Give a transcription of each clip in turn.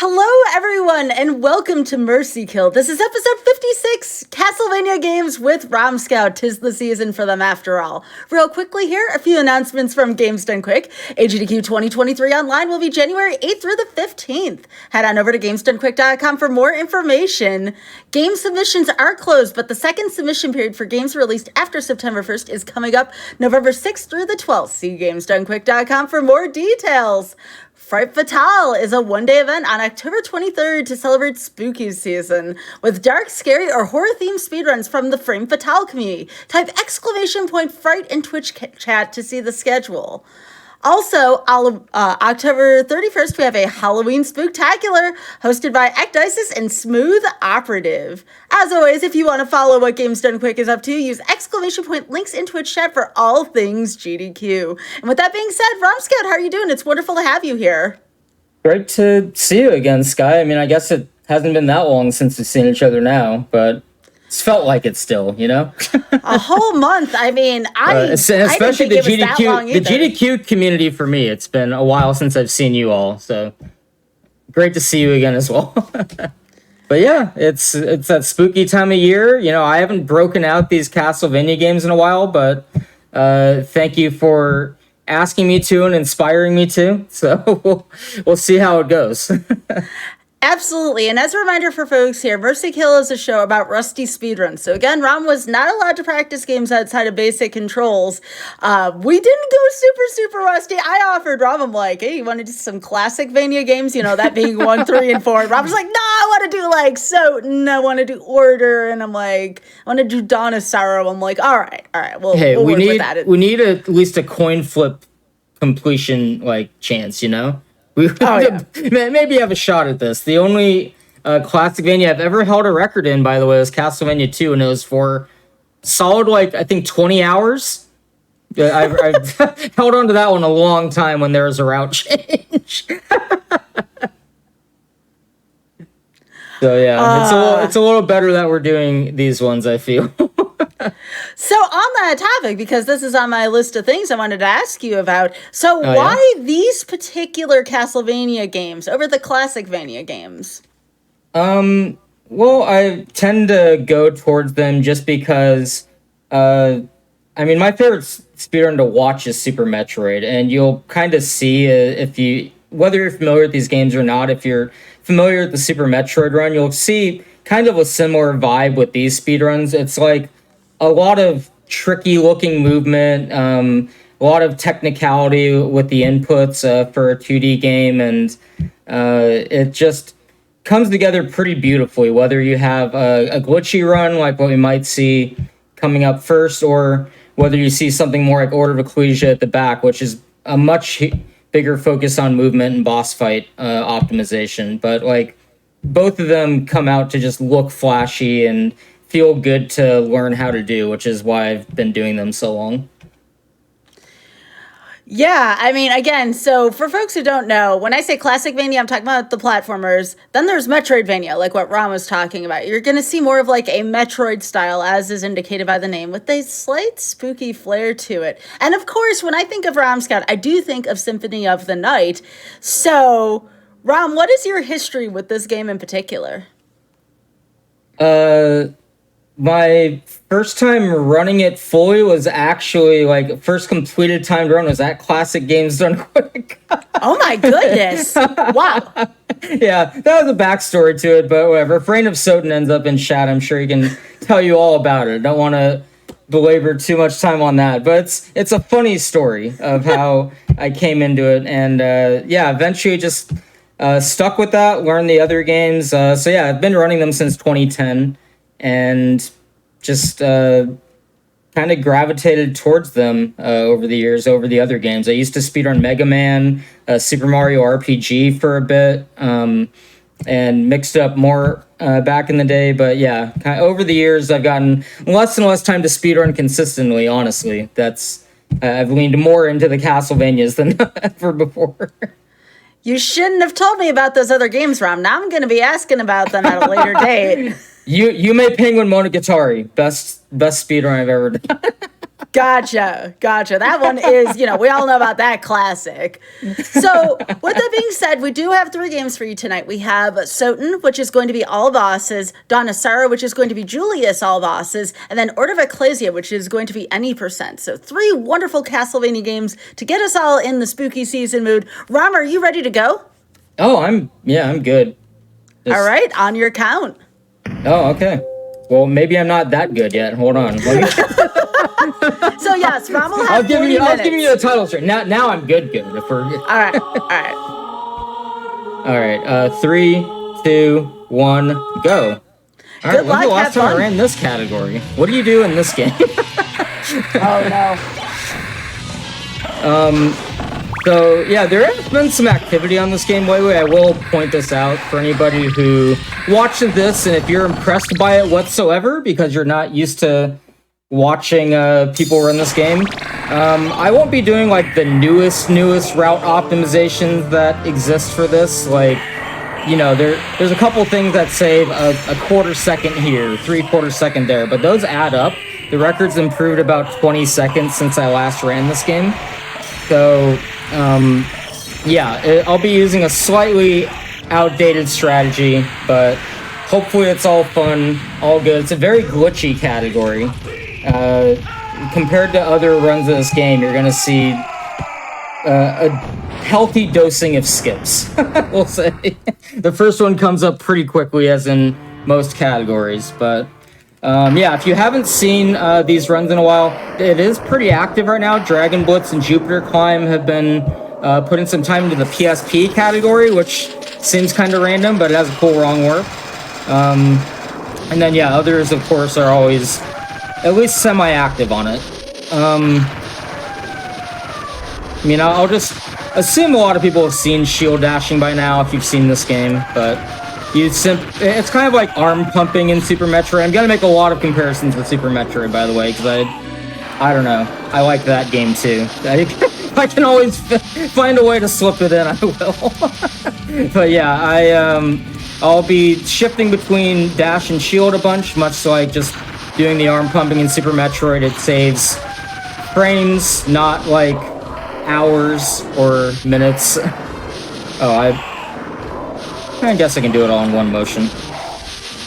Hello, everyone, and welcome to Mercy Kill. This is episode 56, Castlevania games with Rom Scout. 'Tis the season for them after all. Real quickly here, a few announcements from Games Done Quick. AGDQ 2023 online will be January 8th through the 15th. Head on over to gamesdonequick.com for more information. Game submissions are closed, but the second submission period for games released after September 1st is coming up November 6th through the 12th. See gamesdonequick.com for more details. Fright Fatale is a one-day event on October 23rd to celebrate spooky season with dark, scary, or horror-themed speedruns from the Frame Fatale community. Type !Fright in Twitch chat to see the schedule. Also, October 31st, we have a Halloween Spooktacular hosted by Ecdices and Smooth Operative. As always, if you want to follow what Games Done Quick is up to, use !links in Twitch chat for all things GDQ. And with that being said, Rom Scout, how are you doing? It's wonderful to have you here. Great to see you again, Sky. I mean, I guess it hasn't been that long since we've seen each other now, but it's felt like it still, you know? A whole month. I mean, especially the GDQ community for me. It's been a while since I've seen you all, so great to see you again as well. But yeah, it's that spooky time of year. You know, I haven't broken out these Castlevania games in a while, but thank you for asking me to and inspiring me to. So we'll see how it goes. Absolutely. And as a reminder for folks here, Mercy Kill is a show about rusty speedruns. So again, Rom was not allowed to practice games outside of basic controls. We didn't go super rusty. I offered Rom, I'm like, hey, you want to do some classic Vania games? You know, that being 1, 3, and 4. And Rom was like, no, I want to do like Soten. I want to do Order. And I'm like, I want to do Dawn of Sorrow. I'm like, all right. We'll work with that. We need at least a coin flip completion like chance, you know? Maybe have a shot at this. The only classic Vania I've ever held a record in, by the way, was Castlevania 2, and it was for solid, like, I think 20 hours. I've held on to that one a long time when there was a route change. So, yeah, it's a little better that we're doing these ones, I feel. So on that topic, because this is on my list of things I wanted to ask you about, why these particular Castlevania games over the classic Vania games? Well, I tend to go towards them just because, I mean, my favorite speedrun to watch is Super Metroid, and you'll kind of see whether you're familiar with these games or not, if you're familiar with the Super Metroid run, you'll see kind of a similar vibe with these speedruns. It's like a lot of tricky looking movement, a lot of technicality with the inputs for a 2D game, and it just comes together pretty beautifully, whether you have a glitchy run like what we might see coming up first, or whether you see something more like Order of Ecclesia at the back, which is a much bigger focus on movement and boss fight optimization. But like both of them come out to just look flashy and feel good to learn how to do, which is why I've been doing them so long. Yeah, I mean, again, so for folks who don't know, when I say classic Vania, I'm talking about the platformers. Then there's Metroidvania, like what Ron was talking about. You're going to see more of like a Metroid style, as is indicated by the name, with a slight spooky flair to it. And of course, when I think of Rom Scout, I do think of Symphony of the Night. So, Rom, what is your history with this game in particular? My first time running it fully was actually, like, first completed timed run was at Classic Games Done Quick. Oh my goodness. Wow. Yeah, that was a backstory to it, but whatever. If Reign of Soten ends up in chat, I'm sure he can tell you all about it. I don't want to belabor too much time on that, but it's a funny story of how I came into it, and eventually just stuck with that, learned the other games. So yeah, I've been running them since 2010. And just kind of gravitated towards them over the years, over the other games. I used to speedrun Mega Man, Super Mario RPG for a bit, and mixed up more back in the day. But yeah, over the years, I've gotten less and less time to speedrun consistently, honestly. I've leaned more into the Castlevanias than ever before. You shouldn't have told me about those other games, Rom. Now I'm going to be asking about them at a later date. You may Penguin Monogatari, best speedrun I've ever done. Gotcha. That one is, we all know about that classic. So, with that being said, we do have 3 games for you tonight. We have Soten, which is going to be all bosses, Donasara, which is going to be Julius all bosses, and then Order of Ecclesia, which is going to be any percent. So, 3 wonderful Castlevania games to get us all in the spooky season mood. Ram, are you ready to go? Oh, I'm good. All right, on your count. Oh, okay. Well, maybe I'm not that good yet. Hold on. Let me... So yes, Ram will have I was giving you the title straight. Now I'm good. If we're... All right. All right. 3, 2, 1, go. All right. When's the last time I ran this category? What do you do in this game? Oh no. So yeah, there has been some activity on this game lately. I will point this out for anybody who watches this, and if you're impressed by it whatsoever because you're not used to watching people run this game, I won't be doing like the newest route optimizations that exist for this. Like, there's a couple things that save a quarter second here, 3/4 second there, but those add up. The record's improved about 20 seconds since I last ran this game. So, I'll be using a slightly outdated strategy, but hopefully it's all fun, all good. It's a very glitchy category. Compared to other runs of this game, you're going to see a healthy dosing of skips, we'll say. The first one comes up pretty quickly, as in most categories, but... if you haven't seen these runs in a while, it is pretty active right now. Dragon Blitz and Jupiter Climb have been putting some time into the PSP category, which seems kind of random, but it has a cool wrong work. And then, others, of course, are always at least semi-active on it. I'll just assume a lot of people have seen shield dashing by now if you've seen this game, but... it's kind of like arm pumping in Super Metroid. I'm gonna make a lot of comparisons with Super Metroid, by the way, because I don't know. I like that game too. If I can always find a way to slip it in, I will. But I'll be shifting between dash and shield a bunch, much like just doing the arm pumping in Super Metroid. It saves frames, not like hours or minutes. I guess I can do it all in one motion.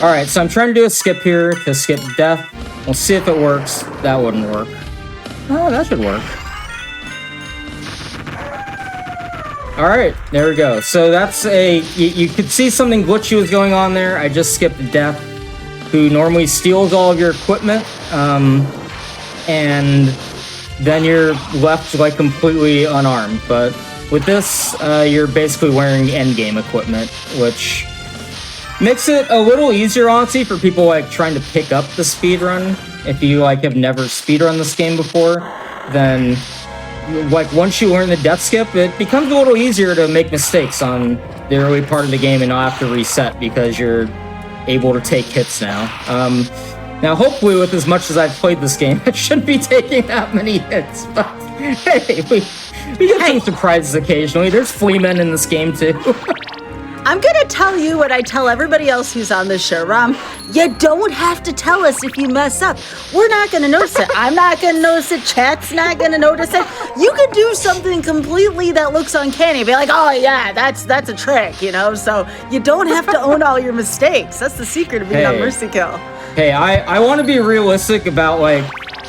Alright, so I'm trying to do a skip here to skip death. We'll see if it works. That wouldn't work. Oh, that should work. Alright, there we go. So that's you could see something glitchy was going on there. I just skipped death, who normally steals all of your equipment. And then you're left like completely unarmed. But with this, you're basically wearing endgame equipment, which makes it a little easier, honestly, for people like trying to pick up the speedrun. If you have never speedrun this game before, then once you learn the death skip, it becomes a little easier to make mistakes on the early part of the game and not have to reset because you're able to take hits now. Now, hopefully, with as much as I've played this game, I shouldn't be taking that many hits, but hey, we get some surprises occasionally. There's flea men in this game, too. I'm going to tell you what I tell everybody else who's on this show, Ram. You don't have to tell us if you mess up. We're not going to notice it. I'm not going to notice it. Chat's not going to notice it. You could do something completely that looks uncanny. Be like, oh, yeah, that's a trick, So you don't have to own all your mistakes. That's the secret of being on Mercy Kill. Hey, I want to be realistic about,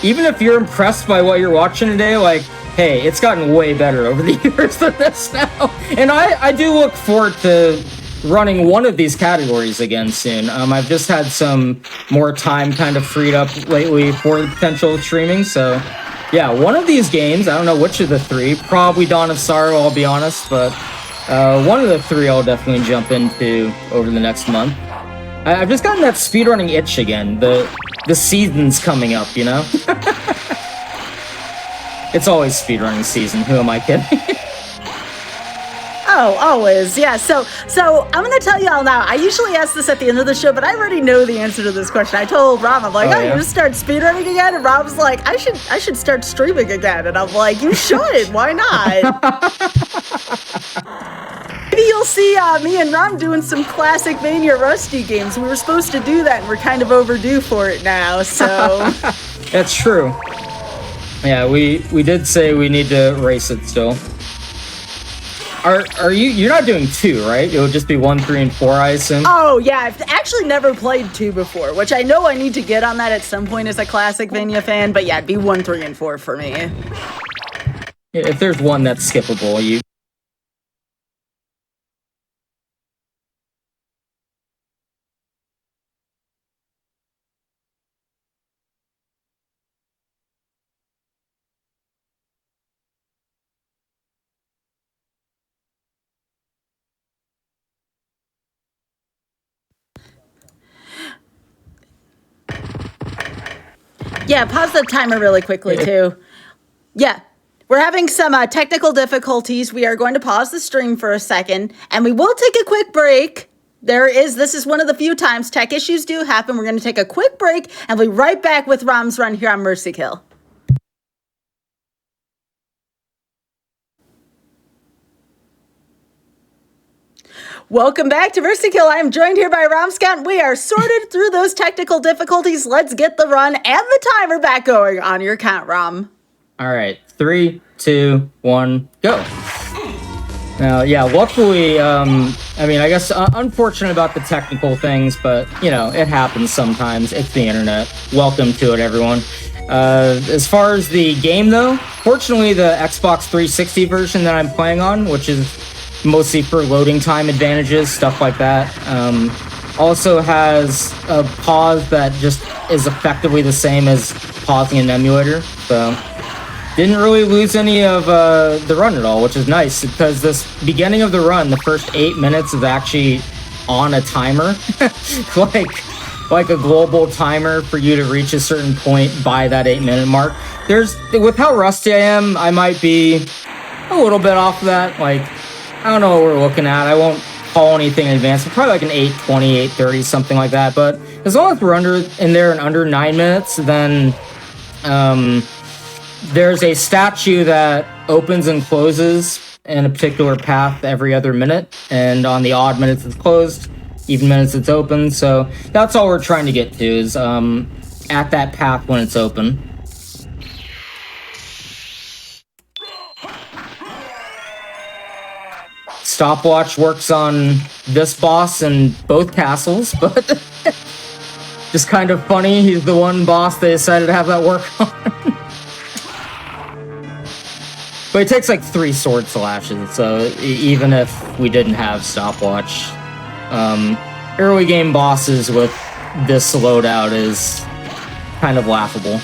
even if you're impressed by what you're watching today, hey, it's gotten way better over the years than this now. And I do look forward to running one of these categories again soon. I've just had some more time kind of freed up lately for the potential of streaming. So, yeah, one of these games, I don't know which of the 3, probably Dawn of Sorrow, I'll be honest, but one of the 3 I'll definitely jump into over the next month. I've just gotten that speedrunning itch again. The season's coming up, It's always speedrunning season. Who am I kidding? Oh, always. Yeah. So I'm going to tell you all now. I usually ask this at the end of the show, but I already know the answer to this question. I told Rob, I'm like, you just start speedrunning again? And Rob's like, I should start streaming again. And I'm like, you should. Why not? Maybe you'll see me and Ram doing some classic Mania Rusty games. We were supposed to do that, and we're kind of overdue for it now, so... That's true. Yeah, we did say we need to race it still. Are you're not doing 2, right? It would just be 1, 3, and 4, I assume. Oh yeah, I've actually never played 2 before, which I know I need to get on that at some point as a classic Vania fan, but yeah, it'd be 1, 3, and 4 for me. If there's one that's skippable, you... Yeah, pause the timer really quickly too. Yeah, we're having some technical difficulties. We are going to pause the stream for a second, and we will take a quick break. This is one of the few times tech issues do happen. We're going to take a quick break, and we'll be right back with Rom's Run here on Mercy Kill. Welcome back to Mercy Kill. I'm joined here by Romscott. We are sorted through those technical difficulties. Let's get the run and the timer back going on your count, Rom. All right, 3, 2, 1, go. Now, yeah, luckily, I mean, I guess unfortunate about the technical things, but, you know, it happens sometimes. It's the internet. Welcome to it, everyone. As far as the game, though, fortunately, the Xbox 360 version that I'm playing on, which is mostly for loading time advantages, stuff like that, also has a pause that just is effectively the same as pausing an emulator, so didn't really lose any of the run at all, which is nice, because this beginning of the run, the first 8 minutes is actually on a timer, like a global timer for you to reach a certain point by that 8-minute mark. With how rusty I am, I might be a little bit off of that, like, I don't know what we're looking at. I won't call anything in advance. Probably like an 8:20, 8:30, something like that. But as long as we're under 9 minutes, then there's a statue that opens and closes in a particular path every other minute. And on the odd minutes it's closed, even minutes it's open. So that's all we're trying to get to is at that path when it's open. Stopwatch works on this boss and both castles, but just kind of funny. He's the one boss they decided to have that work on. But it takes like 3 sword slashes, so even if we didn't have stopwatch, early game bosses with this loadout is kind of laughable.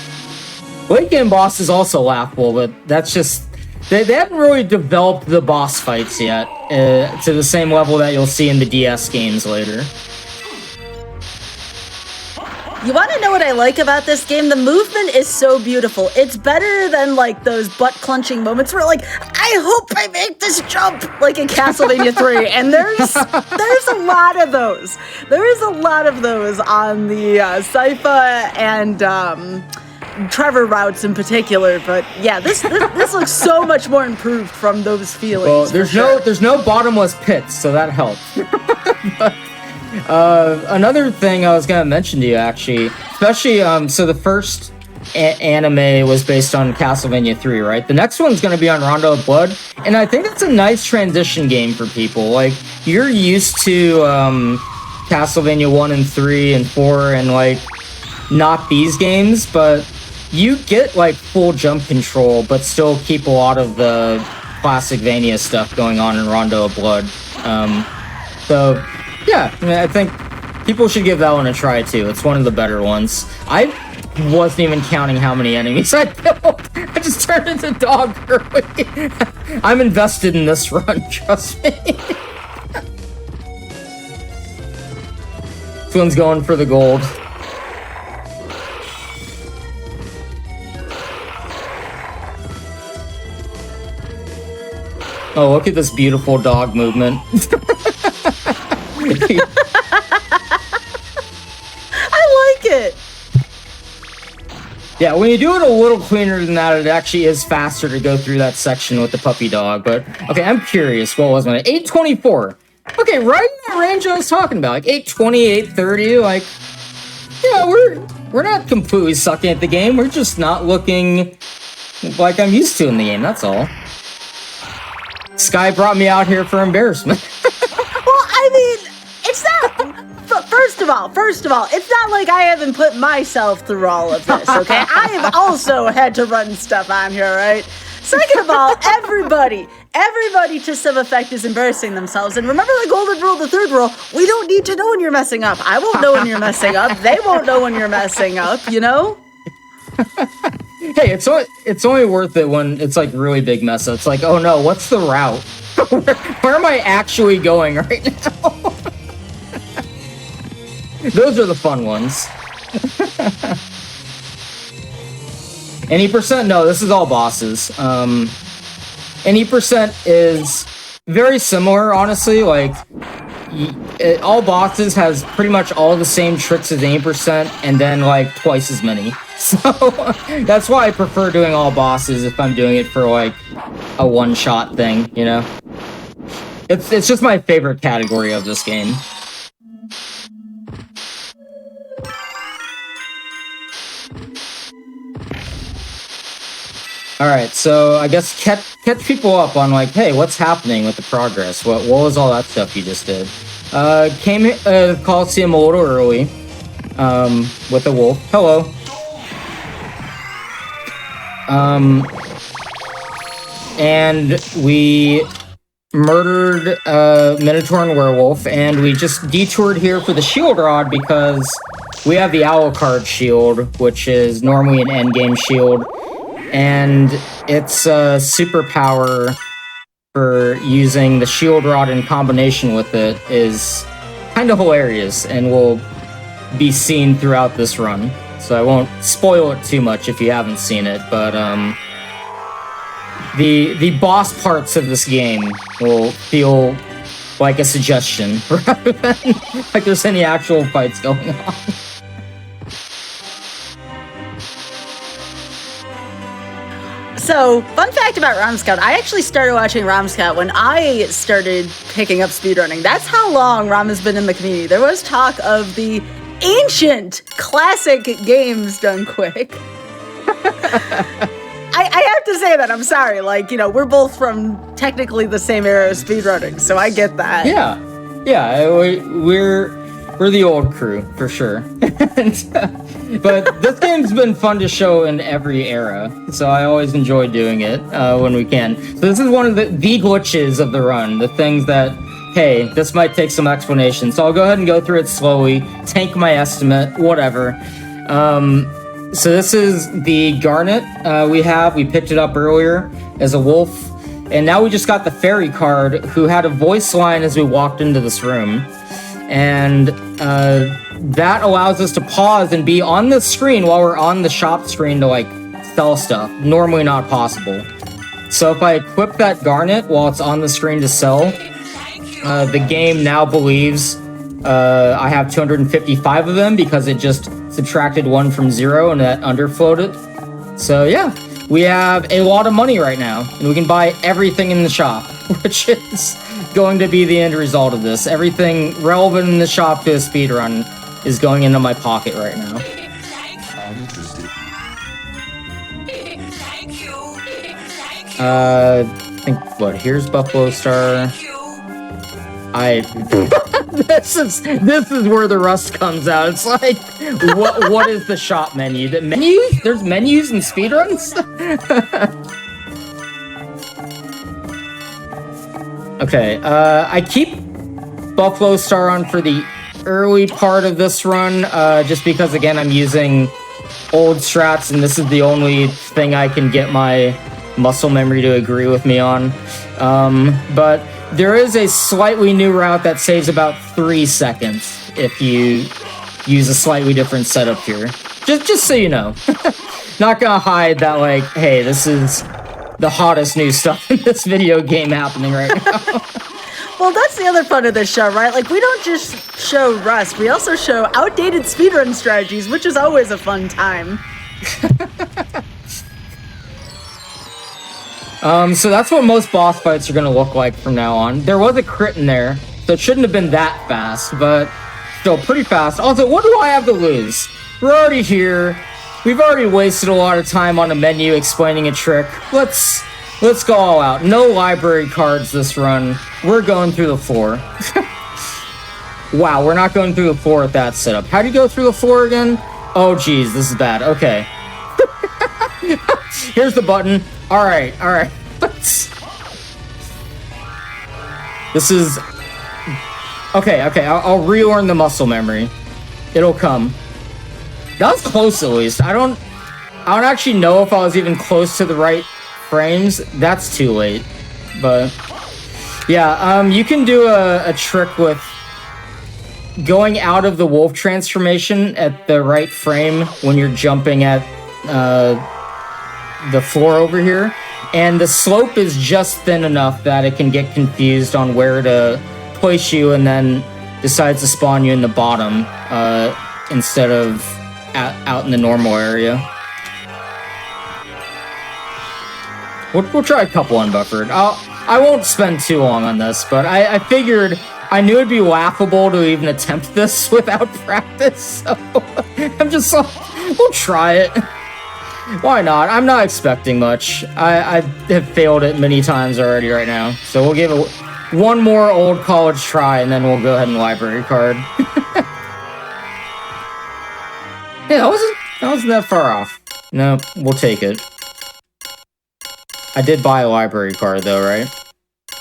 Late game boss is also laughable, but that's just... They haven't really developed the boss fights yet to the same level that you'll see in the DS games later. You want to know what I like about this game? The movement is so beautiful. It's better than like those butt-clenching moments where like, I hope I make this jump, like in Castlevania 3. And there's a lot of those. There is a lot of those on the Sypha and... Trevor routes in particular, but yeah, this looks so much more improved from those feelings. Well, there's no bottomless pits, so that helps. But, another thing I was gonna mention to you, actually, especially so the first anime was based on Castlevania 3, right? The next one's gonna be on Rondo of Blood, and I think it's a nice transition game for people. Like, you're used to Castlevania 1 and 3 and 4 and like not these games, but you get like full jump control, but still keep a lot of the classic Vania stuff going on in Rondo of Blood. So yeah, I mean, I think people should give that one a try too. It's one of the better ones. I wasn't even counting how many enemies I killed. I just turned into dog early. I'm invested in this run, trust me. This one's going for the gold. Oh, look at this beautiful dog movement. I like it. Yeah, when you do it a little cleaner than that, it actually is faster to go through that section with the puppy dog. But, okay, I'm curious. What was my 824? Okay, right in that range I was talking about. Like 820, 830. Like, yeah, we're not completely sucking at the game. We're just not looking like I'm used to in the game, that's all. Sky brought me out here for embarrassment. Well, I mean, it's not... But first of all, it's not like I haven't put myself through all of this, okay? I have also had to run stuff on here, right? Second of all, everybody to some effect is embarrassing themselves. And remember the golden rule, the third rule, we don't need to know when you're messing up. I won't know when you're messing up. They won't know when you're messing up, you know? Hey, it's only worth it when it's like really big mess up. It's like, oh no, what's the route? where am I actually going right now? Those are the fun ones. Any percent? No, this is all bosses. Any percent is very similar, honestly. Like, all bosses has pretty much all the same tricks as 80%, and then like twice as many. So that's why I prefer doing all bosses if I'm doing it for like a one-shot thing, you know? It's just my favorite category of this game. Alright, so I guess catch people up on like, hey, what's happening with the progress? What was all that stuff you just did? Came Coliseum a little early, with the wolf. Hello. And we murdered Minotaur and Werewolf, and we just detoured here for the shield rod because we have the Alucard shield, which is normally an endgame shield, and its superpower for using the shield rod in combination with it is kind of hilarious and will be seen throughout this run. So I won't spoil it too much if you haven't seen it, but the boss parts of this game will feel like a suggestion rather than like there's any actual fights going on. So, fun fact about ROM Scout, I actually started watching ROM Scout when I started picking up speedrunning. That's how long ROM has been in the community. There was talk of the ancient classic games done quick. I have to say that, I'm sorry, like, you know, we're both from technically the same era of speedrunning, so I get that. Yeah, we're the old crew, for sure. But this game's been fun to show in every era, so I always enjoy doing it when we can. So this is one of the glitches of the run, the things that, hey, this might take some explanation, so I'll go ahead and go through it slowly, tank my estimate, whatever. So this is the Garnet we picked it up earlier as a wolf, and now we just got the fairy card who had a voice line as we walked into this room. And that allows us to pause and be on the screen while we're on the shop screen to like sell stuff. Normally not possible. So if I equip that Garnet while it's on the screen to sell, the game now believes I have 255 of them because it just subtracted 1 from 0 and that underflowed it. So yeah, we have a lot of money right now, and we can buy everything in the shop, which is going to be the end result of this. Everything relevant in the shop to a speedrun is going into my pocket right now. I think, what, here's Buffalo Star. This is where the rust comes out. It's like, what is the shop menu? The menus? There's menus in speedruns? Okay, I keep Buffalo Star on for the early part of this run, just because, again, I'm using old strats, and this is the only thing I can get my muscle memory to agree with me on. But there is a slightly new route that saves about 3 seconds if you use a slightly different setup here. Just so you know. Not gonna hide that, like, hey, this is the hottest new stuff in this video game happening right now. Well, that's the other fun of this show, right? Like, we don't just show rust, we also show outdated speedrun strategies, which is always a fun time. So that's what most boss fights are gonna look like from now on. There was a crit in there, so it shouldn't have been that fast, but still pretty fast. Also, what do I have to lose? We're already here. we've already wasted a lot of time on a menu explaining a trick. Let's go all out. No library cards this run. We're going through the floor. Wow, we're not going through the floor with that setup. How do you go through the floor again? Oh, geez, this is bad. Okay. Here's the button. All right. This is... Okay, I'll relearn the muscle memory. It'll come. That was close, at least. I don't actually know if I was even close to the right frames. That's too late. But, yeah, you can do a trick with going out of the wolf transformation at the right frame when you're jumping at the floor over here. And the slope is just thin enough that it can get confused on where to place you and then decides to spawn you in the bottom instead of out in the normal area. We'll try a couple unbuffered. I won't spend too long on this, but I figured I knew it'd be laughable to even attempt this without practice, so I'm just like, we'll try it. Why not? I'm not expecting much. I have failed it many times already right now, so we'll give it one more old college try, and then we'll go ahead and library card. Yeah, that wasn't that far off. No, we'll take it. I did buy a library card, though, right?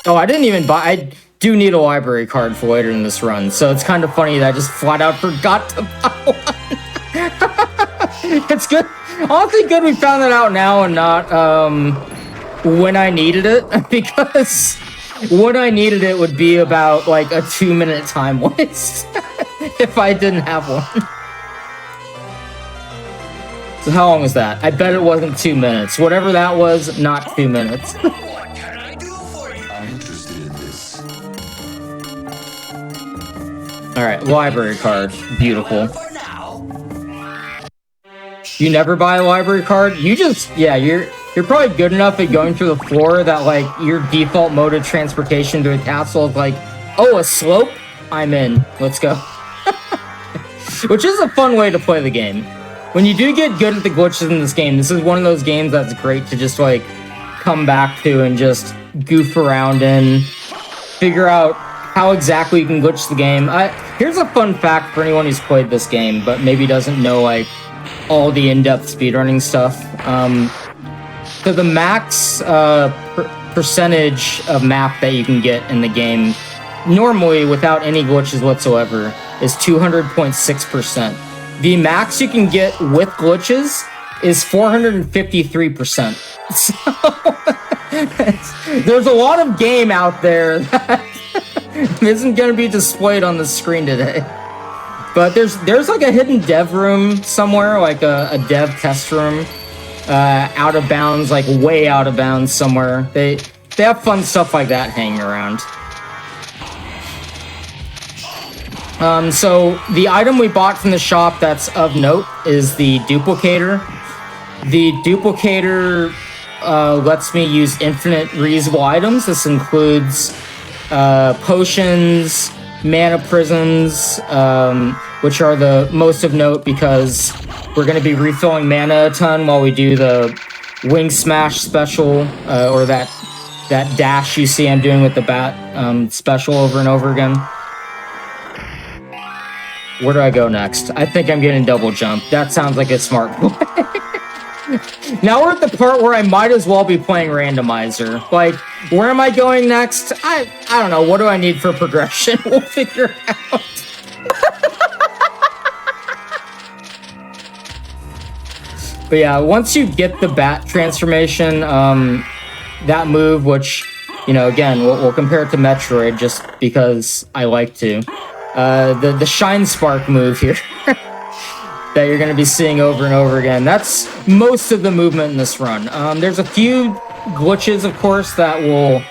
Oh, I didn't even buy... I do need a library card for later in this run, so it's kind of funny that I just flat out forgot to buy one. It's good. Honestly, good we found that out now and not when I needed it, because when I needed it would be about, like, a 2-minute time waste if I didn't have one. So how long was that? I bet it wasn't 2 minutes. Whatever that was, not 2 minutes. What can I do for you? I'm interested in this. Alright, library card. Beautiful. For now. You never buy a library card? You just... Yeah, you're probably good enough at going through the floor that, like, your default mode of transportation to a castle is like, oh, a slope? I'm in. Let's go. Which is a fun way to play the game. When you do get good at the glitches in this game, this is one of those games that's great to just, like, come back to and just goof around and figure out how exactly you can glitch the game. Here's a fun fact for anyone who's played this game, but maybe doesn't know, like, all the in-depth speedrunning stuff. So the max percentage of map that you can get in the game, normally without any glitches whatsoever, is 200.6%. The max you can get with glitches is 453%. So, there's a lot of game out there that isn't going to be displayed on the screen today. But there's like a hidden dev room somewhere, like a dev test room, out of bounds, like way out of bounds somewhere. They have fun stuff like that hanging around. So the item we bought from the shop that's of note is the duplicator. The duplicator lets me use infinite reusable items. This includes potions, mana prisms, which are the most of note because we're going to be refilling mana a ton while we do the Wing Smash special, or that dash you see I'm doing with the bat special over and over again. Where do I go next? I think I'm getting double jump. That sounds like a smart play. Now we're at the part where I might as well be playing randomizer. Like, where am I going next? I don't know. What do I need for progression? We'll figure it out. But yeah, once you get the bat transformation, that move, which, you know, again, we'll compare it to Metroid just because I like to. The Shine Spark move here that you're going to be seeing over and over again. That's most of the movement in this run. There's a few glitches, of course, that will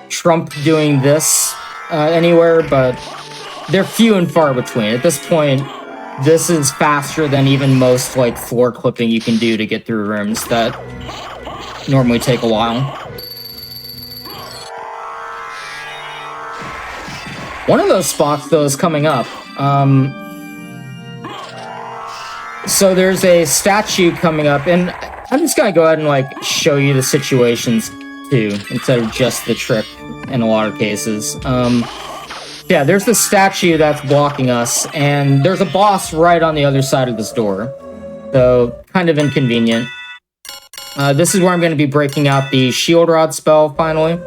trump doing this anywhere, but they're few and far between. At this point, this is faster than even most like floor clipping you can do to get through rooms that normally take a while. One of those spots, though, is coming up. So there's a statue coming up, and I'm just gonna go ahead and like show you the situations too, instead of just the trick in a lot of cases. Yeah, there's the statue that's blocking us, and there's a boss right on the other side of this door. So, kind of inconvenient. This is where I'm going to be breaking out the shield rod spell, finally.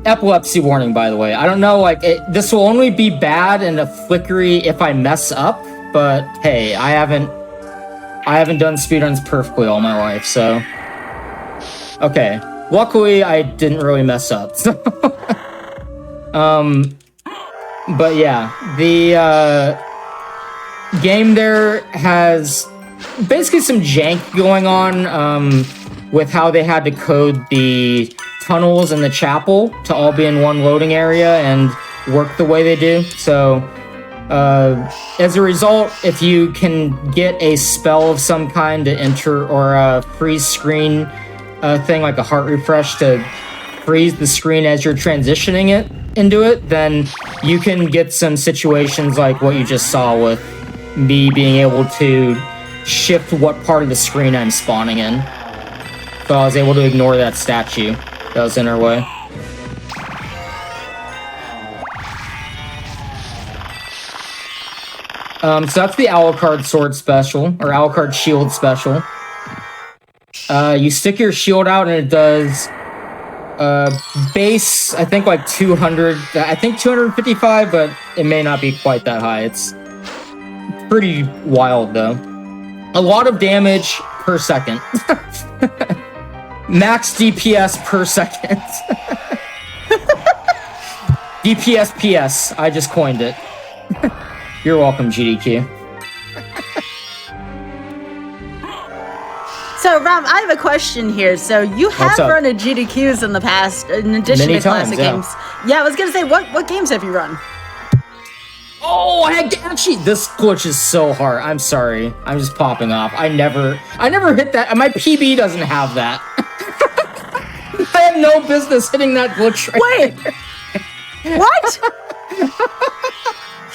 Epilepsy warning, by the way. I don't know, like, this will only be bad and a flickery if I mess up, but hey, I haven't done speedruns perfectly all my life, so... Okay. Luckily, I didn't really mess up, so... But yeah, the, game there has basically some jank going on, with how they had to code the tunnels and the chapel to all be in one loading area and work the way they do. So, as a result, if you can get a spell of some kind to enter, or a freeze screen thing like a heart refresh to freeze the screen as you're transitioning it into it, then you can get some situations like what you just saw with me being able to shift what part of the screen I'm spawning in. So I was able to ignore that statue that was in our way. So that's the Alucard sword special, or Alucard shield special. You stick your shield out and it does base, I think like 200, I think 255, but it may not be quite that high. It's pretty wild though. A lot of damage per second. Max DPS per second. DPS PS. I just coined it. You're welcome, GDQ. So, Ram, I have a question here. So, you have run a GDQs in the past, in addition to classic games. Yeah, I was going to say, what games have you run? Oh, actually, this glitch is so hard. I'm sorry. I'm just popping off. I never hit that. My PB doesn't have that. I have no business hitting that glitch right there. What?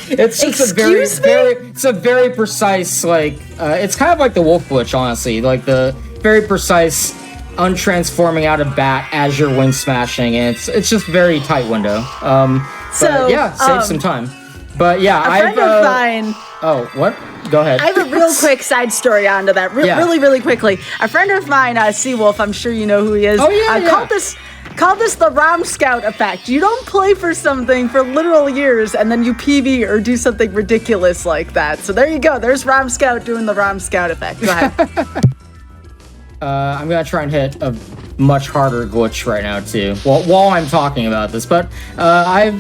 It's just it's a very precise, like, it's kind of like the wolf glitch, honestly. Like, the very precise untransforming out of bat as you're wing smashing, and it's just very tight window. So, yeah, save some time. But yeah, a friend of mine. Oh, what? Go ahead. I have a real quick side story onto that. Really quickly. A friend of mine, Seawolf, I'm sure you know who he is. Oh yeah, called this the Rom Scout effect. You don't play for something for literal years and then you PV or do something ridiculous like that. So there you go. There's Rom Scout doing the Rom Scout effect. Go ahead. I'm gonna try and hit a much harder glitch right now too, while I'm talking about this. But I've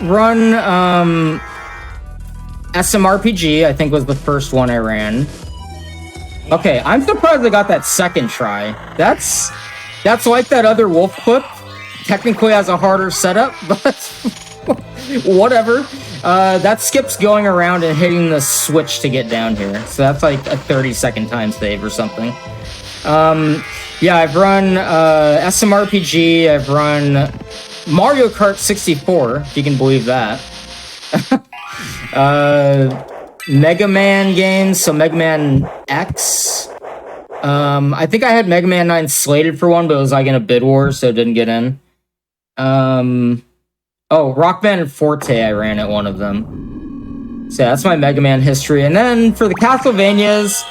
run SMRPG, I think was the first one I ran. Okay, I'm surprised I got that second try. That's like that other wolf clip. Technically has a harder setup, but whatever. That skips going around and hitting the switch to get down here. So that's like a 30-second time save or something. Yeah, I've run SMRPG, I've run Mario Kart 64, if you can believe that. Mega Man games, so Mega Man X. I think I had Mega Man 9 slated for one, but it was like in a bid war, so it didn't get in. Rock Band and Forte, I ran at one of them. So that's my Mega Man history. And then for the Castlevanias,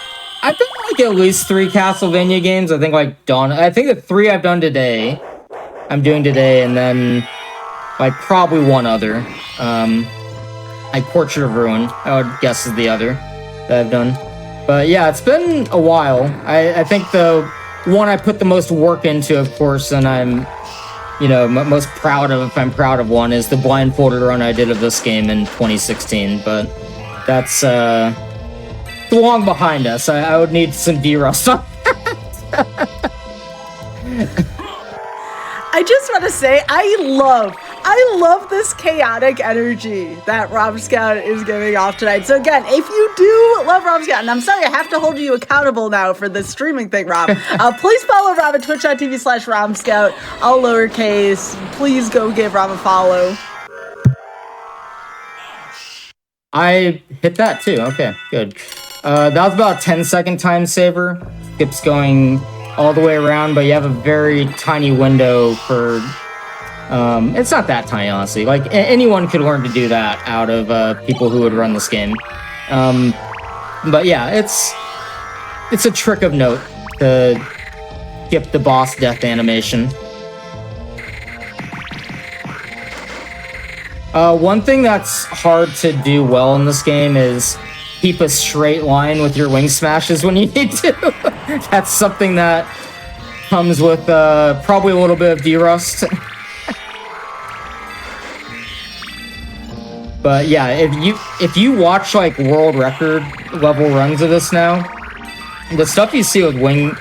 I've done like at least 3 Castlevania games. I think like I think the 3 I've done today, I'm doing today, and then like probably one other. Like Portrait of Ruin, I would guess is the other that I've done. But yeah, it's been a while. I think the one I put the most work into, of course, and I'm, most proud of, if I'm proud of one, is the blindfolded run I did of this game in 2016. But that's long behind us. I would need some D-Rust on I just want to say, I love this chaotic energy that Rob Scout is giving off tonight. So again, if you do love Rob Scout, and I'm sorry I have to hold you accountable now for this streaming thing, Rob, please follow Rob at twitch.tv/RobScout, all lowercase. Please go give Rob a follow. I hit that too. Okay, good. That was about a 10-second time saver. Skips going all the way around, but you have a very tiny window for... it's not that tiny, honestly. Like, anyone could learn to do that out of people who would run this game. But yeah, it's a trick of note to skip the boss death animation. One thing that's hard to do well in this game is keep a straight line with your wing smashes when you need to. That's something that comes with probably a little bit of D-Rust. But yeah, if you watch like world record level runs of this now, the stuff you see with wing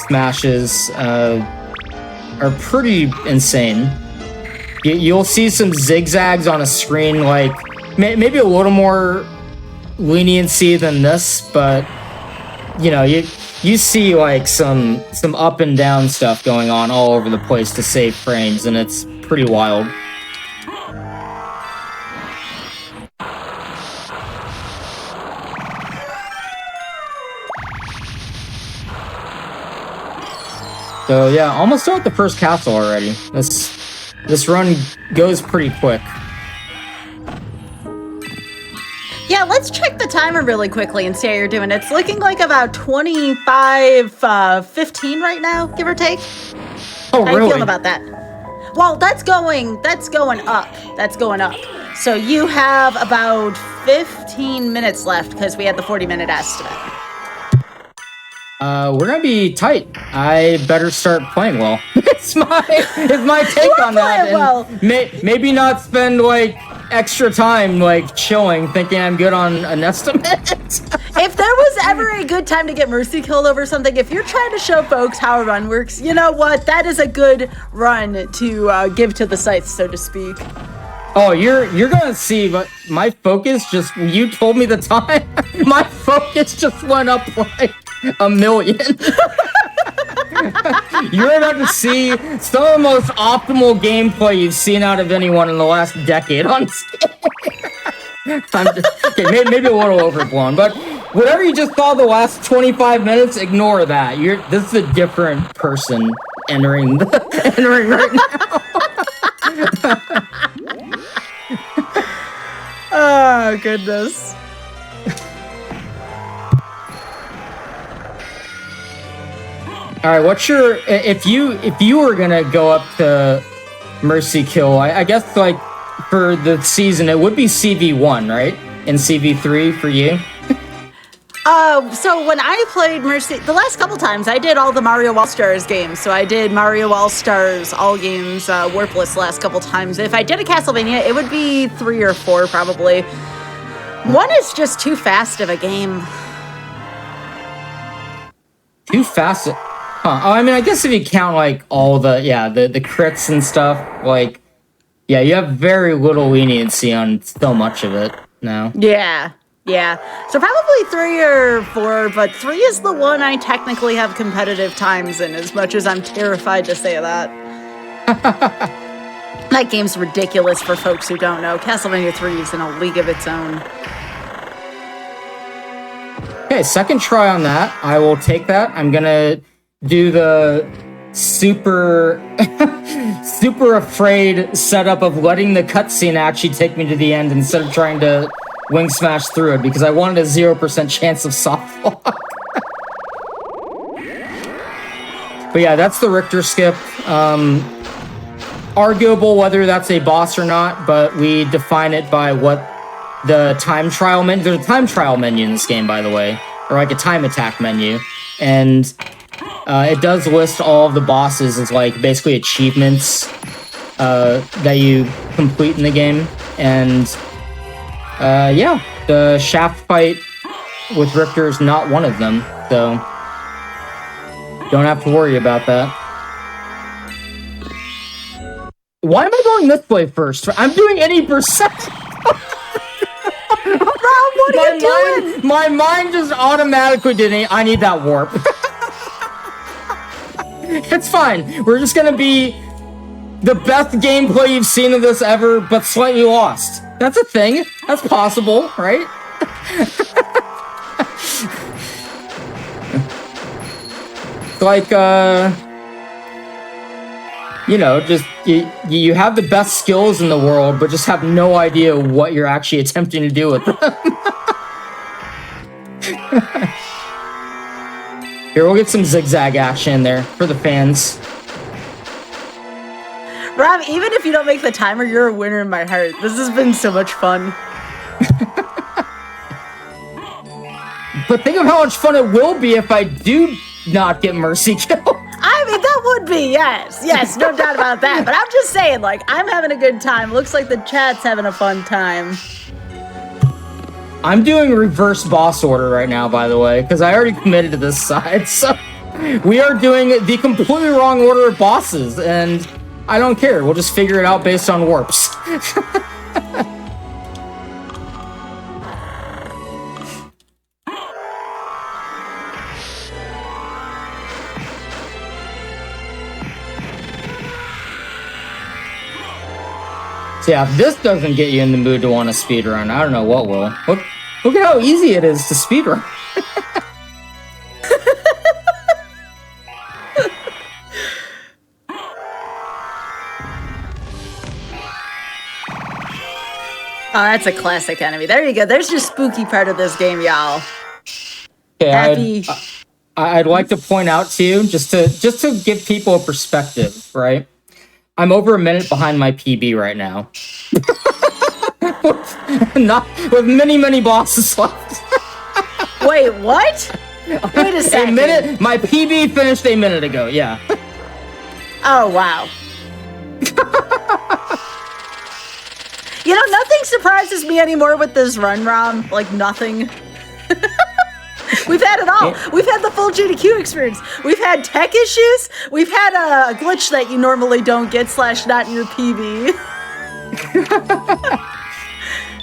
smashes are pretty insane. You'll see some zigzags on a screen, like maybe a little more leniency than this, but you know, you see like some up and down stuff going on all over the place to save frames, and it's pretty wild. So yeah, almost done with the first castle already. This run goes pretty quick. Yeah, let's check the timer really quickly and see how you're doing. It's looking like about 25:15 right now, give or take. Oh, How really? you feeling about that? Well, that's going up. That's going up. So you have about 15 minutes left because we had the 40-minute estimate. We're gonna be tight. I better start playing well. It's my take on that. playing well. Maybe not spend like extra time like chilling, thinking I'm good on an estimate. If there was ever a good time to get mercy killed over something, if you're trying to show folks how a run works, you know what? That is a good run to give to the sites, so to speak. Oh, you're gonna see, but my focus just, you told me the time, my focus just went up like a million. You're about to see some of the most optimal gameplay you've seen out of anyone in the last decade on this game. Okay, maybe a little overblown, but whatever you just saw the last 25 minutes, ignore that. This is a different person entering right now. Oh, goodness. All right, what's your, if you were gonna go up to Mercy Kill, I guess like for the season it would be CV1, right? And CV3 for you. So when I played Mercy, the last couple times, I did all the Mario All-Stars games. So I did Mario All-Stars, all games, Warpless last couple times. If I did a Castlevania, it would be 3 or 4 probably. 1 is just too fast of a game. Too fast? Huh. Oh, I mean, I guess if you count like all the crits and stuff, like, yeah, you have very little leniency on so much of it now. Yeah. So probably 3 or 4, but 3 is the one I technically have competitive times in, as much as I'm terrified to say that. That game's ridiculous for folks who don't know. Castlevania 3 is in a league of its own. Okay, second try on that. I will take that. I'm gonna do the super afraid setup of letting the cutscene actually take me to the end instead of trying to wing smash through it, because I wanted a 0% chance of soft lock. But yeah, that's the Richter skip. Arguable whether that's a boss or not, but we define it by what the time trial menu. There's a time trial menu in this game, by the way, or like a time attack menu, and it does list all of the bosses as like basically achievements that you complete in the game, and yeah, the shaft fight with Richter is not one of them, so don't have to worry about that. Why am I going this way first? I'm doing any percent. Rob, what are you doing? My mind just automatically did I need that warp. It's fine. We're just gonna be the best gameplay you've seen of this ever, but slightly lost. That's a thing. That's possible, right? Like, you know, just you have the best skills in the world, but just have no idea what you're actually attempting to do with them. Here, we'll get some zigzag action in there for the fans. Rob, even if you don't make the timer, you're a winner in my heart. This has been so much fun. But think of how much fun it will be if I do not get mercy kill. I mean, that would be, yes, no doubt about that. But I'm just saying, like, I'm having a good time. Looks like the chat's having a fun time. I'm doing reverse boss order right now, by the way, because I already committed to this side. So we are doing the completely wrong order of bosses, and I don't care. We'll just figure it out based on warps. Yeah, if this doesn't get you in the mood to want to speedrun, I don't know what will. Look at how easy it is to speedrun. Oh, that's a classic enemy. There you go. There's your spooky part of this game, y'all. Okay, I'd like to point out to you, just to give people a perspective, right? I'm over a minute behind my PB right now. Not with many bosses left. Wait, what? Wait a second. My PB finished a minute ago, yeah. Oh, wow. You know, nothing surprises me anymore with this run, Rom. Like, nothing. We've had it all. We've had the full GDQ experience. We've had tech issues. We've had a glitch that you normally don't get / not in your PB.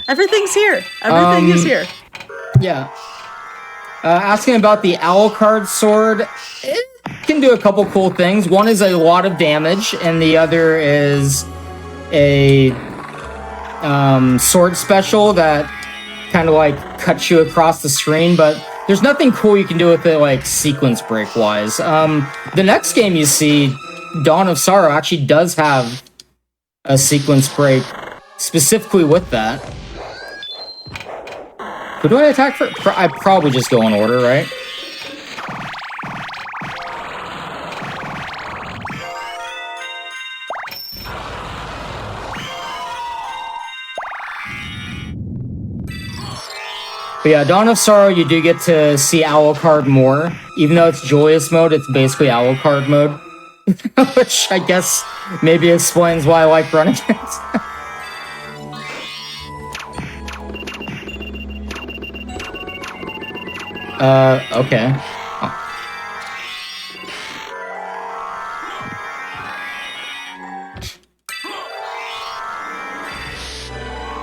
Everything's here. Everything is here. Yeah. Asking about the Alucard sword. It can do a couple cool things. One is a lot of damage, and the other is a sword special that kind of like cuts you across the screen, but there's nothing cool you can do with it, like, sequence break-wise. The next game you see, Dawn of Sorrow, actually does have a sequence break specifically with that. Who do I attack for? I probably just go in order, right? But yeah, Dawn of Sorrow, you do get to see Alucard more. Even though it's Joyous mode, it's basically Alucard mode. Which I guess maybe explains why I like running it. Okay. Oh.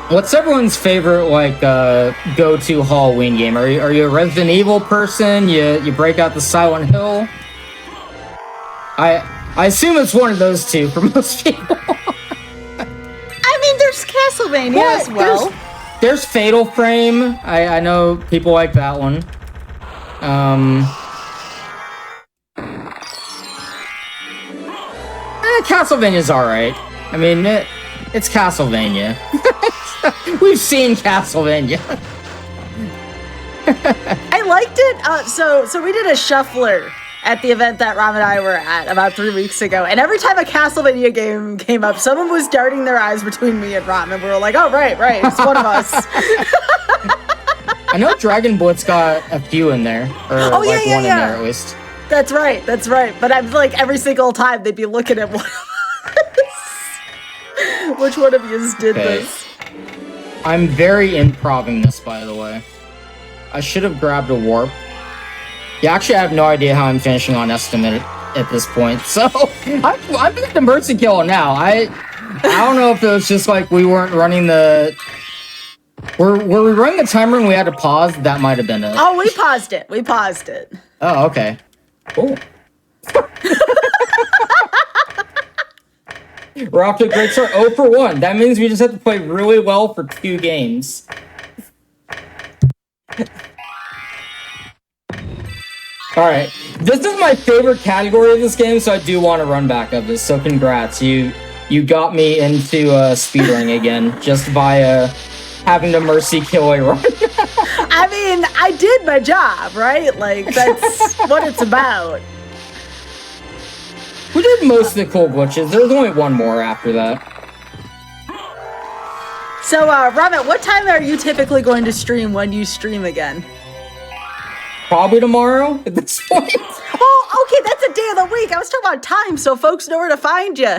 What's everyone's favorite, like, go-to Halloween game? Are you a Resident Evil person? You break out the Silent Hill? I assume it's one of those two for most people. I mean, there's Castlevania as well. There's Fatal Frame. I know people like that one. Castlevania's alright. I mean, it's Castlevania. We've seen Castlevania. I liked it. So we did a shuffler at the event that Ram and I were at about 3 weeks ago, and every time a Castlevania game came up, someone was darting their eyes between me and Ram, and we were like, "Oh, right, it's one of us." I know Dragon Blitz got a few in there, or one in there at least. That's right. But I'm like, every single time they'd be looking at one of us. Which one of you did this? I'm very improving this, by the way. I should have grabbed a warp. Yeah, actually, I have no idea how I'm finishing on estimate at this point. So I'm at the mercy kill now. I don't know if it was just like we weren't running the. Were we running the timer and we had to pause? That might have been it. Oh, we paused it. Oh, okay. Cool. We're off to a great start. 0 for 1. That means we just have to play really well for 2 games. Alright. This is my favorite category of this game, so I do want to run back of this. So congrats. You got me into speedrunning again, just via having to mercy kill a run. I mean, I did my job, right? Like, that's what it's about. We did most of the cool glitches. There's only one more after that. So, Robert, what time are you typically going to stream when you stream again? Probably tomorrow at this point. Oh, okay, that's a day of the week. I was talking about time, so folks know where to find you.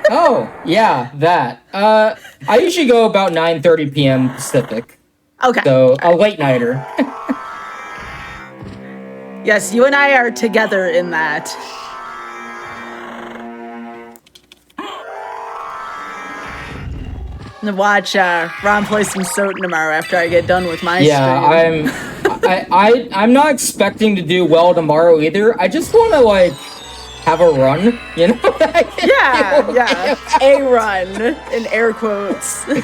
Oh, yeah, that. I usually go about 9:30 p.m. Pacific. Okay. So, a late nighter. Yes, you and I are together in that. I'm gonna watch Ron play some Soten tomorrow after I get done with my stream. I'm not expecting to do well tomorrow either. I just want to like have a run, you know? Yeah, a run in air quotes. You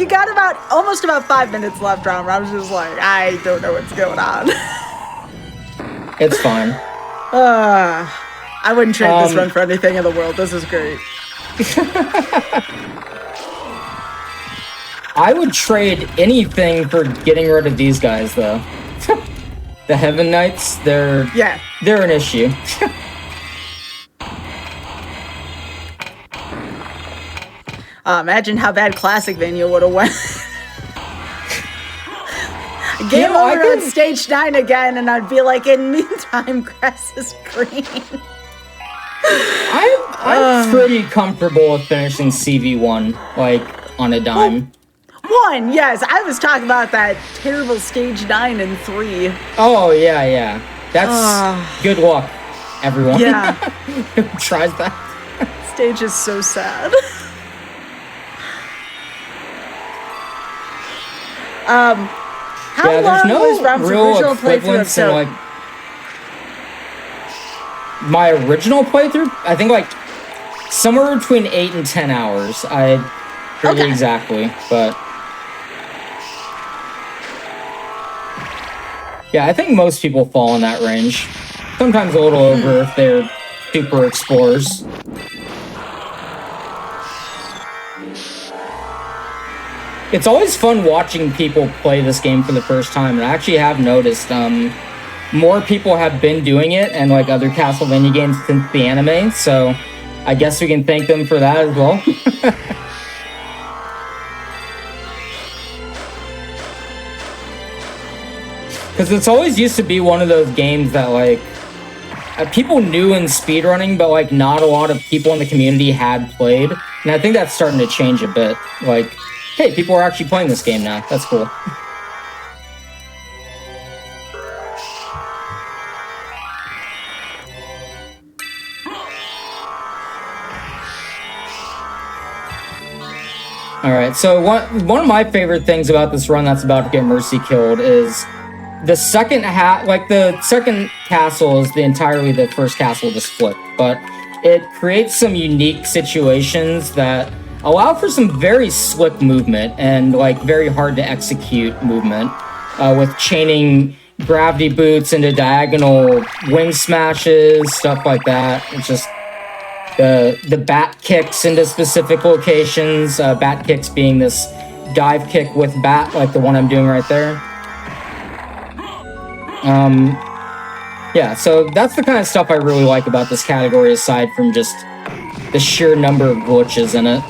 got almost about 5 minutes left, Ron. I was just like, I don't know what's going on. It's fine. I wouldn't trade this run for anything in the world. This is great. I would trade anything for getting rid of these guys, though. The Heaven Knights, they're an issue. Imagine how bad Classicvania would have went. Game over on stage 9 again, and I'd be like, in meantime, grass is green. I'm pretty comfortable with finishing CV1, like, on a dime. One, yes. I was talking about that terrible stage 9 and 3. Oh, yeah. That's good luck, everyone. Yeah. Who tries that? Stage is so sad. How long was Rom's original playthrough of Soten? Like, my original playthrough, I think like somewhere between 8 and 10 hours. I forget exactly, but yeah, I think most people fall in that range. Sometimes a little over if they're super explorers. It's always fun watching people play this game for the first time, and I actually have noticed more people have been doing it and like other Castlevania games since the anime, so I guess we can thank them for that as well. Because it's always used to be one of those games that like people knew in speedrunning, but like not a lot of people in the community had played, and I think that's starting to change a bit. Like, hey, people are actually playing this game now. That's cool. Alright, so one of my favorite things about this run that's about to get mercy killed is the second the second castle is entirely the first castle just flipped, but it creates some unique situations that allow for some very slick movement and like very hard to execute movement with chaining gravity boots into diagonal wing smashes, stuff like that. It's just the bat kicks into specific locations, bat kicks being this dive kick with bat like the one I'm doing right there. Yeah, so that's the kind of stuff I really like about this category aside from just the sheer number of glitches in it.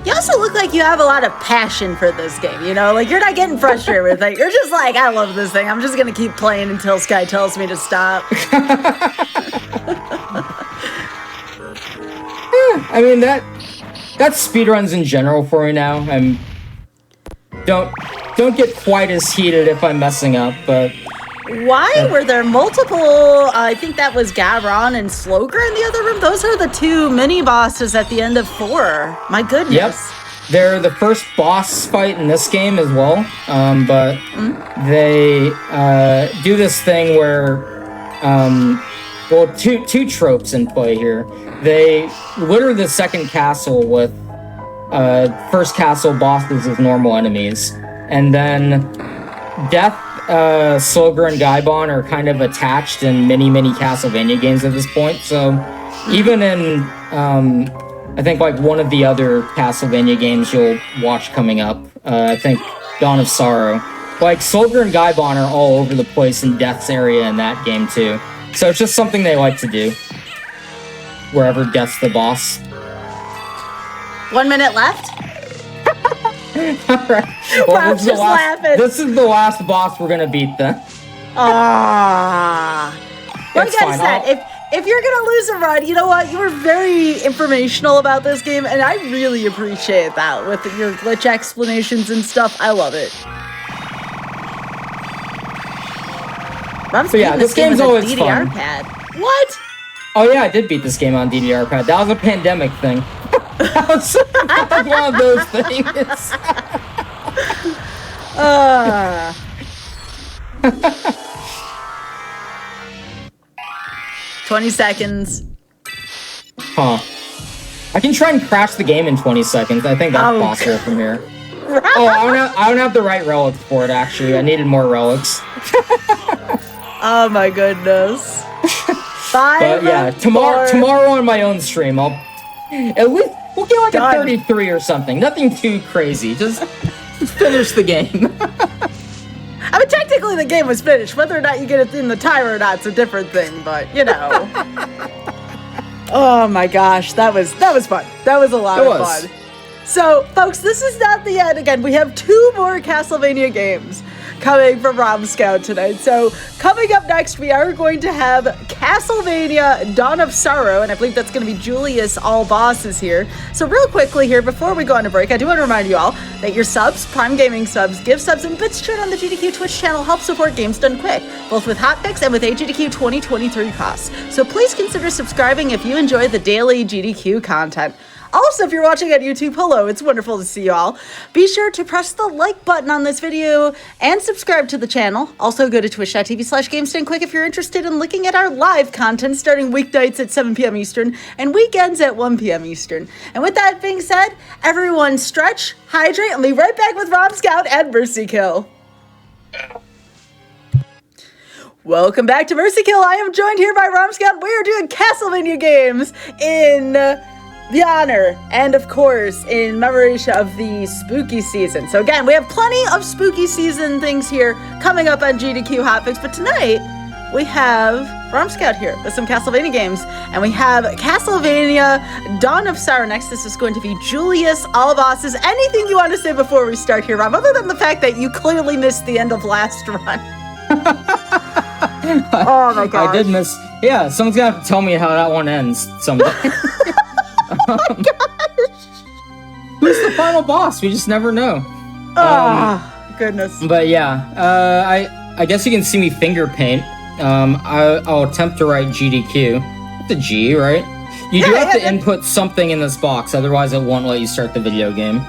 You also look like you have a lot of passion for this game, you know? Like, you're not getting frustrated with it. You're just like, I love this thing. I'm just gonna keep playing until Sky tells me to stop. I mean, that's speedruns in general for me now. Don't get quite as heated if I'm messing up, but... Why were there multiple, I think that was Gavron and Sloger in the other room? Those are the two mini-bosses at the end of 4. My goodness. Yep. They're the first boss fight in this game as well, but they do this thing where well, two tropes in play here. They litter the second castle with first castle bosses as normal enemies, and then Death, Slogger, and Gaibon are kind of attached in many Castlevania games at this point. So even in I think like one of the other Castlevania games you'll watch coming up, I think Dawn of Sorrow, like Slogger and Gaibon are all over the place in Death's area in that game too. So it's just something they like to do wherever Death's the boss. 1 minute left. All right. Well, Rob's just laughing. This is the last boss we're gonna beat then. Ah. Like It's I fine. said, if you're gonna lose a run, you know what? You were very informational about this game, and I really appreciate that with your glitch explanations and stuff. I love it. Rob's So yeah, beating this game game's with a always DDR fun. pad. What? Oh yeah, I did beat this game on DDR pad. That was a pandemic thing. that was one of those things. 20 seconds. Huh. I can try and crash the game in 20 seconds. I think that's Oh, possible from here. Oh, I don't have the right relics for it, actually. I needed more relics. Oh my goodness. 5. But yeah, tomorrow on my own stream, I'll at least we'll get like Done. a 33 or something. Nothing too crazy. Just finish the game. I mean, technically the game was finished. Whether or not you get it in the time or not's a different thing, but you know. Oh my gosh, that was fun. That was a lot It of was. fun. So, folks, this is not the end. Again, we have 2 more Castlevania games coming from Rom Scout tonight. So, coming up next, we are going to have Castlevania Dawn of Sorrow, and I believe that's going to be Julius All Bosses here. So, real quickly here, before we go on a break, I do want to remind you all that your subs, Prime Gaming subs, gift subs, and bits shared on the GDQ Twitch channel help support Games Done Quick, both with hotfix and with AGDQ 2023 costs. So, please consider subscribing if you enjoy the daily GDQ content. Also, if you're watching on YouTube, hello, it's wonderful to see you all. Be sure to press the like button on this video and subscribe to the channel. Also, go to twitch.tv/GamesDoneQuick if you're interested in looking at our live content starting weeknights at 7 p.m. Eastern and weekends at 1 p.m. Eastern. And with that being said, everyone stretch, hydrate, and be right back with Rom Scout and Mercy Kill. Welcome back to Mercy Kill. I am joined here by Rom Scout. We are doing Castlevania games in the honor and, of course, in commemoration of the spooky season. So again, we have plenty of spooky season things here coming up on GDQ Hotfix, but tonight we have Rom Scout here with some Castlevania games, and we have Castlevania Dawn of Sorrow next. This is going to be Julius All Bosses. Anything you want to say before we start here, Rom, other than the fact that you clearly missed the end of last run? Oh my god! I did miss. Yeah, someone's gonna have to tell me how that one ends someday. Oh my gosh! Who's the final boss? We just never know. Oh, goodness. But yeah, I guess you can see me finger paint. I'll attempt to write GDQ. It's a G, right? You do have to input something in this box, otherwise it won't let you start the video game.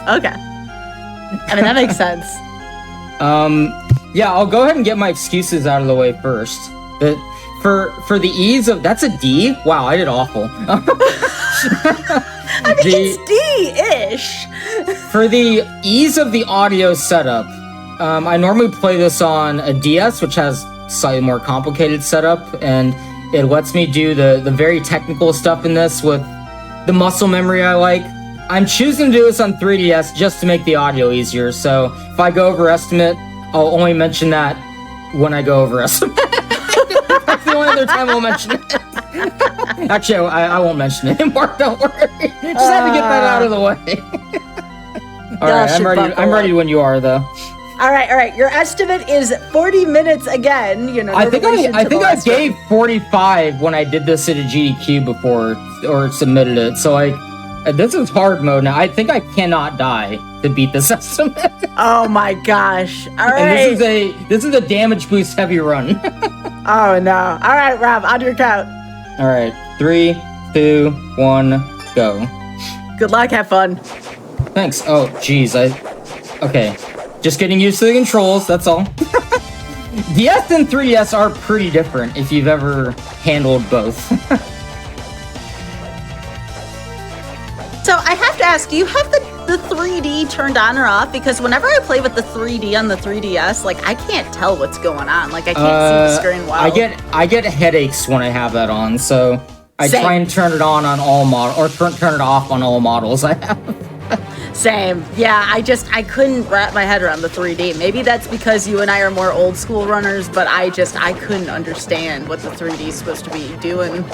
Okay. I mean, that makes sense. Yeah, I'll go ahead and get my excuses out of the way first. For the ease of... That's a D? Wow, I did awful. I mean, it's D-ish. For the ease of the audio setup, I normally play this on a DS, which has slightly more complicated setup, and it lets me do the very technical stuff in this with the muscle memory I like. I'm choosing to do this on 3DS just to make the audio easier, so if I go over estimate, I'll only mention that when I go over estimate. That's the only other time I'll mention it. Actually, I won't mention it anymore, don't worry. Just had to get that out of the way. Alright, I'm ready when you are, though. All right. Your estimate is 40 minutes again. You know, I think I gave 45 when I did this at a GDQ before or submitted it. So this is hard mode now. I think I cannot die to beat this estimate. Oh my gosh! All right. And this is a damage boost heavy run. Oh no! All right, Rob, on your count. All right, 3, 2, 1, go. Good luck. Have fun. Thanks. Oh, jeez. Okay. Just getting used to the controls. That's all. DS and 3DS are pretty different if you've ever handled both. So I have to ask, do you have the 3D turned on or off? Because whenever I play with the 3D on the 3DS, like I can't tell what's going on. Like I can't see the screen well. I get headaches when I have that on, so I try and turn it on all models, or turn it off on all models I have. Same. Yeah, I couldn't wrap my head around the 3D. Maybe that's because you and I are more old school runners, but I couldn't understand what the 3D is supposed to be doing.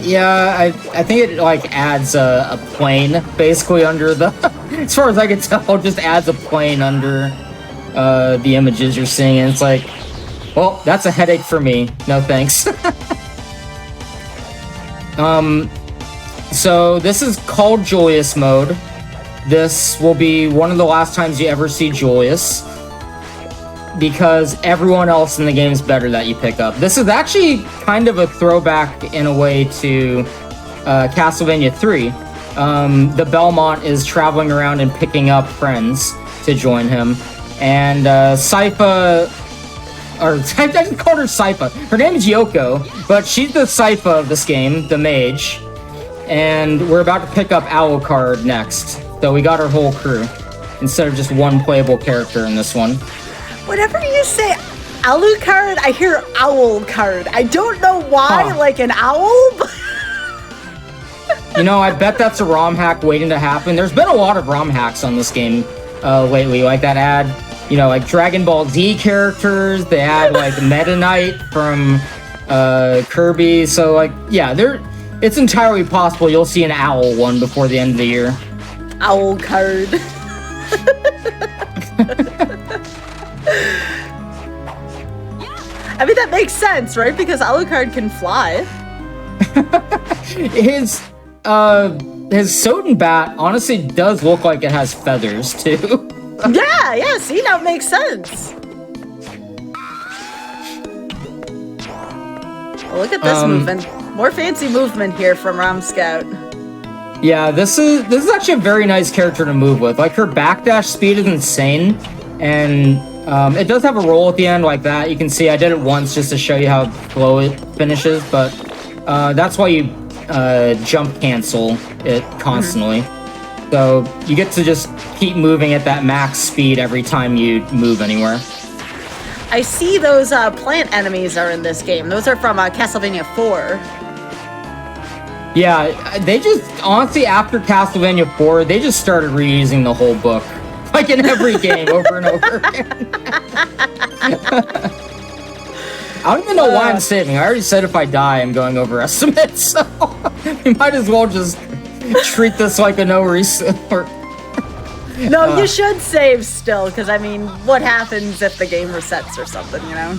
Yeah, I think it like adds a plane basically under the, as far as I can tell, just adds a plane under the images you're seeing, and it's like, well, that's a headache for me. No thanks. So this is called Julius mode. This will be one of the last times you ever see Julius, because everyone else in the game is better that you pick up. This is actually kind of a throwback in a way to Castlevania 3. The Belmont is traveling around and picking up friends to join him. And Sypha, or I just called her Sypha. Her name is Yoko, but she's the Sypha of this game, the mage. And we're about to pick up Alucard next. So we got our whole crew, instead of just one playable character in this one. Whenever you say Alucard, I hear Owlcard. I don't know why, like an owl, but... You know, I bet that's a ROM hack waiting to happen. There's been a lot of ROM hacks on this game lately, like that add, you know, like Dragon Ball Z characters, they add like Meta Knight from Kirby, so like, yeah, it's entirely possible you'll see an owl one before the end of the year. Owlcard. I mean, that makes sense, right? Because Alucard can fly. His Soden bat honestly does look like it has feathers, too. Yeah, see, now it makes sense. Well, look at this movement. More fancy movement here from Rom Scout. Yeah, this is actually a very nice character to move with. Like, her backdash speed is insane, and it does have a roll at the end like that. You can see I did it once just to show you how slow it finishes, but that's why you jump cancel it constantly. Mm-hmm. So you get to just keep moving at that max speed every time you move anywhere. I see those plant enemies are in this game. Those are from Castlevania 4. Yeah, they just, honestly, after Castlevania 4, they just started reusing the whole book. Like in every game, over and over again. I don't even know why I'm saving. I already said if I die, I'm going over estimates, so you might as well just treat this like a no reset. No, you should save still, because, I mean, what happens if the game resets or something, you know?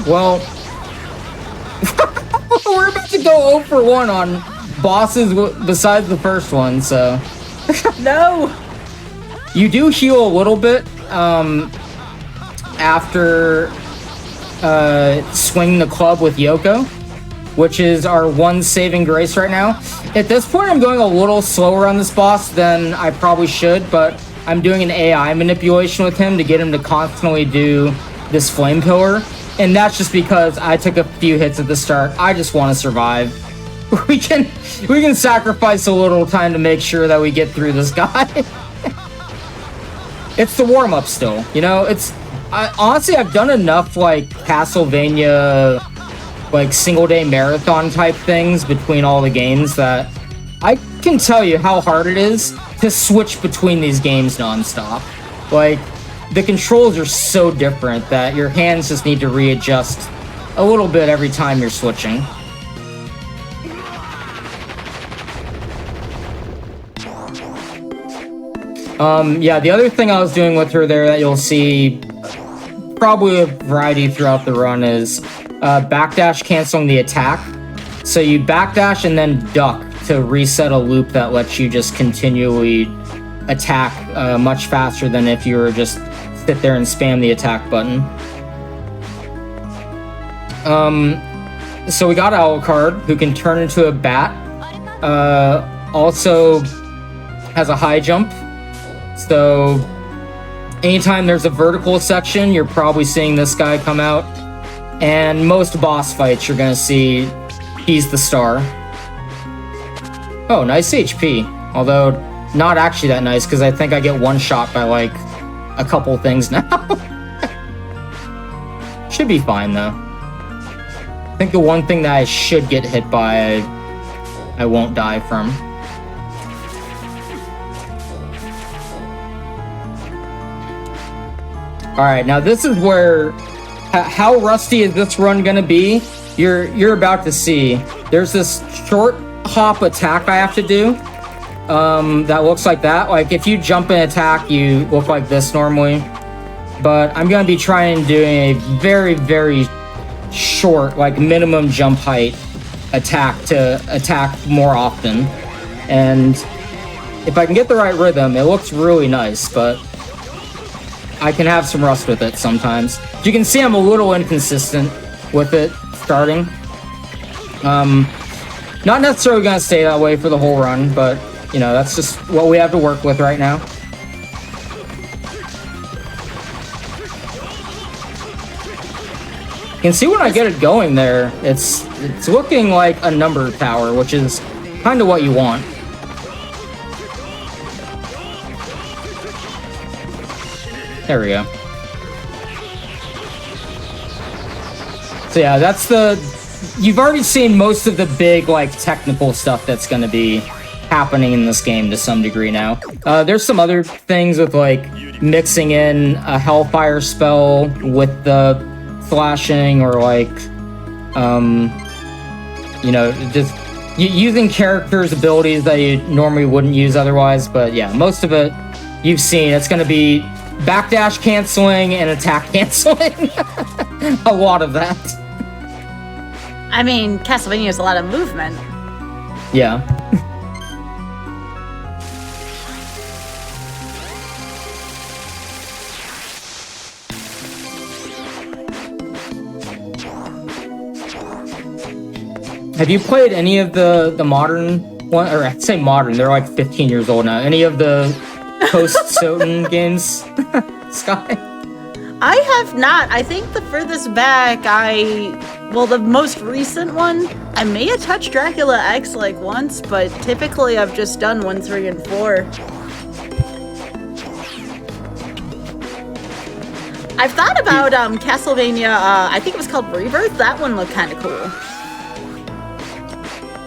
Well, we're about to go 0 for 1 on bosses besides the first one, so... No! You do heal a little bit after swinging the club with Yoko, which is our one saving grace right now. At this point, I'm going a little slower on this boss than I probably should, but I'm doing an AI manipulation with him to get him to constantly do this flame pillar, and that's just because I took a few hits at the start. I just want to survive. We can sacrifice a little time to make sure that we get through this guy. It's the warm-up still, you know? Honestly, I've done enough, like, Castlevania, like, single-day marathon type things between all the games that I can tell you how hard it is to switch between these games nonstop. Like, the controls are so different that your hands just need to readjust a little bit every time you're switching. Yeah, the other thing I was doing with her there that you'll see probably a variety throughout the run is backdash canceling the attack. So you backdash and then duck to reset a loop that lets you just continually attack much faster than if you were just sit there and spam the attack button. So we got Alucard, who can turn into a bat. Also has a high jump. So anytime there's a vertical section, you're probably seeing this guy come out. And most boss fights, you're gonna see he's the star. Oh, nice HP. Although, not actually that nice, because I think I get one shot by, like, a couple things now. Should be fine, though. I think the one thing that I should get hit by, I won't die from. Alright, now this is where... How rusty is this run gonna be? You're about to see. There's this short hop attack I have to do. That looks like that. Like, if you jump and attack, you look like this normally. But I'm gonna be trying doing a very, very short, like, minimum jump height attack to attack more often. And if I can get the right rhythm, it looks really nice, but I can have some rust with it sometimes. You can see I'm a little inconsistent with it starting. Not necessarily gonna stay that way for the whole run, but you know, that's just what we have to work with right now. You can see when I get it going there, it's looking like a number tower, which is kind of what you want. There we go. So yeah, that's the... You've already seen most of the big, like, technical stuff that's gonna be happening in this game to some degree now. There's some other things with, like, mixing in a Hellfire spell with the slashing, or, like, you know, just using characters' abilities that you normally wouldn't use otherwise. But yeah, most of it you've seen. It's gonna be backdash canceling and attack canceling. A lot of that. I mean, Castlevania is a lot of movement. Yeah. Have you played any of the modern one, or I'd say modern, they're like 15 years old now. Any of the post-Soten games, Sky? I have not. I think the furthest back well, the most recent one, I may have touched Dracula X like once, but typically I've just done 1, 3, and 4. I've thought about Castlevania, I think it was called Rebirth. That one looked kind of cool.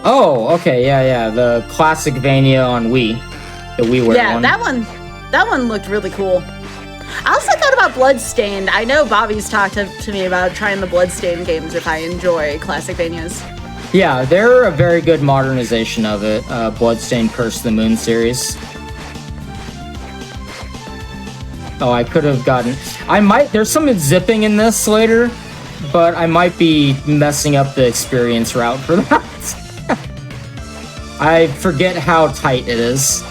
Oh, okay, yeah, the classic Vania on Wii. The WiiWare one. Yeah, that one looked really cool. I also thought about Bloodstained. I know Bobby's talked to me about trying the Bloodstained games if I enjoy classic Vanias. Yeah, they're a very good modernization of it. Bloodstained Curse of the Moon series. Oh, I could have gotten... There's some zipping in this later, but I might be messing up the experience route for that. I forget how tight it is.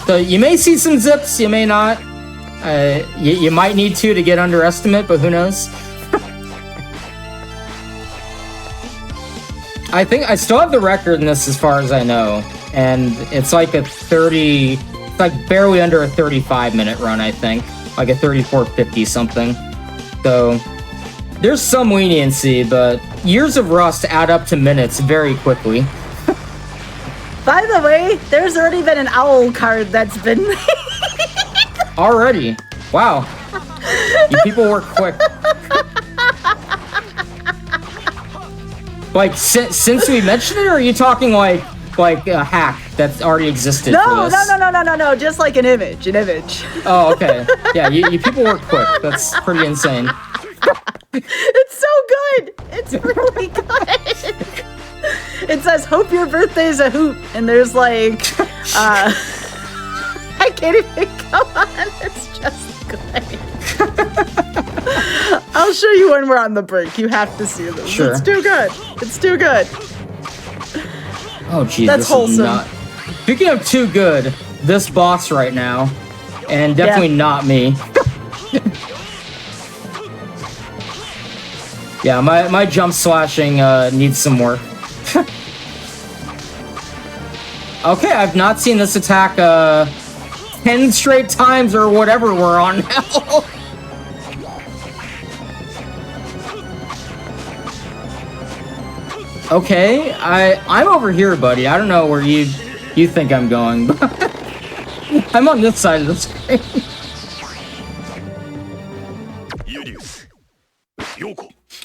So you may see some zips, you may not. You might need to get underestimate, but who knows? I think I still have the record in this as far as I know. And it's like it's like barely under a 35-minute run, I think. Like a 34.50 something. So there's some leniency, but years of rust add up to minutes very quickly. By the way, there's already been an owl card that's been made. Already? Wow. You people work quick. Like, since we mentioned it, or are you talking like a hack that's already existed for this? No, just like an image. Oh, okay. Yeah, you people work quick. That's pretty insane. It's so good. It's really good. It says, "Hope your birthday is a hoot," and there's like, I can't even go on. It's just good. I'll show you when we're on the break. You have to see this. Sure. It's too good. It's too good. Oh, geez. That's wholesome. Speaking of too good, this boss right now, and definitely not me. Yeah, my jump slashing needs some work. Okay, I've not seen this attack 10 straight times or whatever we're on now. Okay, I'm over here, buddy. I don't know where you think I'm going. I'm on this side of the screen.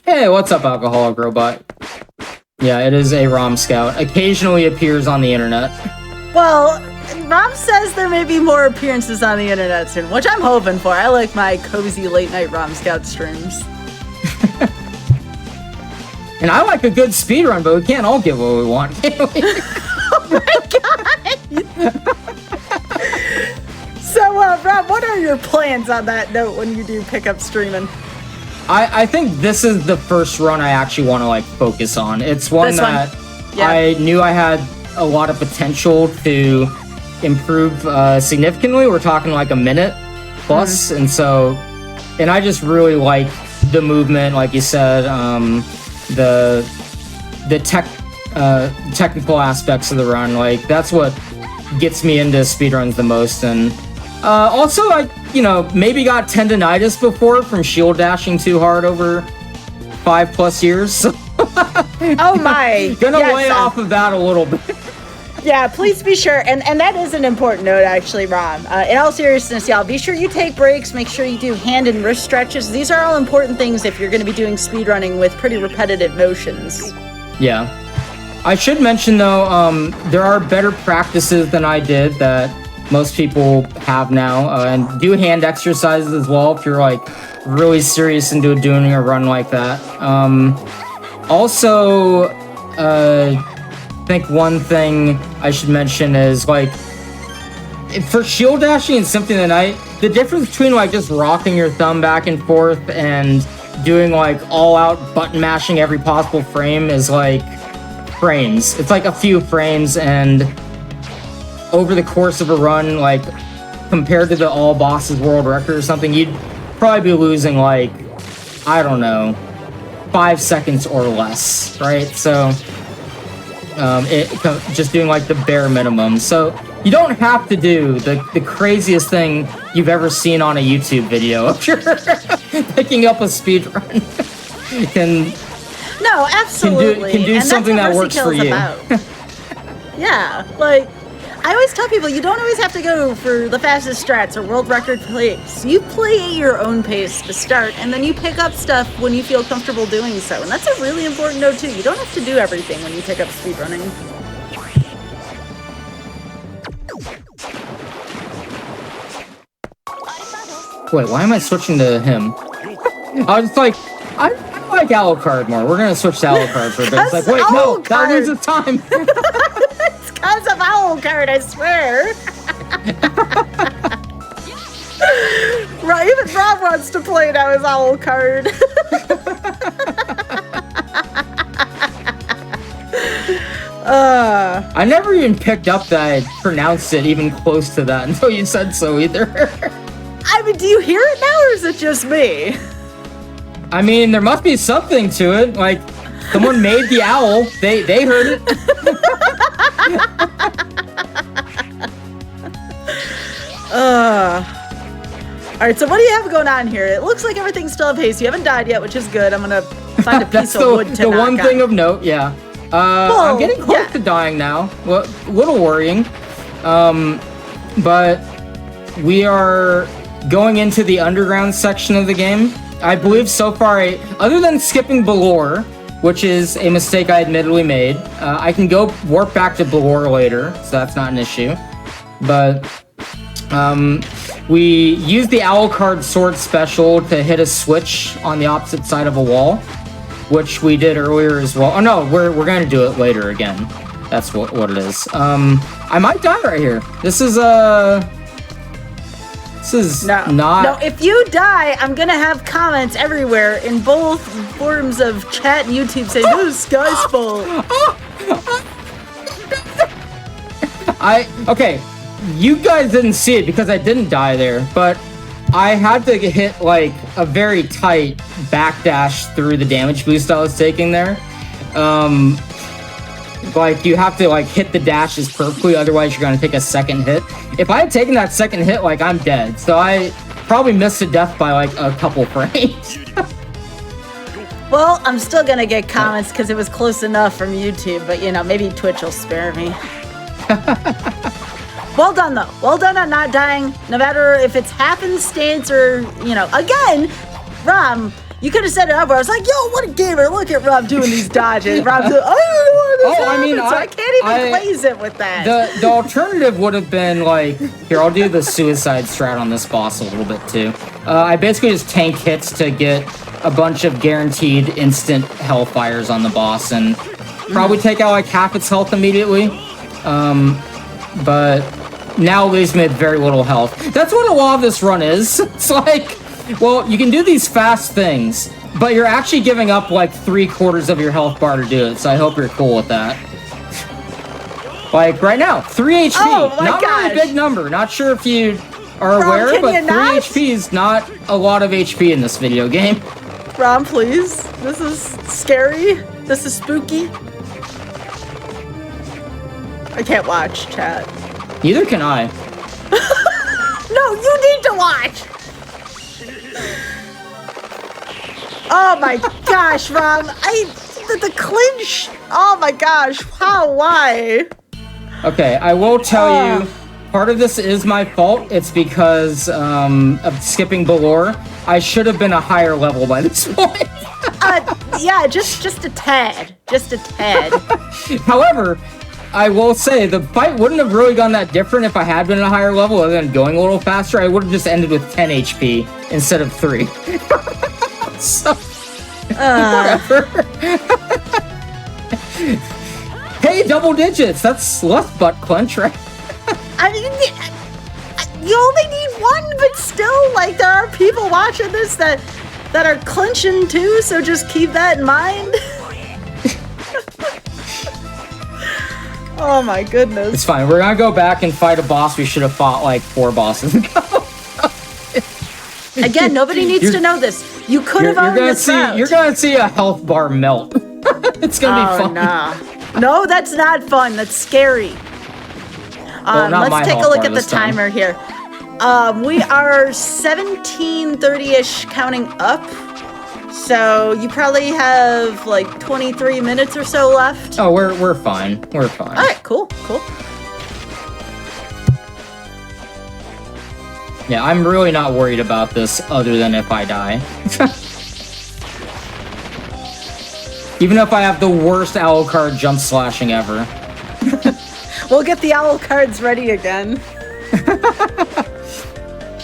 Hey, what's up, alcoholic robot? Yeah, it is a ROM scout. Occasionally appears on the internet. Well, Rob says there may be more appearances on the internet soon, which I'm hoping for. I like my cozy late night ROM scout streams. And I like a good speedrun, but we can't all get what we want, can we? Oh my god! So, Rob, what are your plans on that note when you do pick up streaming? I think this is the first run I actually want to like focus on. It's one that yeah. I knew I had a lot of potential to improve significantly. We're talking like a minute plus, and I just really like the movement, like you said, the technical aspects of the run. Like that's what gets me into speedruns the most, and also like, you know, maybe got tendonitis before from shield dashing too hard over 5+ years. So oh my! Gonna lay off of that a little bit. Yeah, please be sure, and that is an important note, actually, Ron. In all seriousness, y'all, be sure you take breaks, make sure you do hand and wrist stretches. These are all important things if you're going to be doing speedrunning with pretty repetitive motions. Yeah. I should mention, though, there are better practices than I did that most people have now, and do hand exercises as well if you're, like, really serious into doing a run like that. Also, I think one thing I should mention is, like, for shield dashing in Symphony of the Night, the difference between, like, just rocking your thumb back and forth and doing, like, all-out button mashing every possible frame is, like, frames. It's, like, a few frames, and over the course of a run, like, compared to the all bosses world record or something, you'd probably be losing, like, I don't know, 5 seconds or less, right? So just doing like the bare minimum. So you don't have to do the craziest thing you've ever seen on a YouTube video. If you're picking up a speedrun, no, absolutely can do and something that works for you. Yeah, like I always tell people, you don't always have to go for the fastest strats or world record plays. You play at your own pace to start, and then you pick up stuff when you feel comfortable doing so. And that's a really important note, too. You don't have to do everything when you pick up speedrunning. Wait, why am I switching to him? I was like, I like Alucard more. We're going to switch to Alucard for a bit. It's like, wait, no, that loses time. It's because of Alucard, I swear. Right, even Rob wants to play now as Alucard. I never even picked up that I pronounced it even close to that until you said so either. I mean, do you hear it now, or is it just me? I mean, there must be something to it. Like, someone made the owl. They heard it. Alright, so what do you have going on here? It looks like everything's still apace. You haven't died yet, which is good. I'm gonna find a piece of wood to knock the one on. thing of note, yeah. I'm getting close to dying now. Well, a little worrying. But we are going into the underground section of the game. I believe so far, other than skipping Balor, which is a mistake I admittedly made, I can go warp back to Balor later, so that's not an issue. But we use the Alucard sword special to hit a switch on the opposite side of a wall, which we did earlier as well. Oh no, we're going to do it later again. That's what it is. I might die right here. This is not... No, if you die, I'm gonna have comments everywhere in both forms of chat and YouTube saying, "No, the sky's full." Okay, you guys didn't see it because I didn't die there, but I had to hit like a very tight backdash through the damage boost I was taking there. like you have to like hit the dashes perfectly, otherwise you're gonna take a second hit. If I had taken that second hit, like I'm dead. So I probably missed to death by like a couple frames. Well, I'm still gonna get comments because it was close enough from YouTube, but you know, maybe Twitch will spare me. Well done though. Well done on not dying, no matter if it's happenstance or, you know, again, Rom, you could have set it up where I was like, yo, what a gamer, look at Rob doing these dodges. Rob's like, I don't know what this happened, so I can't even glaze it with that. The alternative would have been like, here, I'll do the suicide strat on this boss a little bit too. I basically just tank hits to get a bunch of guaranteed instant hellfires on the boss and probably take out like half its health immediately. But now it leaves me with very little health. That's what a lot of this run is. It's like, well, you can do these fast things, but you're actually giving up like 3/4 of your health bar to do it, so I hope you're cool with that. Like, right now, 3 HP. Oh my not gosh. really a big number. Not sure if you are aware, can but you 3 not? HP is not a lot of HP in this video game. Rom, please. This is scary. This is spooky. I can't watch, chat. Neither can I. No, you need to watch. Oh my gosh, Rom. The clinch. Oh my gosh. How? Why? Okay, I will tell you, part of this is my fault. It's because of skipping Balor. I should have been a higher level by this point. Yeah, just a tad. Just a tad. However, I will say the fight wouldn't have really gone that different if I had been at a higher level other than going a little faster. I would have just ended with 10 HP instead of 3. So, whatever. Hey, double digits. That's less butt clench, right? I mean, you only need one, but still, like, there are people watching this that are clinching too, so just keep that in mind. Oh my goodness. It's fine. We're gonna go back and fight a boss we should have fought like 4 bosses ago. Again, nobody needs to know this. You could have owned this route. You're gonna see a health bar melt. It's gonna be fun. No, that's not fun. That's scary. Let's take a look at the timer here. We are 17:30-ish counting up. So you probably have like 23 minutes or so left. Oh, we're fine. We're fine. All right, cool. Yeah, I'm really not worried about this other than if I die. Even if I have the worst owl card jump slashing ever. We'll get the owl cards ready again.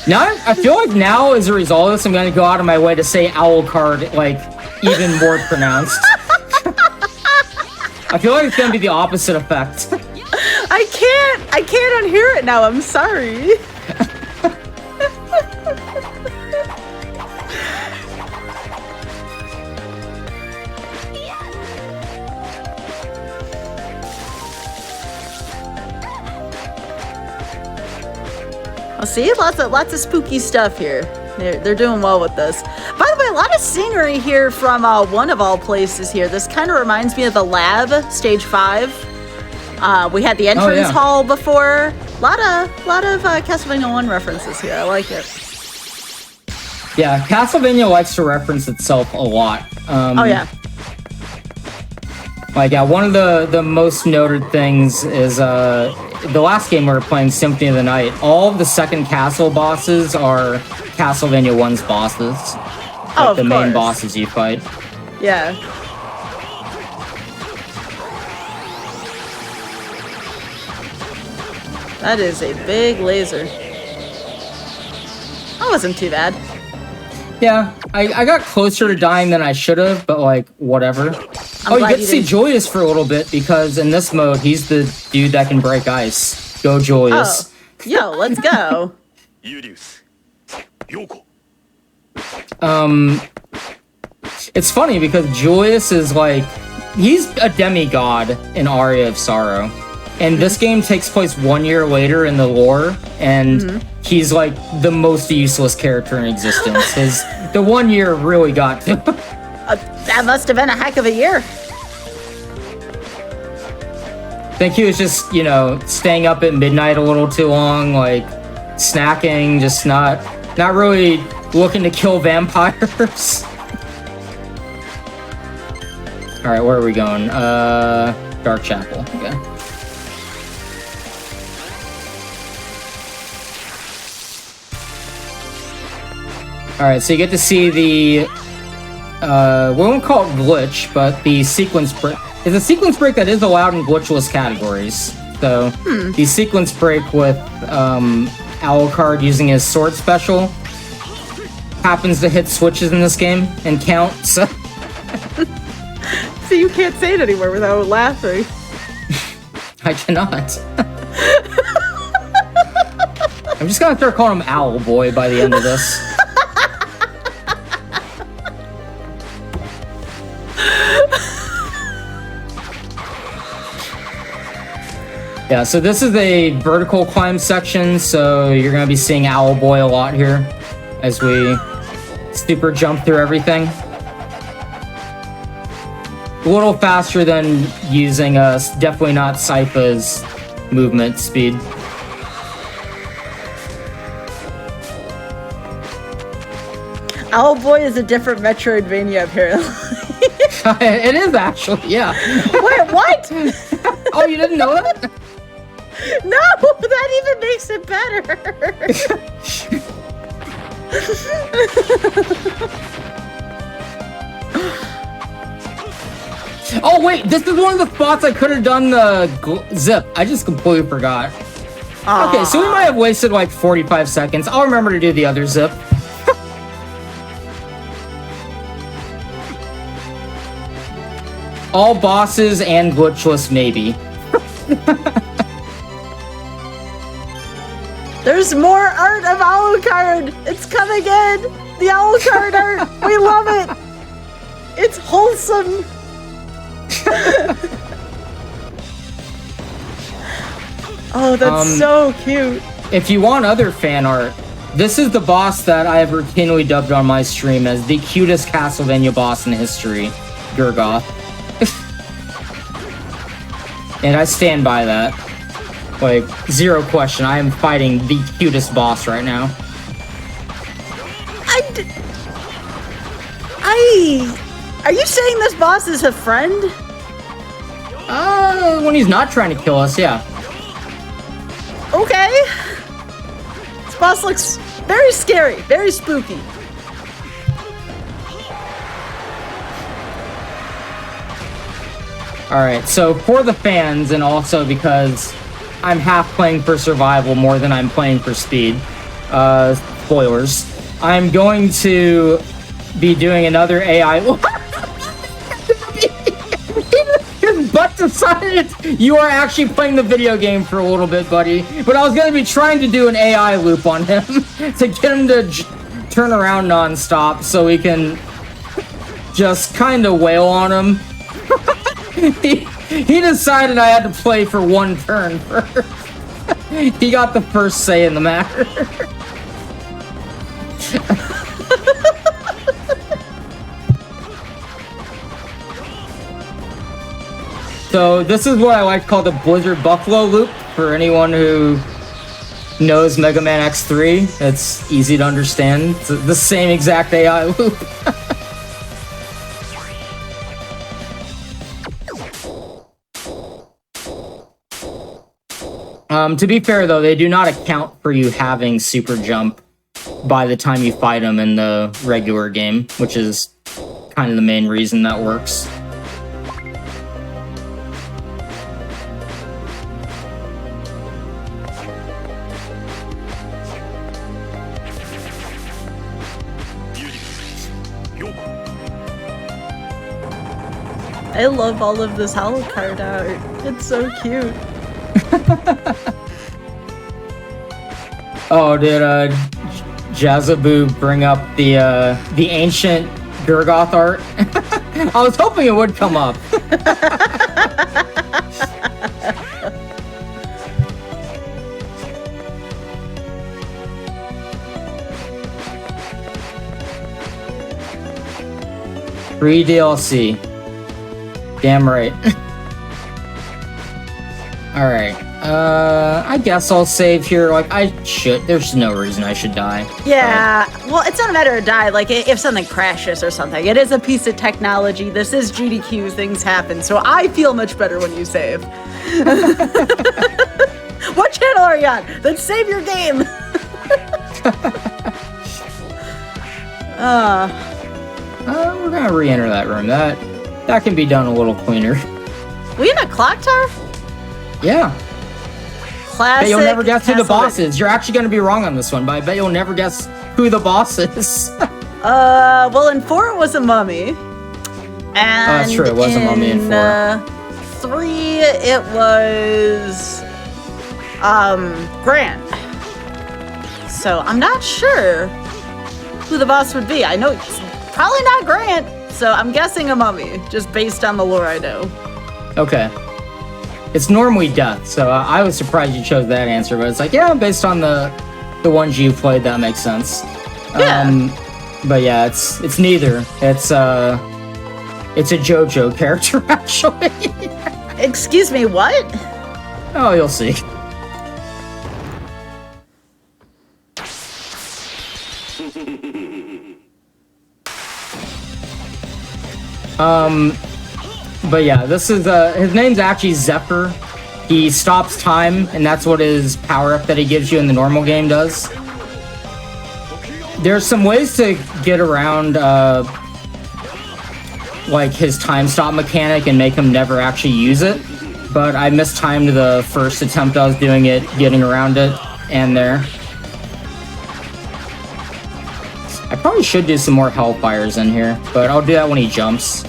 Now, I feel like now, as a result of this, I'm going to go out of my way to say owl card, like, even more pronounced. I feel like it's going to be the opposite effect. I can't unhear it now. I'm sorry. I'll see lots of spooky stuff here. They're doing well with this. By the way, a lot of scenery here from one of all places here. This kind of reminds me of the lab, stage 5. We had the entrance hall before. A lot of Castlevania 1 references here. I like it. Yeah, Castlevania likes to reference itself a lot. Oh yeah. Like, yeah, one of the most noted things is the last game we were playing, Symphony of the Night. All of the second castle bosses are Castlevania 1's bosses. Like the main bosses you fight. Yeah. That is a big laser. That wasn't too bad. Yeah, I got closer to dying than I should have, but like, whatever. You get to see Joyous for a little bit, because in this mode, he's the dude that can break ice. Go Joyous. Oh. Yo, let's go. It's funny because Joyous is like, he's a demigod in Aria of Sorrow. And this game takes place 1 year later in the lore, and he's like the most useless character in existence. The 1 year really got to him. That must have been a heck of a year. think he was just, you know, staying up at midnight a little too long, like snacking, just not really looking to kill vampires. All right, where are we going? Dark Chapel. Okay. All right, so you get to see the we won't call it glitch, but the sequence break. It's a sequence break that is allowed in glitchless categories. So the sequence break with Alucard using his sword special happens to hit switches in this game and count. So, so you can't say it anymore without laughing. I cannot. I'm just gonna start calling him Owl Boy by the end of this. Yeah, so this is a vertical climb section, so you're going to be seeing Owl Boy a lot here as we super jump through everything. A little faster than using definitely not Sypha's movement speed. Owl Boy is a different Metroidvania, apparently. It is actually, yeah. Wait, what? Oh, you didn't know that? No, that even makes it better. Oh wait, this is one of the spots I could have done the zip. I just completely forgot. Aww. Okay, so we might have wasted like 45 seconds. I'll remember to do the other zip. All bosses and glitchless, maybe. There's more art of Alucard. It's coming in. The Alucard art. We love it. It's wholesome. Oh, that's so cute. If you want other fan art, this is the boss that I have routinely dubbed on my stream as the cutest Castlevania boss in history, Gurgoth. And I stand by that. Like, zero question. I am fighting the cutest boss right now. Are you saying this boss is a friend? When he's not trying to kill us, yeah. Okay. This boss looks very scary, very spooky. Alright, so for the fans, and also because I'm half playing for survival more than I'm playing for speed, spoilers, I'm going to be doing another AI... His butt decided you are actually playing the video game for a little bit, buddy. But I was going to be trying to do an AI loop on him to get him to turn around non-stop so we can just kind of wail on him. He decided I had to play for one turn first. He got the first say in the matter. So this is what I like to call the Blizzard Buffalo loop for anyone who knows Mega Man X3. It's easy to understand. It's the same exact AI loop. To be fair, though, they do not account for you having super jump by the time you fight them in the regular game, which is kind of the main reason that works. I love all of this Alucard art. It's so cute. Oh, did Jazzaboo bring up the ancient Gurgoth art? I was hoping it would come up. Free DLC. Damn right. Alright. I guess I'll save here. Like, I should. There's no reason I should die. Yeah, well, it's not a matter of die. Like, if something crashes or something, it is a piece of technology. This is GDQ. Things happen. So I feel much better when you save. What channel are you on? Then save your game. We're gonna re-enter that room. That can be done a little cleaner. We in a clock tower? Yeah. Classic. Bet you'll never guess who the Castlevania. boss is. You're actually gonna be wrong on this one, but I bet you'll never guess who the boss is. Well, in 4 it was a mummy. And that's true, it was a mummy in 4. 3 it was Grant. So I'm not sure who the boss would be. I know it's probably not Grant, so I'm guessing a mummy, just based on the lore I know. Okay. It's normally death, so I was surprised you chose that answer, but it's like, yeah, based on the ones you played, that makes sense. Yeah. But yeah, it's neither. It's a JoJo character, actually. Excuse me, what? Oh, you'll see. But yeah, this is, his name's actually Zephyr. He stops time, and that's what his power-up that he gives you in the normal game does. There's some ways to get around, like, his time stop mechanic and make him never actually use it. But I mistimed the first attempt I was doing it, getting around it, and there. I probably should do some more Hellfires in here, but I'll do that when he jumps.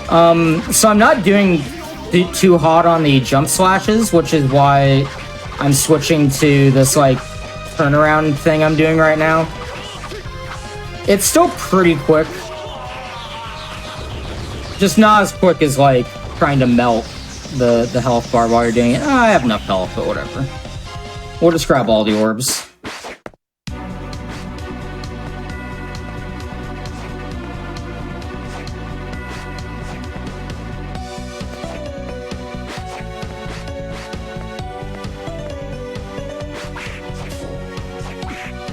So I'm not doing too hot on the jump slashes, which is why I'm switching to this, like, turnaround thing I'm doing right now. It's still pretty quick. Just not as quick as, like, trying to melt the health bar while you're doing it. I have enough health, but whatever. We'll just grab all the orbs.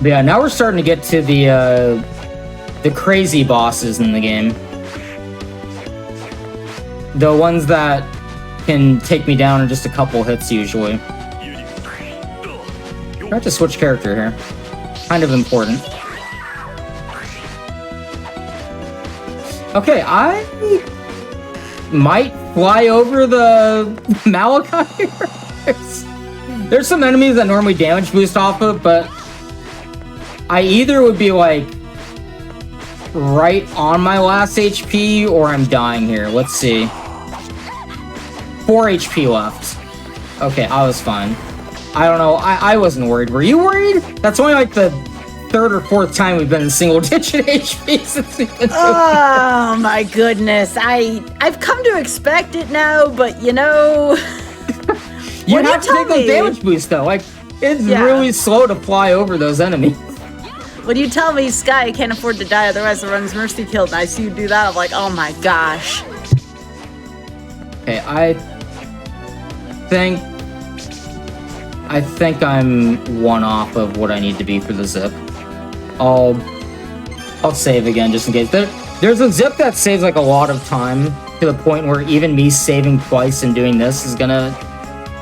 But yeah, now we're starting to get to the crazy bosses in the game. The ones that can take me down in just a couple hits usually. I have to switch character here. Kind of important. Okay, I might fly over the Malachi here. There's some enemies that normally damage boost off of, but I either would be, like, right on my last HP, or I'm dying here. Let's see. 4 HP left. Okay, I was fine. I don't know. I wasn't worried. Were you worried? That's only, like, the 3rd or 4th time we've been in single-digit HP since we've been doing Oh, my goodness. I've come to expect it now, but, you know... You have to take those damage boosts, though. Like, it's really slow to fly over those enemies. When you tell me Sky can't afford to die, otherwise it runs Mercy Kill, and I see you do that, I'm like, oh my gosh. Okay, I think I'm one off of what I need to be for the zip. I'll save again just in case. There's a zip that saves like a lot of time to the point where even me saving twice and doing this is gonna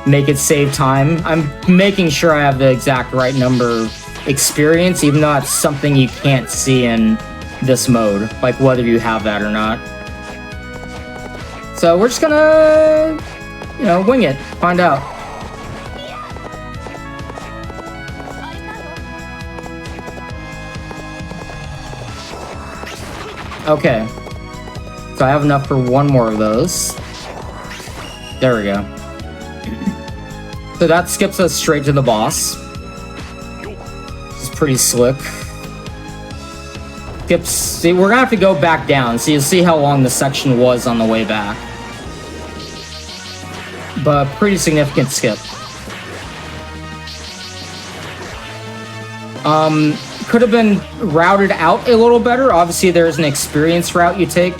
make it save time. I'm making sure I have the exact right number of experience, even though that's something you can't see in this mode, like whether you have that or not. So we're just gonna, you know, wing it, find out. Okay, so I have enough for one more of those. There we go. So that skips us straight to the boss. Pretty slick. See, we're gonna have to go back down, so you'll see how long the section was on the way back. But pretty significant skip. Could have been routed out a little better. Obviously, there's an experience route you take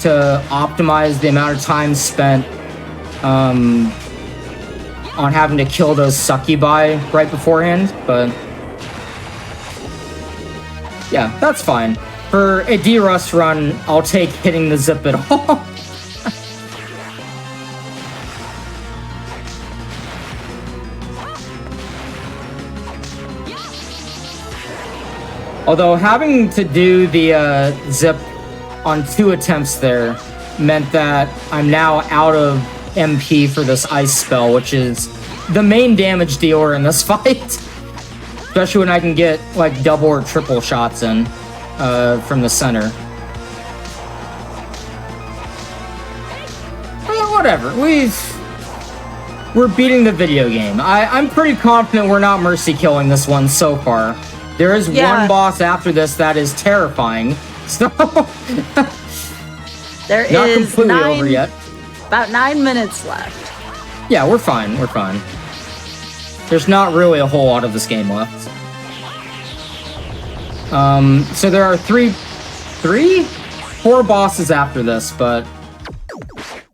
to optimize the amount of time spent on having to kill those succubi right beforehand, but yeah, that's fine. For a D-Rust run, I'll take hitting the zip at all. Although having to do the zip on 2 attempts there meant that I'm now out of MP for this ice spell, which is the main damage dealer in this fight. Especially when I can get like double or triple shots in from the center. Well, whatever. We're beating the video game. I'm pretty confident we're not mercy killing this one so far. There is one boss after this that is terrifying. So there not is completely over yet. About 9 minutes left. Yeah, we're fine. We're fine. There's not really a whole lot of this game left. So there are 4 bosses after this, but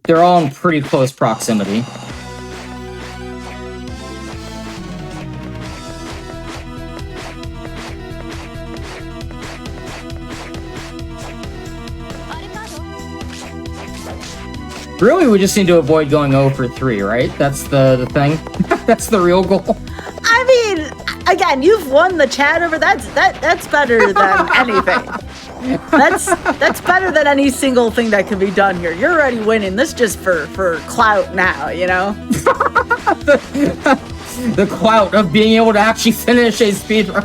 they're all in pretty close proximity. Really, we just need to avoid going 0 for 3, right? That's the thing. That's the real goal. I mean, again, you've won the chat over. That's better than anything. That's better than any single thing that can be done here. You're already winning. This just for clout now, you know. the clout of being able to actually finish a speedrun.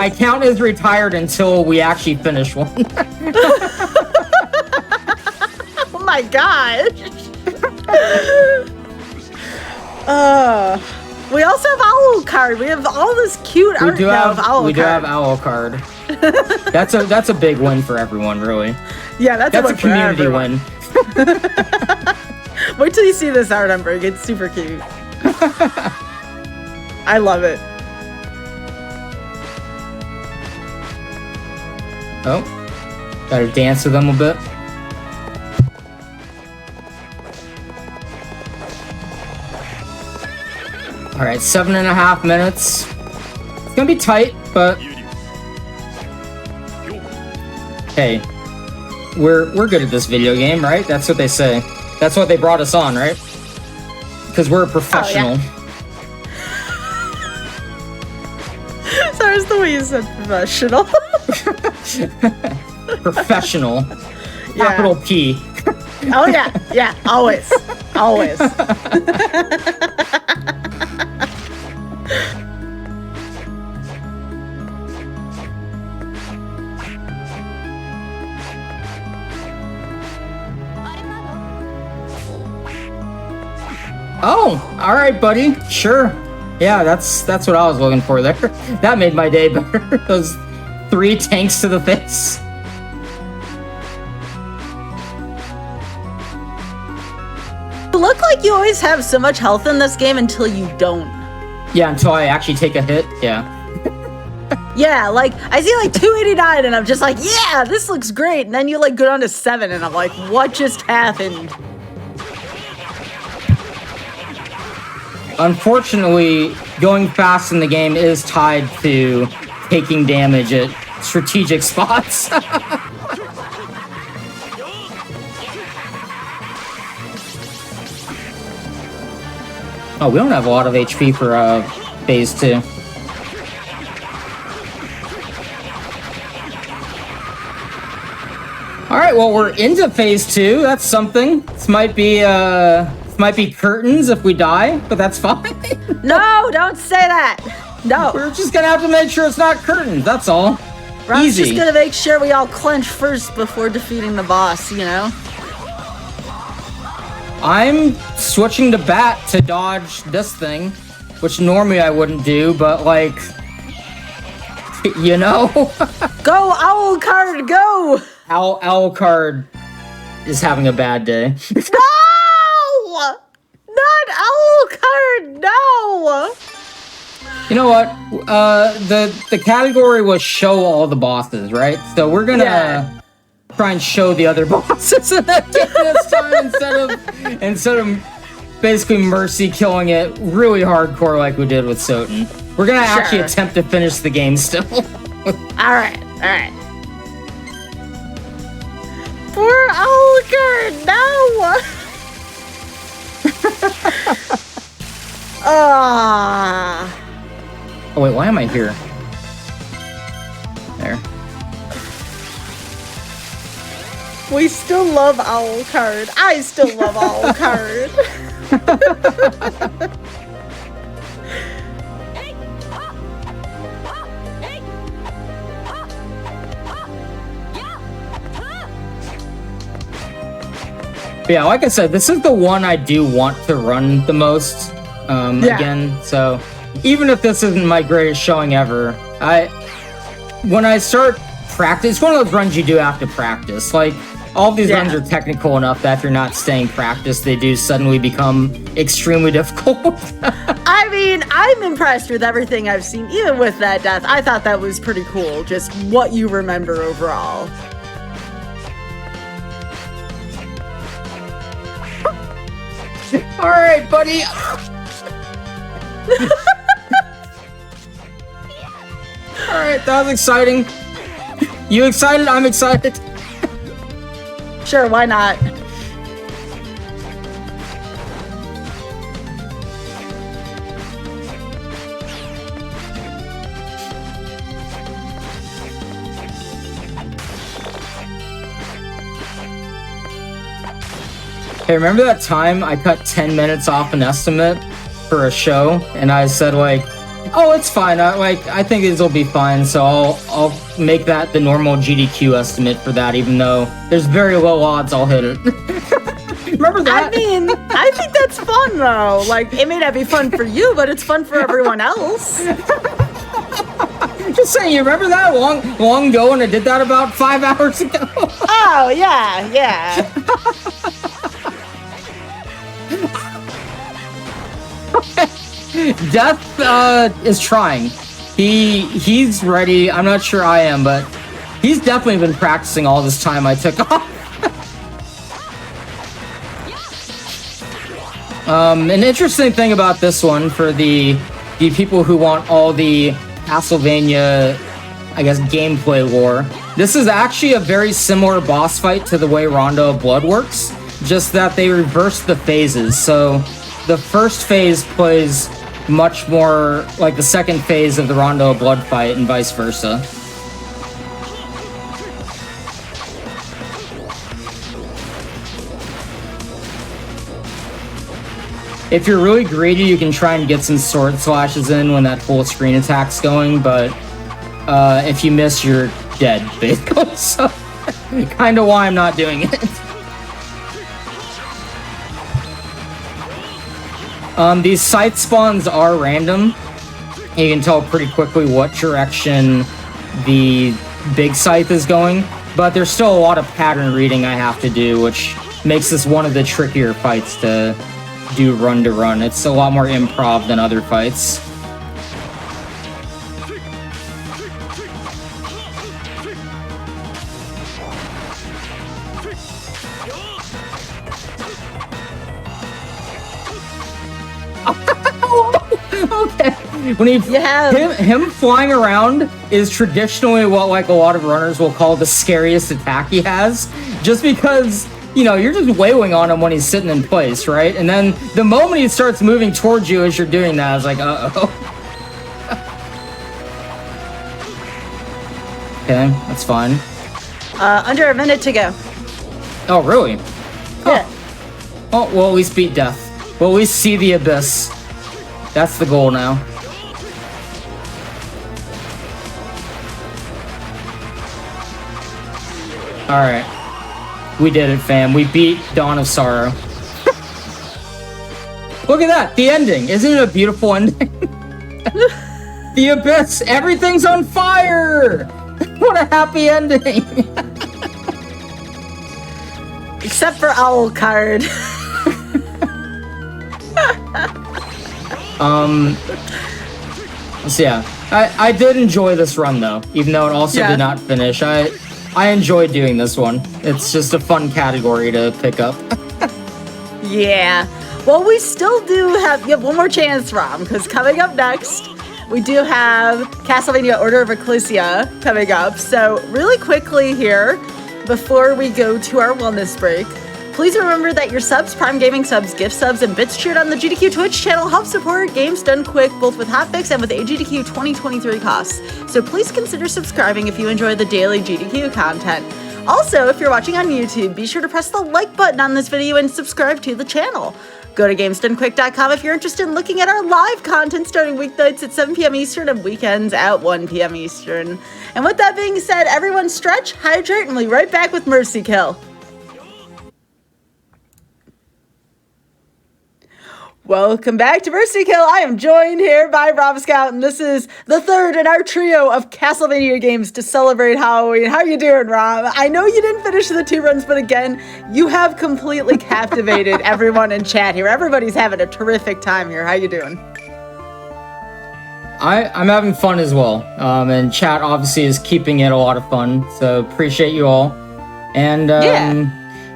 I count as retired until we actually finish one. Oh my gosh. We also have Owl Card. We have all this cute art now of Owl Card. We do have Owl Card. That's a big win for everyone, really. Yeah, that's a community win. Wait till you see this art, Umberg. It's super cute. I love it. Oh, gotta dance with them a bit. All right, 7.5 minutes. It's gonna be tight, but hey, we're good at this video game, right? That's what they say. That's what they brought us on, right? Because we're a professional. Oh, yeah. Sorry, it's the way you said professional. Professional. Capital P. Oh yeah, always. Oh, all right, buddy. Sure. Yeah, that's what I was looking for there. That made my day better. Those 3 tanks to the face. You look like you always have so much health in this game until you don't. Yeah, until I actually take a hit. Yeah. Yeah, like I see like 289 and I'm just like, yeah, this looks great. And then you like go down to 7 and I'm like, what just happened? Unfortunately, going fast in the game is tied to taking damage at strategic spots. Oh, we don't have a lot of HP for phase 2. Alright, well, we're into phase 2. That's something. This might be curtains if we die, but that's fine. No, don't say that. No. We're just gonna have to make sure it's not curtains, that's all. Rob's Easy. just gonna make sure we all clench first before defeating the boss, you know? I'm switching to bat to dodge this thing, which normally I wouldn't do, but like, you know? Go, Owl Card, go! Owl Card is having a bad day. No! Not Owl Card, no! You know what? The category was show all the bosses, right? So we're gonna try and show the other bosses in that game this time instead of basically Mercy killing it really hardcore like we did with Soten. We're gonna actually attempt to finish the game still. Alright. Poor Olgar, no! Oh wait, why am I here? There. We still love Owlcard. I still love Owlcard. Yeah, like I said, this is the one I do want to run the most again. So even if this isn't my greatest showing ever, when I start practice, it's one of those runs you do have to practice. Like, all of these runs are technical enough that if you're not staying practiced, they do suddenly become extremely difficult. I mean, I'm impressed with everything I've seen, even with that death. I thought that was pretty cool, just what you remember overall. All right, buddy. All right, that was exciting. You excited? I'm excited. Sure, why not? Hey, remember that time I cut 10 minutes off an estimate for a show, and I said like, "Oh, it's fine. I think this will be fine." So I'll make that the normal GDQ estimate for that, even though there's very low odds I'll hit it. Remember that? I mean, I think that's fun though. Like, it may not be fun for you, but it's fun for everyone else. Just saying, you remember that long ago when I did that about 5 hours ago? Oh yeah. Death is trying. He's ready. I'm not sure I am, but he's definitely been practicing all this time I took off. An interesting thing about this one for the people who want all the Castlevania, I guess, gameplay lore, this is actually a very similar boss fight to the way Rondo of Blood works, just that they reverse the phases. So the first phase plays much more like the second phase of the Rondo of Blood fight and vice versa. If you're really greedy, you can try and get some sword slashes in when that full screen attack's going, but if you miss, you're dead, basically. So, kind of why I'm not doing it. These scythe spawns are random. You can tell pretty quickly what direction the big scythe is going, but there's still a lot of pattern reading I have to do, which makes this one of the trickier fights to do run to run. It's a lot more improv than other fights. Okay. When him flying around is traditionally what like a lot of runners will call the scariest attack he has, just because, you know, you're just wailing on him when he's sitting in place, right? And then the moment he starts moving towards you as you're doing that, it's like, uh-oh. Okay, that's fine. Under a minute to go. Oh, really? Yeah. Oh, we'll at least beat death. We'll at least see the abyss. That's the goal now. Alright. We did it, fam. We beat Dawn of Sorrow. Look at that! The ending! Isn't it a beautiful ending? The abyss! Everything's on fire! What a happy ending! Except for Owlcard. So yeah, I did enjoy this run though, even though it also did not finish. I enjoyed doing this one. It's just a fun category to pick up. Yeah. Well, we still do have one more chance, Rom, because coming up next, we do have Castlevania Order of Ecclesia coming up. So really quickly here, before we go to our wellness break, please remember that your subs, Prime Gaming subs, gift subs, and bits cheered on the GDQ Twitch channel help support Games Done Quick, both with hotfix and with AGDQ 2023 costs. So please consider subscribing if you enjoy the daily GDQ content. Also, if you're watching on YouTube, be sure to press the like button on this video and subscribe to the channel. Go to GamesDoneQuick.com if you're interested in looking at our live content starting weeknights at 7 p.m. Eastern and weekends at 1 p.m. Eastern. And with that being said, everyone stretch, hydrate, and we'll be right back with Mercy Kill. Welcome back to Mercy Kill. I am joined here by Rob Scout, and this is the third in our trio of Castlevania games to celebrate Halloween. How you doing, Rob? I know you didn't finish the 2 runs, but again, you have completely captivated everyone in chat here. Everybody's having a terrific time here. How you doing? I'm having fun as well, and chat obviously is keeping it a lot of fun, so appreciate you all. And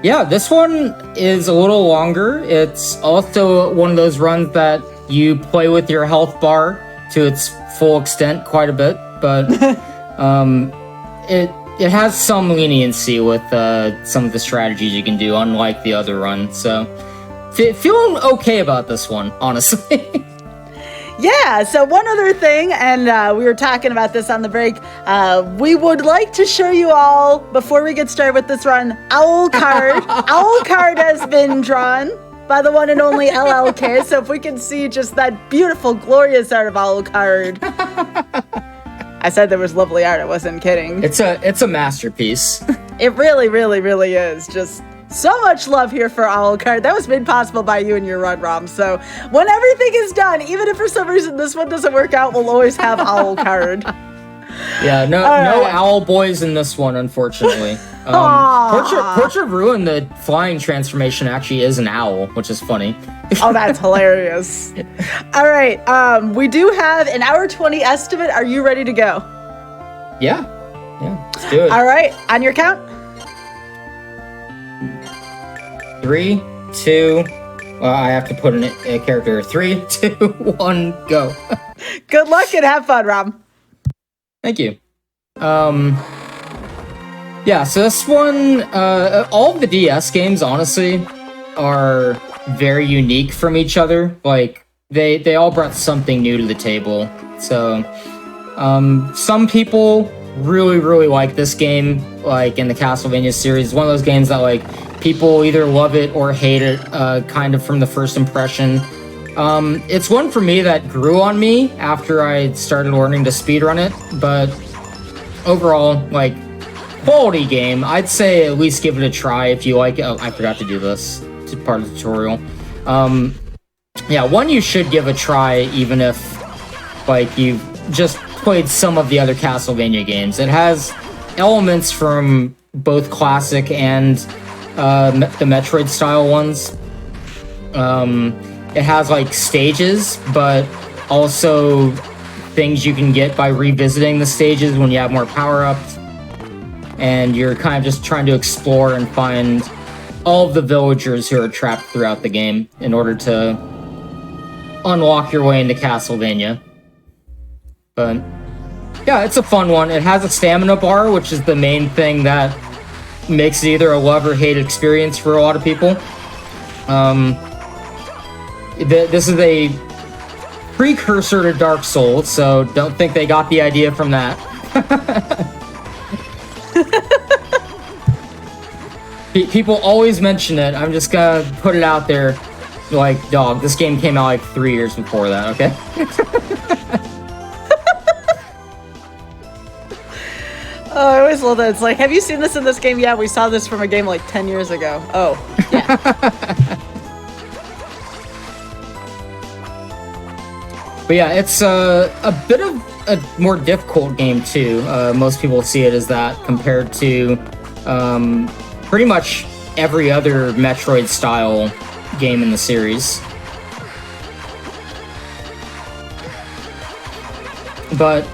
yeah, this one is a little longer. It's also one of those runs that you play with your health bar to its full extent quite a bit, but it has some leniency with some of the strategies you can do, unlike the other run. So feeling okay about this one, honestly. Yeah, so one other thing, and we were talking about this on the break, we would like to show you all, before we get started with this run, Owl Card. Owl Card has been drawn by the one and only LLK, so if we can see just that beautiful, glorious art of Owl Card. I said there was lovely art, I wasn't kidding. It's a masterpiece. It really, really, really is. Just so much love here for Owl Card. That was made possible by you and your run, Rom. So when everything is done, even if for some reason this one doesn't work out, we'll always have Owl Card. Yeah, no owl boys in this one, unfortunately. Portrait of Ruin, the flying transformation actually is an owl, which is funny. Oh, that's hilarious. All right, we do have an hour 20 estimate. Are you ready to go? Yeah, let's do it. All right, on your count. 3, 2, I have to put in a character. 3, 2, 1, go. Good luck and have fun, Rob. Thank you. Yeah, so this one, all of the DS games, honestly, are very unique from each other. Like, they all brought something new to the table. So, some people really, really like this game, like in the Castlevania series. One of those games that, like, people either love it or hate it, kind of from the first impression. It's one for me that grew on me after I started learning to speedrun it, but overall, like, quality game. I'd say at least give it a try if you like it. Oh, I forgot to do this. It's part of the tutorial. Yeah, one you should give a try even if, like, you've just played some of the other Castlevania games. It has elements from both classic and the Metroid style ones. It has like stages, but also things you can get by revisiting the stages when you have more power-ups, and you're kind of just trying to explore and find all of the villagers who are trapped throughout the game in order to unlock your way into Castlevania. But yeah, it's a fun one. It has a stamina bar, which is the main thing that makes it either a love or hate experience for a lot of people. This is a precursor to Dark Souls, so don't think they got the idea from that. People always mention it. I'm just gonna put it out there. Like, dog, this game came out like 3 years before that, okay? Oh, I always love that. It's like, have you seen this in this game? Yeah, we saw this from a game like 10 years ago. Oh, yeah. But yeah, it's a bit of a more difficult game too. Most people see it as that compared to pretty much every other Metroid style game in the series. but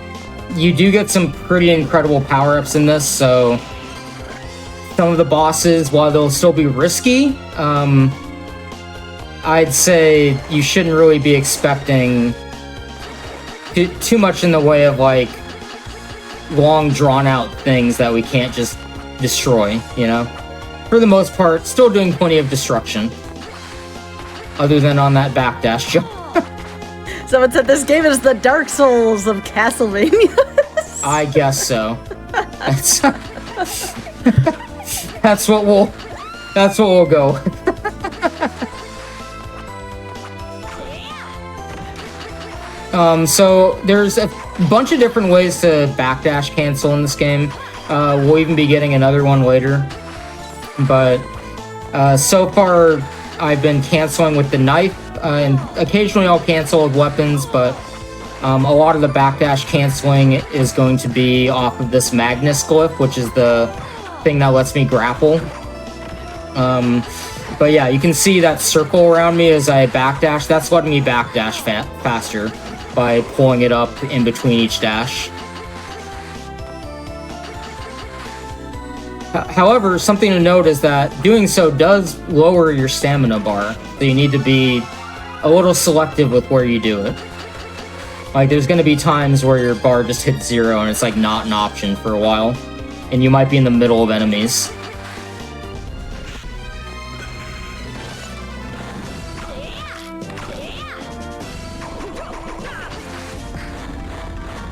you do get some pretty incredible power-ups in this, so some of the bosses, while they'll still be risky, I'd say you shouldn't really be expecting too much in the way of, like, long, drawn-out things that we can't just destroy, you know? For the most part, still doing plenty of destruction. Other than on that backdash jump. Someone said this game is the Dark Souls of Castlevania. I guess so. That's what we'll go. So there's a bunch of different ways to backdash cancel in this game. We'll even be getting another one later. But so far, I've been canceling with the knife, and occasionally I'll cancel with weapons, but a lot of the backdash canceling is going to be off of this Magnus glyph, which is the thing that lets me grapple. But yeah, you can see that circle around me as I backdash. That's letting me backdash faster by pulling it up in between each dash. However, something to note is that doing so does lower your stamina bar, so you need to be a little selective with where you do it. Like, there's going to be times where your bar just hits 0 and it's like not an option for a while, and you might be in the middle of enemies.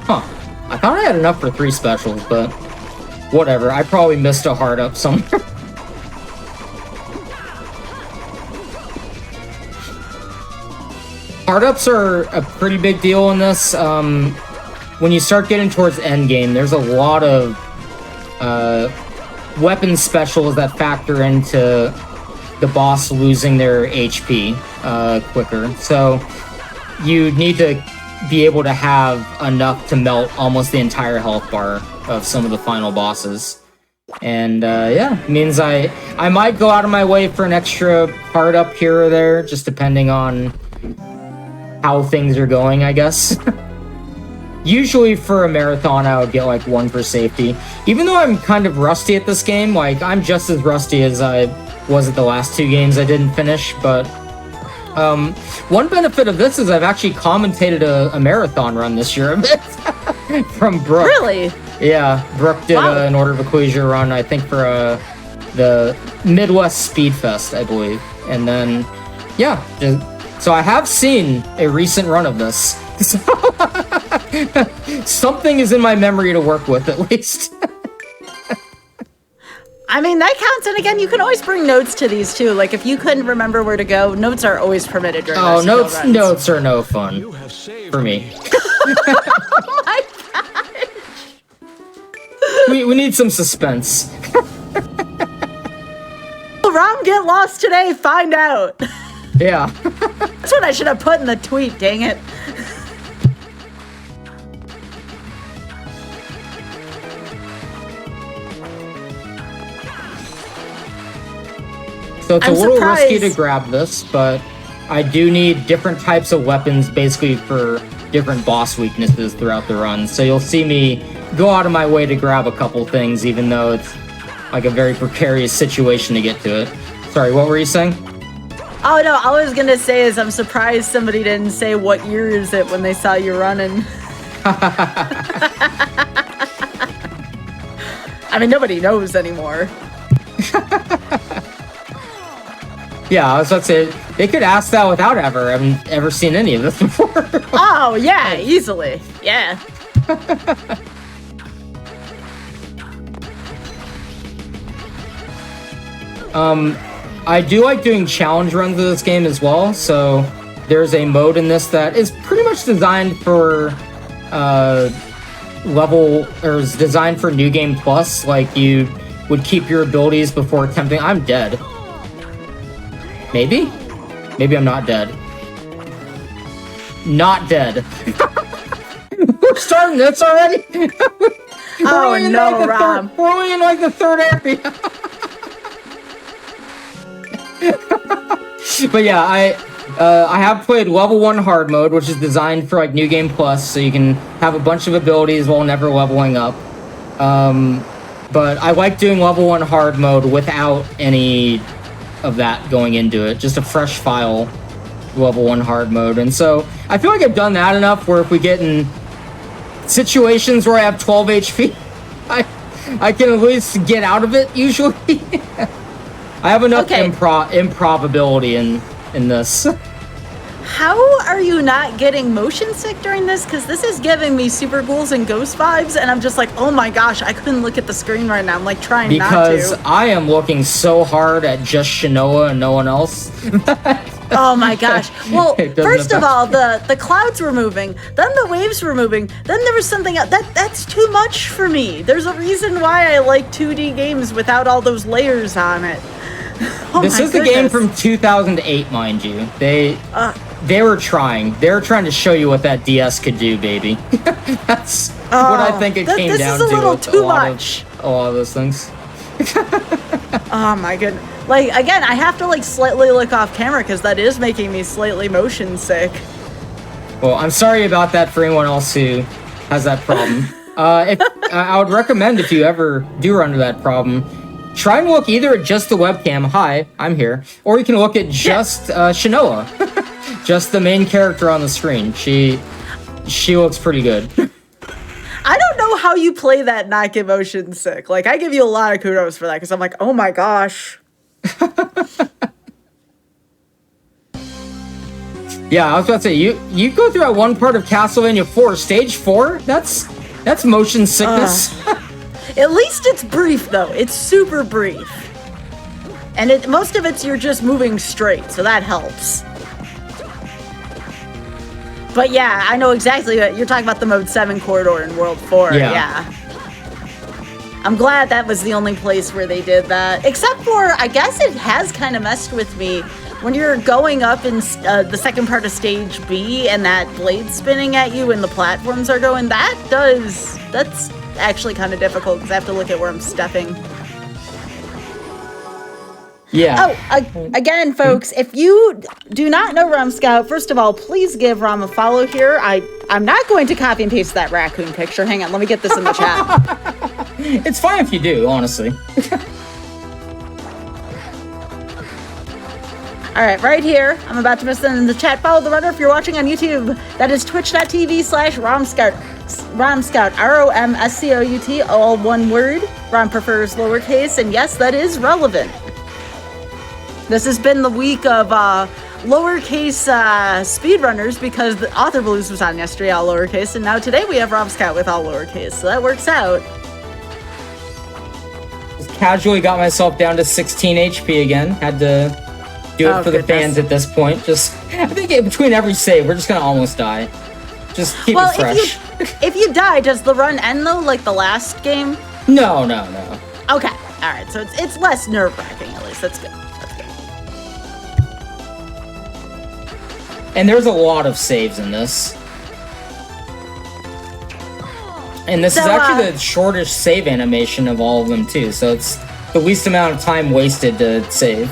Huh. I thought I had enough for 3 specials, but whatever. I probably missed a hard up somewhere. Hard ups are a pretty big deal in this. When you start getting towards endgame, there's a lot of weapon specials that factor into the boss losing their HP quicker. So you need to be able to have enough to melt almost the entire health bar of some of the final bosses. And yeah, it means I might go out of my way for an extra hard up here or there, just depending on how things are going, I guess. Usually for a marathon, I would get like 1 for safety. Even though I'm kind of rusty at this game, like I'm just as rusty as I was at the last 2 games I didn't finish, but one benefit of this is I've actually commentated a marathon run this year from Brooke. Really? Yeah, Brooke did an Order of Ecclesia run, I think, for the Midwest Speed Fest, I believe. And then, yeah, so I have seen a recent run of this. So something is in my memory to work with, at least. I mean, that counts. And again, you can always bring notes to these too. Like if you couldn't remember where to go, notes are always permitted during notes are no fun for me. Oh my gosh. We need some suspense. Will Rom get lost today? Find out. Yeah. That's what I should have put in the tweet, dang it. So it's a little risky to grab this, but I do need different types of weapons basically for different boss weaknesses throughout the run. So you'll see me go out of my way to grab a couple things, even though it's like a very precarious situation to get to it. Sorry, what were you saying? Oh no, all I was gonna say is I'm surprised somebody didn't say what year is it when they saw you running. I mean, nobody knows anymore. Yeah, I was about to say, they could ask that without ever seen any of this before. Oh, yeah, easily. Yeah. I do like doing challenge runs of this game as well, so there's a mode in this that is pretty much designed for is designed for New Game Plus. Like, you would keep your abilities before attempting. I'm dead. Maybe? Maybe I'm not dead. Not dead. We're starting this already? Oh no, Rob. We're only in like the 3rd area. But yeah, I have played level 1 hard mode, which is designed for like New Game Plus, so you can have a bunch of abilities while never leveling up. But I like doing level 1 hard mode without any of that going into it. Just a fresh file, level 1 hard mode. And so I feel like I've done that enough where if we get in situations where I have 12 HP, I can at least get out of it, usually. I have enough improbability in this. How are you not getting motion sick during this? Because this is giving me Super Ghouls and Ghost vibes, and I'm just like, oh my gosh, I couldn't look at the screen right now. I'm like trying not to. Because I am looking so hard at just Shinoa and no one else. Oh my gosh. Well, first of all, the clouds were moving, then the waves were moving, then there was something else. That's too much for me. There's a reason why I like 2D games without all those layers on it. This is the game from 2008, mind you. They were trying. They were trying to show you what that DS could do, baby. That's what I think it came down to. This is a little too much. A lot of those things. Oh my goodness. Like, again, I have to like slightly look off camera because that is making me slightly motion sick. Well, I'm sorry about that for anyone else who has that problem. I would recommend if you ever do run into that problem, try and look either at just the webcam, hi, I'm here, or you can look at just Shinoa. Just the main character on the screen. She looks pretty good. I don't know how you play that not get motion sick. Like, I give you a lot of kudos for that because I'm like, oh my gosh. Yeah, I was about to say, you go through that one part of Castlevania 4, stage 4? That's motion sickness. At least it's brief though. It's super brief. And most of it's you're just moving straight, so that helps. But yeah, I know exactly what you're talking about, the Mode 7 corridor in World 4. Yeah. I'm glad that was the only place where they did that. Except for, I guess it has kind of messed with me. When you're going up in the second part of Stage B and that blade spinning at you and the platforms are going, that's actually kind of difficult because I have to look at where I'm stepping. Yeah. Oh, again, folks, if you do not know Rom Scout, first of all, please give Rom a follow here. I'm not going to copy and paste that raccoon picture. Hang on, let me get this in the chat. It's fine if you do, honestly. All right, right here. I'm about to miss them in the chat. Follow the runner if you're watching on YouTube. That is twitch.tv/RomScout. RomScout, ROMSCOUT, all one word. Rom prefers lowercase, and yes, that is relevant. This has been the week of lowercase speedrunners because the Author Blues was on yesterday, all lowercase, and now today we have Rom Scout with all lowercase, so that works out. Just casually got myself down to 16 HP again. Had to do it for the fans at this point. I think between every save, we're just gonna almost die. Just keep it fresh. If you die, does the run end though, like the last game? No. Okay, all right, so it's less nerve-wracking at least. That's good. And there's a lot of saves in this. And this is actually the shortest save animation of all of them too, so it's the least amount of time wasted to save.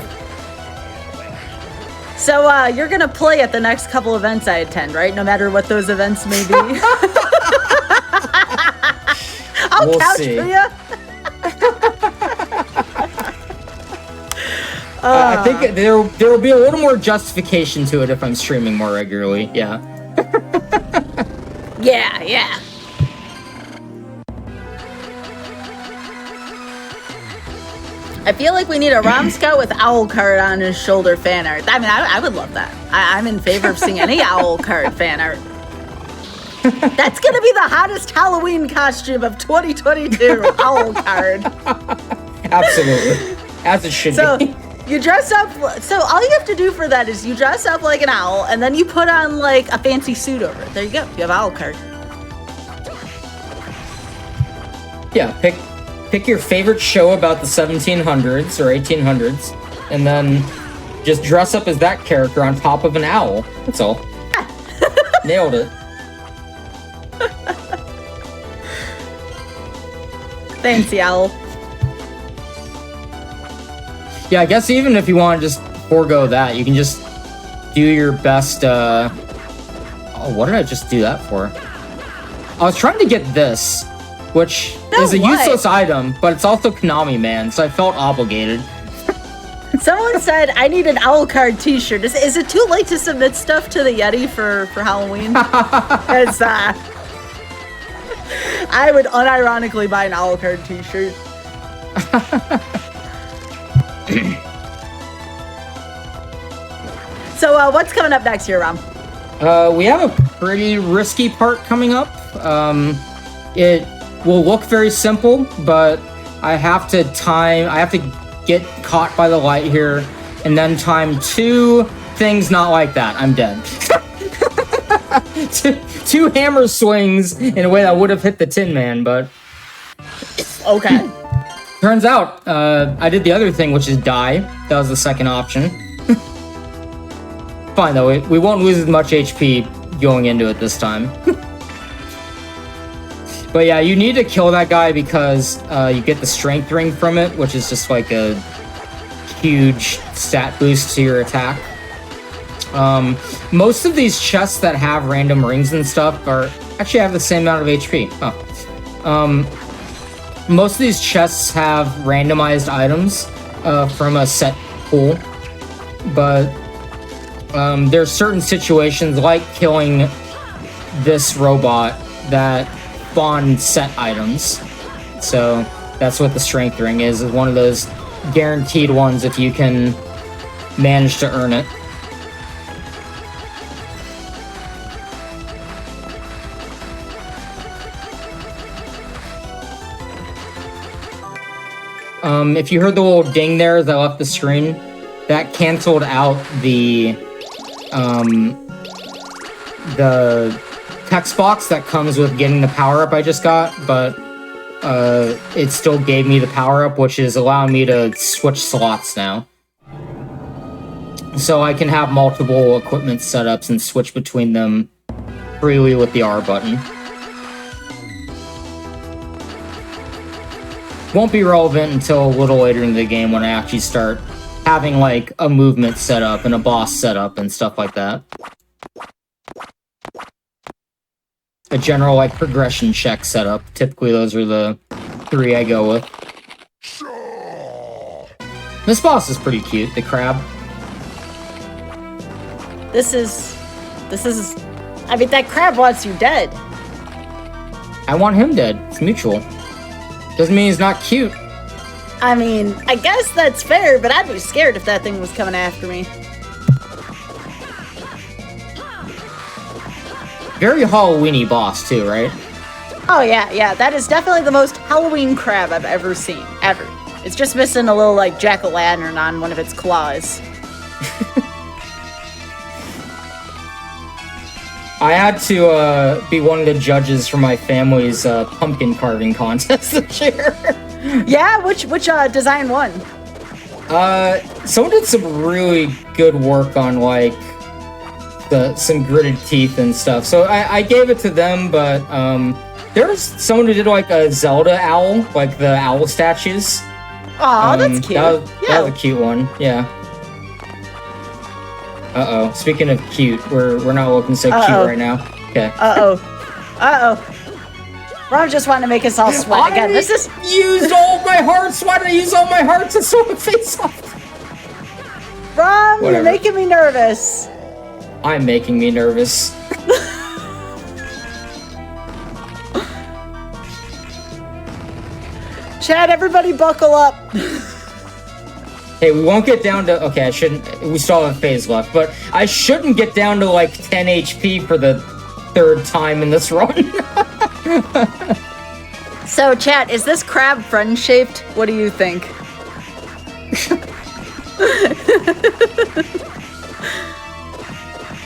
So you're gonna play at the next couple events I attend, right? No matter what those events may be. I'll couch for you. I think there will be a little more justification to it if I'm streaming more regularly. Yeah. Yeah. I feel like we need a Rom Scout with owl card on his shoulder fan art. I mean, I would love that. I'm in favor of seeing any owl card fan art. That's gonna be the hottest Halloween costume of 2022. Owl card. Absolutely, as it should be. You dress up, so all you have to do for that is you dress up like an owl, and then you put on like a fancy suit over it. There you go. You have owl card. Yeah, pick your favorite show about the 1700s or 1800s, and then just dress up as that character on top of an owl. That's all. Nailed it. Fancy owl. Yeah, I guess even if you want to just forego that, you can just do your best, oh, what did I just do that for? I was trying to get this, which is a useless item, but it's also Konami Man, so I felt obligated. Someone said, I need an Owl Card t-shirt. Is it too late to submit stuff to the Yeti for Halloween? Because I would unironically buy an Owl Card t-shirt. So what's coming up next here, Rom? We have a pretty risky part coming up. It will look very simple, but I have to get caught by the light here, and then time 2 things not like that. I'm dead. two hammer swings in a way that would have hit the Tin Man, but... Okay. Turns out, I did the other thing, which is die. That was the second option. Fine, though. We won't lose as much HP going into it this time. But yeah, you need to kill that guy because you get the strength ring from it, which is just like a huge stat boost to your attack. Most of these chests that have random rings and stuff actually have the same amount of HP. Most of these chests have randomized items from a set pool, but there's certain situations like killing this robot that spawn set items. So that's what the strength ring is one of those guaranteed ones if you can manage to earn it. If you heard the little ding there as I left the screen, that canceled out the text box that comes with getting the power-up I just got, but it still gave me the power-up, which is allowing me to switch slots now. So I can have multiple equipment setups and switch between them freely with the R button. Won't be relevant until a little later in the game when I actually start having like a movement setup and a boss setup and stuff like that. A general like progression check setup. Typically those are the 3 I go with. This boss is pretty cute, the crab. This is, I mean, that crab wants you dead. I want him dead. It's mutual. Doesn't mean he's not cute. I mean, I guess that's fair, but I'd be scared if that thing was coming after me. Very Halloween-y boss, too, right? Oh, yeah. That is definitely the most Halloween crab I've ever seen. Ever. It's just missing a little, like, jack-o'-lantern on one of its claws. I had to be one of the judges for my family's pumpkin carving contest this year. Yeah? Which design won? Someone did some really good work on, like, some gritted teeth and stuff. So I gave it to them, but there was someone who did, like, a Zelda owl, like the owl statues. Aw, that's cute. That was a cute one, yeah. Uh-oh. Speaking of cute, we're not looking so cute right now. Okay. Uh-oh. Ron just wanted to make us all sweat again. This is... used all my hearts! Why did I use all my hearts to throw my face off? Ron, you're making me nervous. I'm making me nervous. Chad, everybody buckle up. Hey, we won't get down to... Okay, we still have a phase left, but I shouldn't get down to, like, 10 HP for the 3rd time in this run. So, Chad, is this crab friend-shaped? What do you think?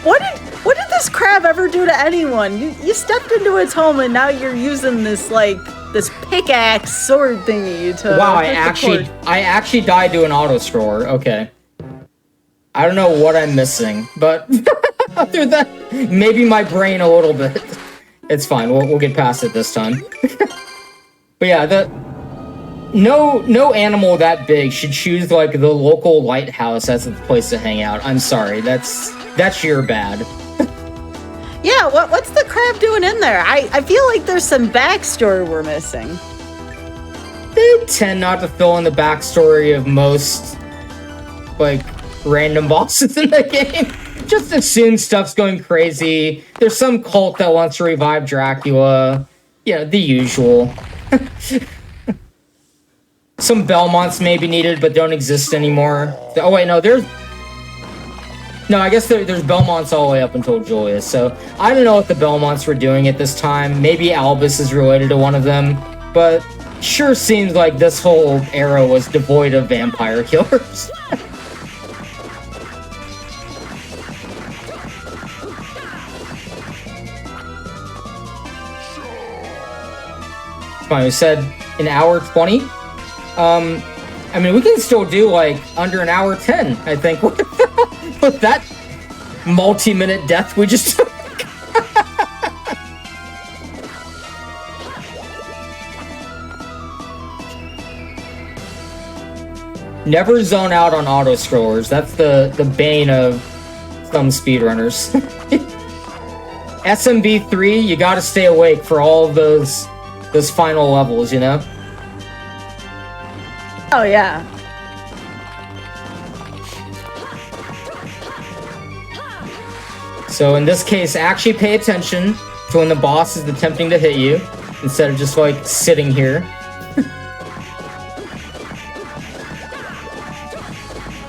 What did this crab ever do to anyone? You stepped into its home and now you're using this, like... this pickaxe sword thingy to... Wow, I actually died to an auto-scroller. Okay. I don't know what I'm missing, but other than that, maybe my brain a little bit. It's fine, we'll get past it this time. But yeah, no animal that big should choose like the local lighthouse as its place to hang out. I'm sorry, that's your bad. Yeah, what's the crab doing in there? I feel like there's some backstory we're missing. They tend not to fill in the backstory of most like random bosses in the game. Just assume stuff's going crazy. There's some cult that wants to revive Dracula. Yeah, the usual. Some Belmonts may be needed, but don't exist anymore. Oh wait, no, there's... No, I guess there's Belmonts all the way up until Julius, so... I don't know what the Belmonts were doing at this time. Maybe Albus is related to one of them, but... Sure seems like this whole era was devoid of vampire killers. Fine, we said an hour 20. I mean, we can still do like under an hour 10, I think, with that multi-minute death we just took. Never zone out on auto-scrollers. That's the bane of some speedrunners. SMB3, you gotta stay awake for all of those final levels, you know? Oh, yeah. So in this case, actually pay attention to when the boss is attempting to hit you, instead of just, like, sitting here.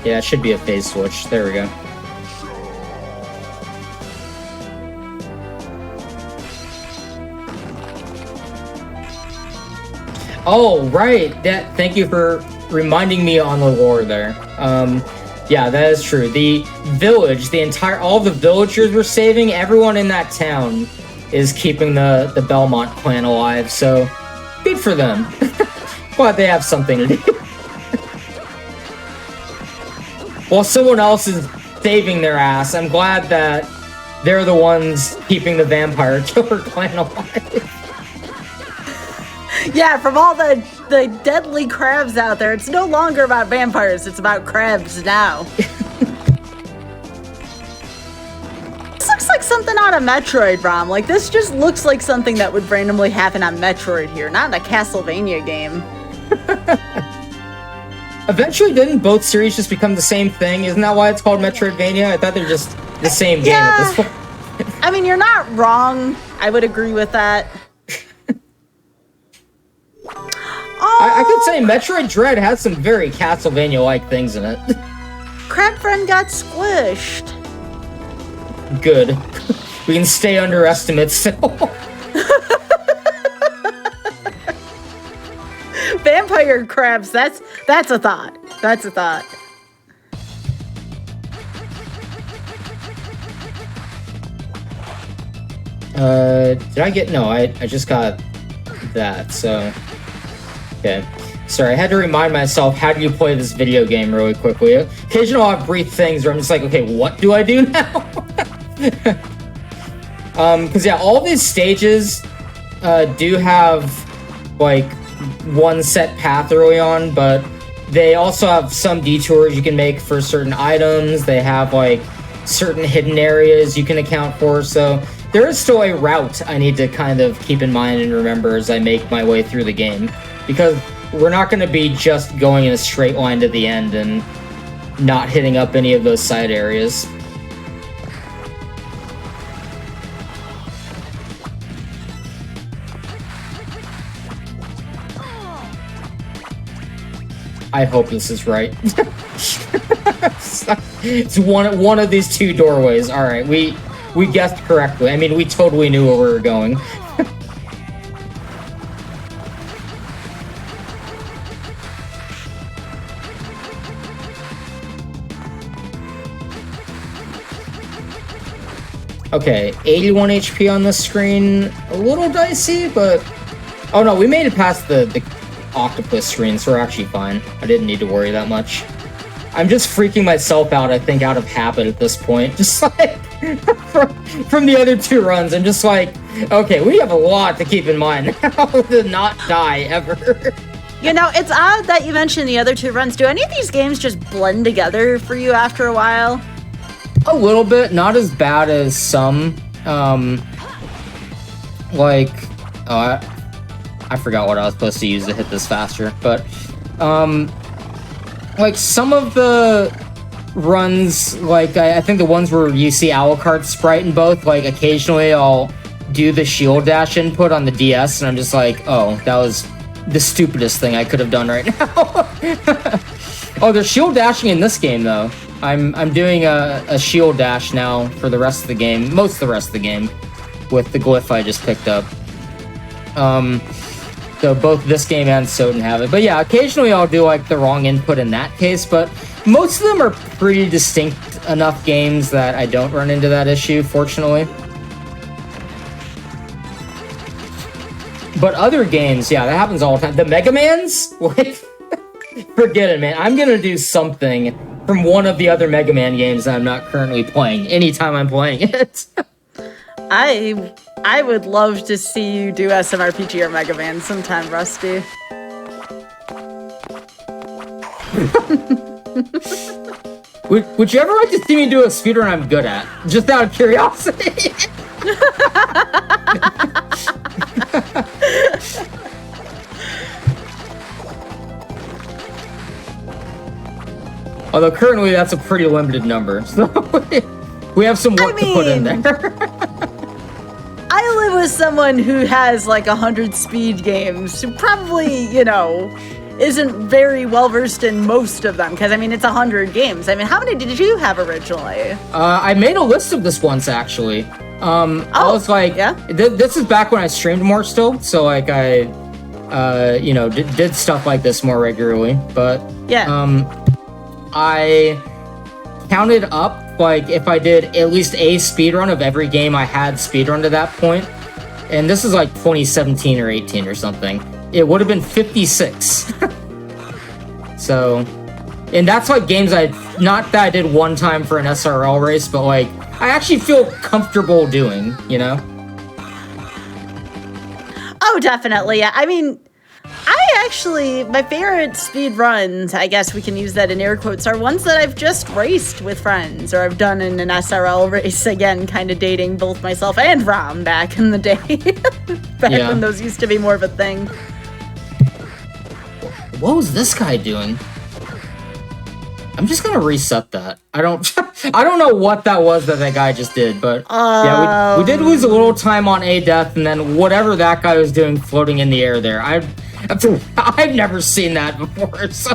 Yeah, it should be a phase switch. There we go. Oh, right. Thank you for reminding me on the lore there. Yeah, that is true. The village, all the villagers we're saving, everyone in that town is keeping the Belmont clan alive, so good for them. Glad they have something to do. While someone else is saving their ass, I'm glad that they're the ones keeping the vampire killer clan alive. Yeah, from all the deadly crabs out there, it's no longer about vampires, it's about crabs now. This looks like something out of Metroid, Rom. Like, this just looks like something that would randomly happen on Metroid here, not in a Castlevania game. Eventually, didn't both series just become the same thing? Isn't that why it's called Metroidvania? I thought they're just the same game at this point. I mean, you're not wrong. I would agree with that. I could say Metroid Dread has some very Castlevania-like things in it. Crab Friend got squished. Good. We can stay under estimates still. Vampire crabs, that's a thought. That's a thought. Did I get... No, I just got that, so... Okay. Sorry, I had to remind myself, how do you play this video game really quickly? Occasionally I'll have brief things where I'm just like, okay, what do I do now? Because yeah, all these stages do have, like, one set path early on, but they also have some detours you can make for certain items. They have, like, certain hidden areas you can account for, so there is still a route I need to kind of keep in mind and remember as I make my way through the game. Because we're not going to be just going in a straight line to the end and not hitting up any of those side areas. I hope this is right. It's one of these two doorways. All right, we guessed correctly. I mean, we totally knew where we were going. Okay, 81 HP on the screen. A little dicey, but... Oh no, we made it past the octopus screen, so we're actually fine. I didn't need to worry that much. I'm just freaking myself out, I think, out of habit at this point. Just like, from the other two runs, I'm just like, okay, we have a lot to keep in mind. How to not die, ever. You know, it's odd that you mentioned the other two runs. Do any of these games just blend together for you after a while? A little bit, not as bad as some. I forgot what I was supposed to use to hit this faster, but like some of the runs, like I think the ones where you see Alucard's sprite in both, like occasionally I'll do the shield dash input on the DS, and I'm just like, oh, that was the stupidest thing I could have done right now. Oh, there's shield dashing in this game though. I'm doing a shield dash now for the rest of the game, most of the rest of the game, with the glyph I just picked up. So both this game and Soden have it. But yeah, occasionally I'll do like the wrong input in that case, but most of them are pretty distinct enough games that I don't run into that issue, fortunately. But other games, yeah, that happens all the time. The Mega Mans? Like, forget it, man. I'm gonna do something from one of the other Mega Man games that I'm not currently playing anytime I'm playing it. I would love to see you do SMRPG or Mega Man sometime, Rusty. Would you ever like to see me do a speedrun I'm good at? Just out of curiosity. Although currently that's a pretty limited number, so we have some work to put in there. I live with someone who has like 100 speed games, who probably, you know, isn't very well versed in most of them, because I mean it's 100 games. I mean, how many did you have originally? I made a list of this once actually. I was like, yeah? This is back when I streamed more still, so like I, you know, did stuff like this more regularly. But yeah, I counted up like if I did at least a speedrun of every game I had speedrun to that point, and this is like 2017 or 18 or something. It would have been 56. So, and that's like games not that I did one time for an SRL race, but like I actually feel comfortable doing, you know? Oh, definitely. Yeah. I mean, my favorite speed runs, I guess we can use that in air quotes, are ones that I've just raced with friends, or I've done in an SRL race, again, kind of dating both myself and Rom back in the day. Back when those used to be more of a thing. What was this guy doing? I'm just gonna reset that. I don't know what that was that guy just did, but yeah, we did lose a little time on a death, and then whatever that guy was doing floating in the air there, I've never seen that before. So.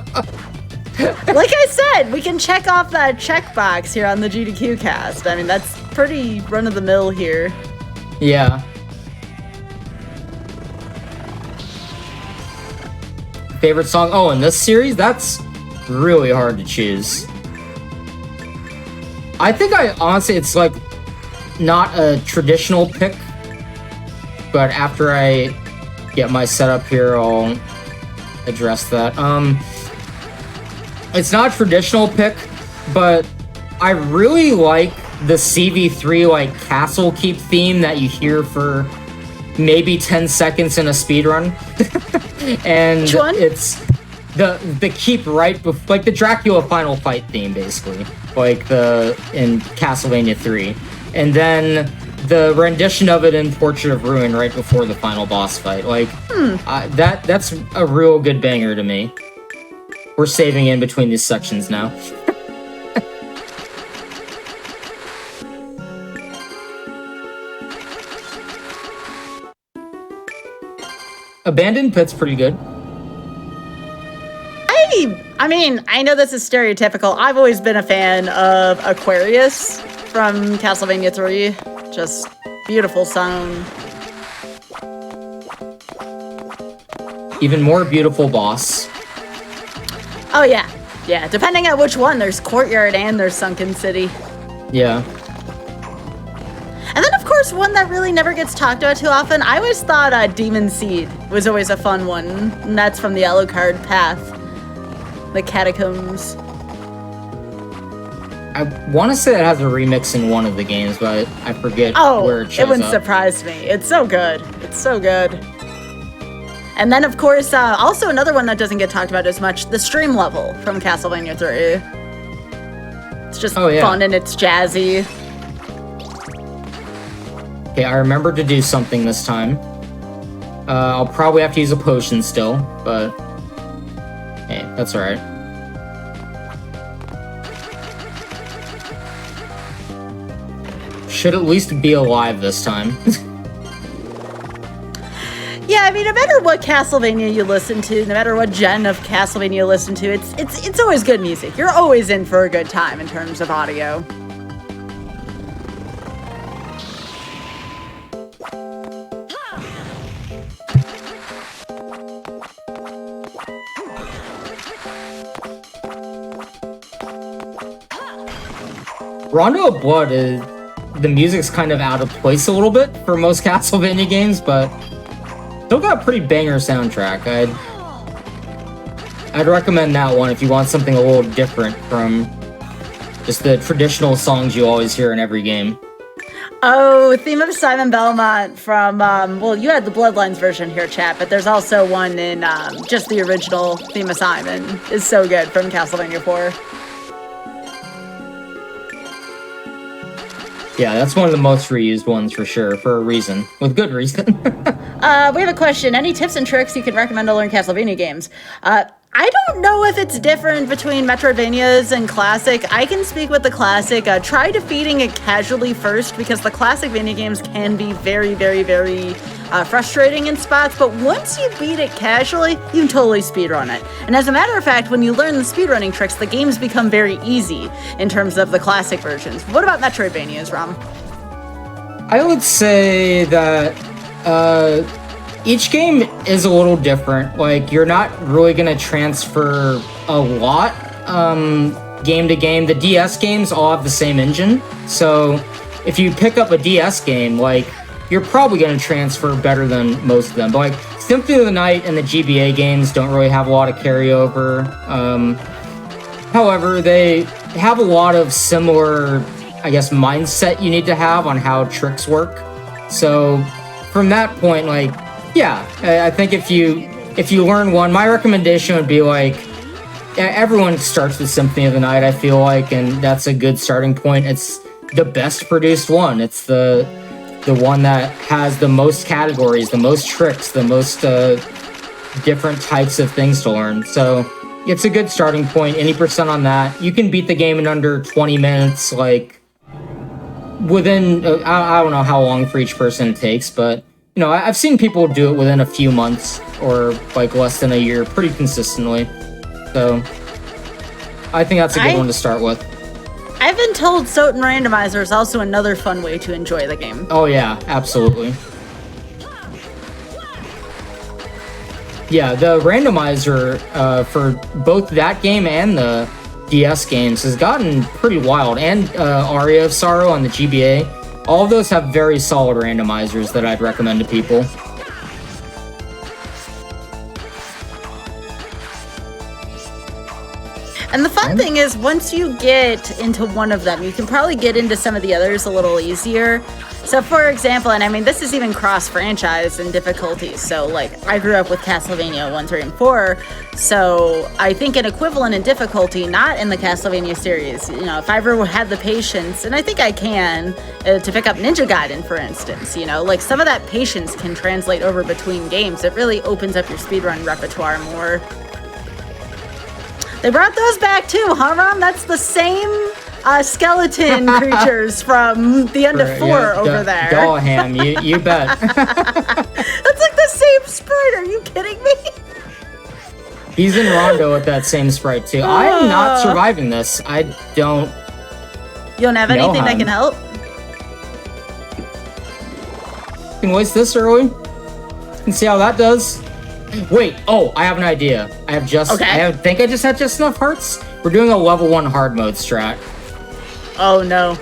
Like I said, we can check off that checkbox here on the GDQ cast. I mean, that's pretty run of the mill here. Yeah. Favorite song? Oh, in this series? That's really hard to choose. I think honestly, it's like not a traditional pick, but after I get my setup here, I'll address that. It's not a traditional pick, but I really like the CV3 like castle keep theme that you hear for maybe 10 seconds in a speedrun. And which one? It's the keep right before, like the Dracula final fight theme, basically, like in Castlevania 3, and then the rendition of it in Portrait of Ruin right before the final boss fight. Like that's a real good banger to me. We're saving in between these sections now. Abandoned Pit's pretty good. I mean, I know this is stereotypical. I've always been a fan of Aquarius from Castlevania 3. Just beautiful sound. Even more beautiful boss. Oh yeah. Yeah, depending on which one. There's Courtyard and there's Sunken City. Yeah. And then, of course, one that really never gets talked about too often. I always thought Demon Seed was always a fun one. And that's from the Alucard Path. The Catacombs. I want to say it has a remix in one of the games, but I forget where it shows up. It wouldn't surprise me. It's so good. It's so good. And then, of course, also another one that doesn't get talked about as much, the stream level from Castlevania 3. It's just fun and it's jazzy. Okay, I remembered to do something this time. I'll probably have to use a potion still, but hey, that's alright. Should at least be alive this time. Yeah, I mean, no matter what Castlevania you listen to, no matter what gen of Castlevania you listen to, it's always good music. You're always in for a good time in terms of audio. Rondo of Blood is... the music's kind of out of place a little bit for most Castlevania games, but still got a pretty banger soundtrack. I'd recommend that one if you want something a little different from just the traditional songs you always hear in every game. Oh, theme of Simon Belmont from, well, you had the Bloodlines version here, chat, but there's also one in just the original theme of Simon. Is so good from Castlevania 4. Yeah, that's one of the most reused ones for sure, for a reason. With good reason. We have a question. Any tips and tricks you can recommend to learn Castlevania games? I don't know if it's different between Metroidvanias and Classic. I can speak with the Classic. Try defeating it casually first, because the Classic Vania games can be very, very, very frustrating in spots, but once you beat it casually, you can totally speedrun it. And as a matter of fact, when you learn the speedrunning tricks, the games become very easy in terms of the Classic versions. What about Metroidvanias, Rom? I would say that each game is a little different. Like, you're not really going to transfer a lot game to game. The DS games all have the same engine, so if you pick up a DS game, like, you're probably going to transfer better than most of them. But, like, Symphony of the Night and the GBA games don't really have a lot of carryover. However, they have a lot of similar, I guess, mindset you need to have on how tricks work. So, from that point, like, yeah, I think if you learn one, my recommendation would be, like, everyone starts with Symphony of the Night, I feel like, and that's a good starting point. It's the best produced one. It's the one that has the most categories, the most tricks, the most different types of things to learn. So it's a good starting point. Any percent on that. You can beat the game in under 20 minutes, like, within, I don't know how long for each person it takes, but, you know, I've seen people do it within a few months or, like, less than a year pretty consistently. So I think that's a good one to start with. I've been told Soten Randomizer is also another fun way to enjoy the game. Oh yeah, absolutely. Yeah, the randomizer for both that game and the DS games has gotten pretty wild, and Aria of Sorrow on the GBA. All of those have very solid randomizers that I'd recommend to people. And the fun thing is, once you get into one of them, you can probably get into some of the others a little easier. So, for example, and I mean, this is even cross-franchise in difficulties. So, like, I grew up with Castlevania 1, 3, and 4. So, I think an equivalent in difficulty, not in the Castlevania series. You know, if I ever had the patience, and I think I can, to pick up Ninja Gaiden, for instance, you know, like, some of that patience can translate over between games. It really opens up your speedrun repertoire more. They brought those back too, huh, Ron? That's the same skeleton creatures from the end of 4 over there. Dollham, you bet. That's like the same sprite. Are you kidding me? He's in Rondo with that same sprite too. I am not surviving this. I don't. You don't have anything that can help? You can waste this early and see how that does. Wait, I have an idea. I think I just had just enough hearts. We're doing a level 1 hard mode strat. Oh no.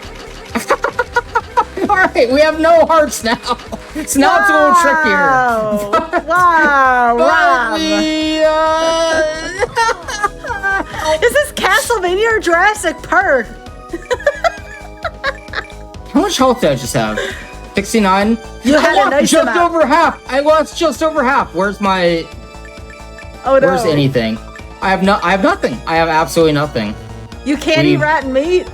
Alright, we have no hearts now. So now it's a little trickier. Wow, Rob. Is this Castlevania or Jurassic Park? How much health did I just have? 69. You had a nice just amount. over half. I lost just over half. Where's my? Oh no. Where's anything? I have nothing. I have absolutely nothing. You can't eat rotten meat.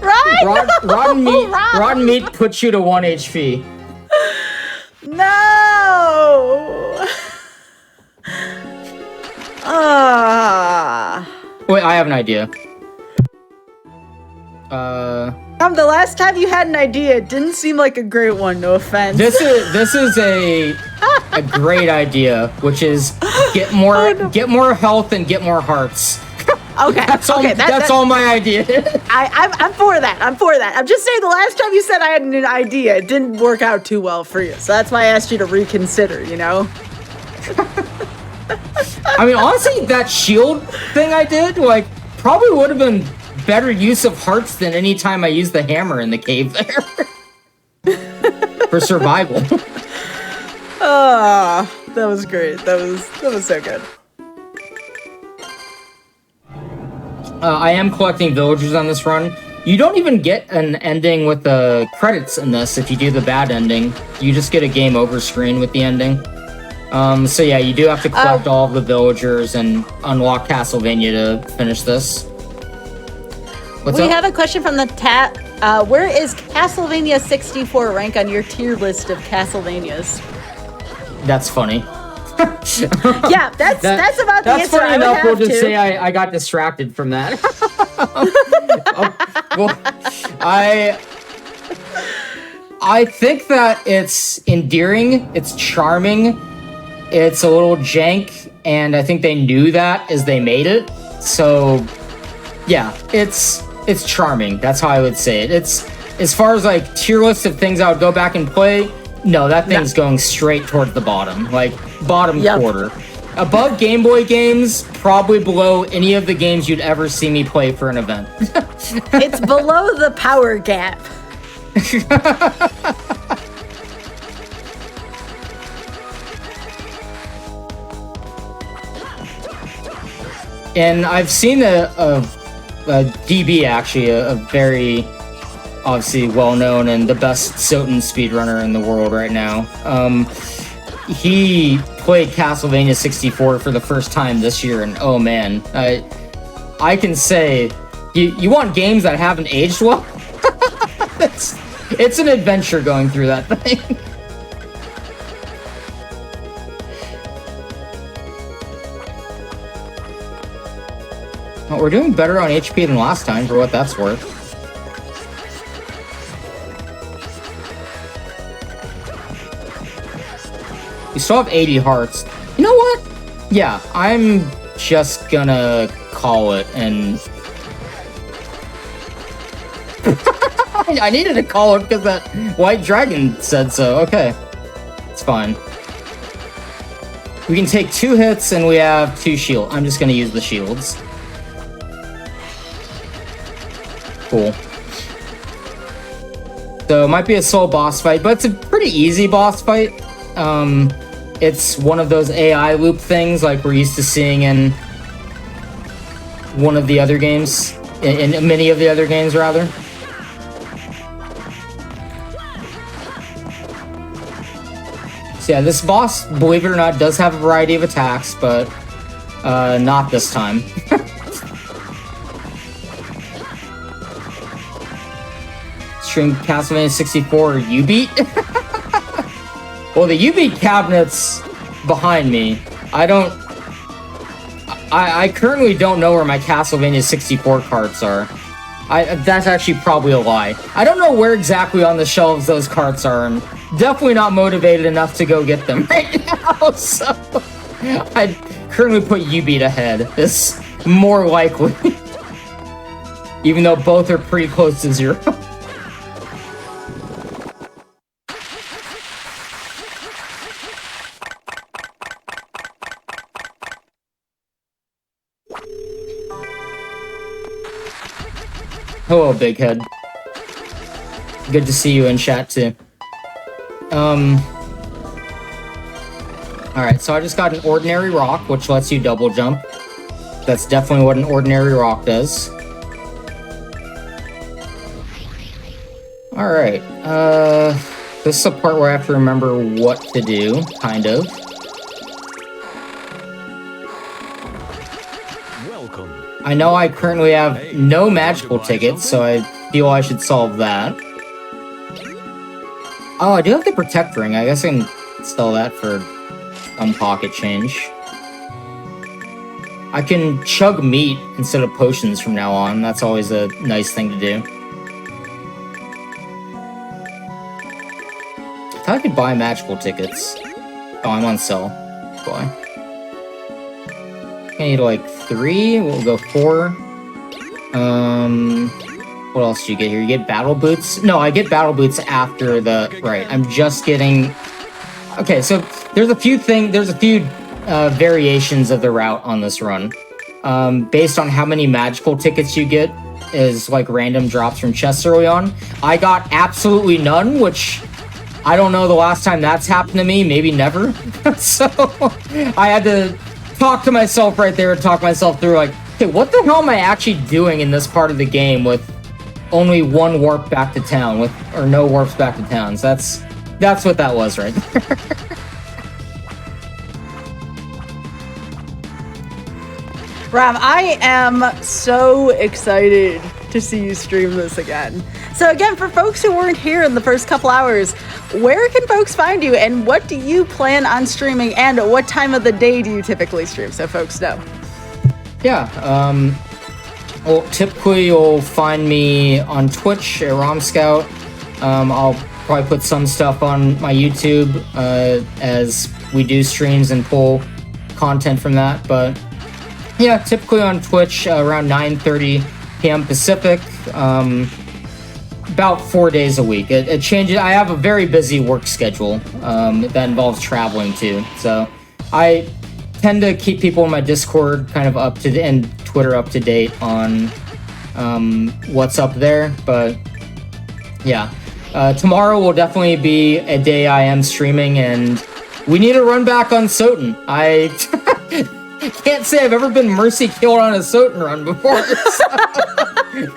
Right? Rotten meat. Rob. Rotten meat puts you to 1 HP. No. Wait, I have an idea. The last time you had an idea, it didn't seem like a great one. No offense. This is a great idea, which is get more health and get more hearts. Okay. That's all my idea. I'm for that. I'm just saying the last time you said I had an idea, it didn't work out too well for you. So that's why I asked you to reconsider, you know? I mean, honestly, that shield thing I did, like, probably would have been better use of hearts than any time I used the hammer in the cave there. For survival. That was great. That was so good. I am collecting villagers on this run. You don't even get an ending with the credits in this if you do the bad ending. You just get a game over screen with the ending. So yeah, you do have to collect all of the villagers and unlock Castlevania to finish this. What's up? We have a question from the chat. Where is Castlevania 64 rank on your tier list of Castlevanias? That's funny. Yeah, that's about the answer. Funny I would enough. We'll have just to. say I got distracted from that. Well, I think that it's endearing, it's charming, it's a little jank, and I think they knew that as they made it. So, yeah, it's charming. That's how I would say it. It's as far as like tier list of things I would go back and play. No, that thing's going straight toward the bottom, like bottom quarter. Above Game Boy games, probably below any of the games you'd ever see me play for an event. It's below the power gap. And I've seen a DB, actually, a very obviously well-known and the best Soten speedrunner in the world right now. He played Castlevania 64 for the first time this year, and oh man, I can say, you want games that haven't aged well? It's an adventure going through that thing. Well, we're doing better on HP than last time, for what that's worth. We still have 80 hearts. You know what? Yeah, I'm just gonna call it, and... I needed to call it because that white dragon said so. Okay. It's fine. We can take 2 hits, and we have 2 shields. I'm just gonna use the shields. Cool. So it might be a slow boss fight, but it's a pretty easy boss fight. It's one of those AI loop things like we're used to seeing in one of the other games, in many of the other games, rather. So yeah, this boss, believe it or not, does have a variety of attacks, but not this time. Stream Castlevania 64 U-Beat? Well, the U-Beat cabinet's behind me. I currently don't know where my Castlevania 64 carts are. That's actually probably a lie. I don't know where exactly on the shelves those carts are. I'm definitely not motivated enough to go get them right now, so... I'd currently put U-Beat ahead. It's more likely. Even though both are pretty close to 0. Hello, Big Head. Good to see you in chat, too. Alright, so I just got an ordinary rock, which lets you double jump. That's definitely what an ordinary rock does. Alright, this is a part where I have to remember what to do, kind of. Welcome. I know I currently have no magical tickets, so I feel I should solve that. Oh, I do have the protect ring. I guess I can sell that for some pocket change. I can chug meat instead of potions from now on. That's always a nice thing to do. I thought I could buy magical tickets. Oh, I'm on sale. Buy. I need like 3. We'll go 4. What else do you get here? You get battle boots? No, I get battle boots after the... Right, I'm just getting... Okay, so there's a few variations of the route on this run. Based on how many magical tickets you get is like random drops from chests early on. I got absolutely none, which I don't know the last time that's happened to me. Maybe never. So I had to talk to myself right there and talk myself through like, hey, what the hell am I actually doing in this part of the game with only 1 warp back to town, or no warps back to town? So that's what that was right there. Ram, I am so excited to see you stream this again. So again, for folks who weren't here in the first couple hours, where can folks find you and what do you plan on streaming and what time of the day do you typically stream so folks know? Yeah, well, typically you'll find me on Twitch at RomScout. I'll probably put some stuff on my YouTube as we do streams and pull content from that, but yeah, typically on Twitch around 9:30 p.m. Pacific, about 4 days a week. It changes. I have a very busy work schedule that involves traveling too, so I tend to keep people in my Discord kind of up to and Twitter up to date on what's up there. But yeah, tomorrow will definitely be a day I am streaming, and we need to run back on Soten. I can't say I've ever been mercy killed on a Soten run before.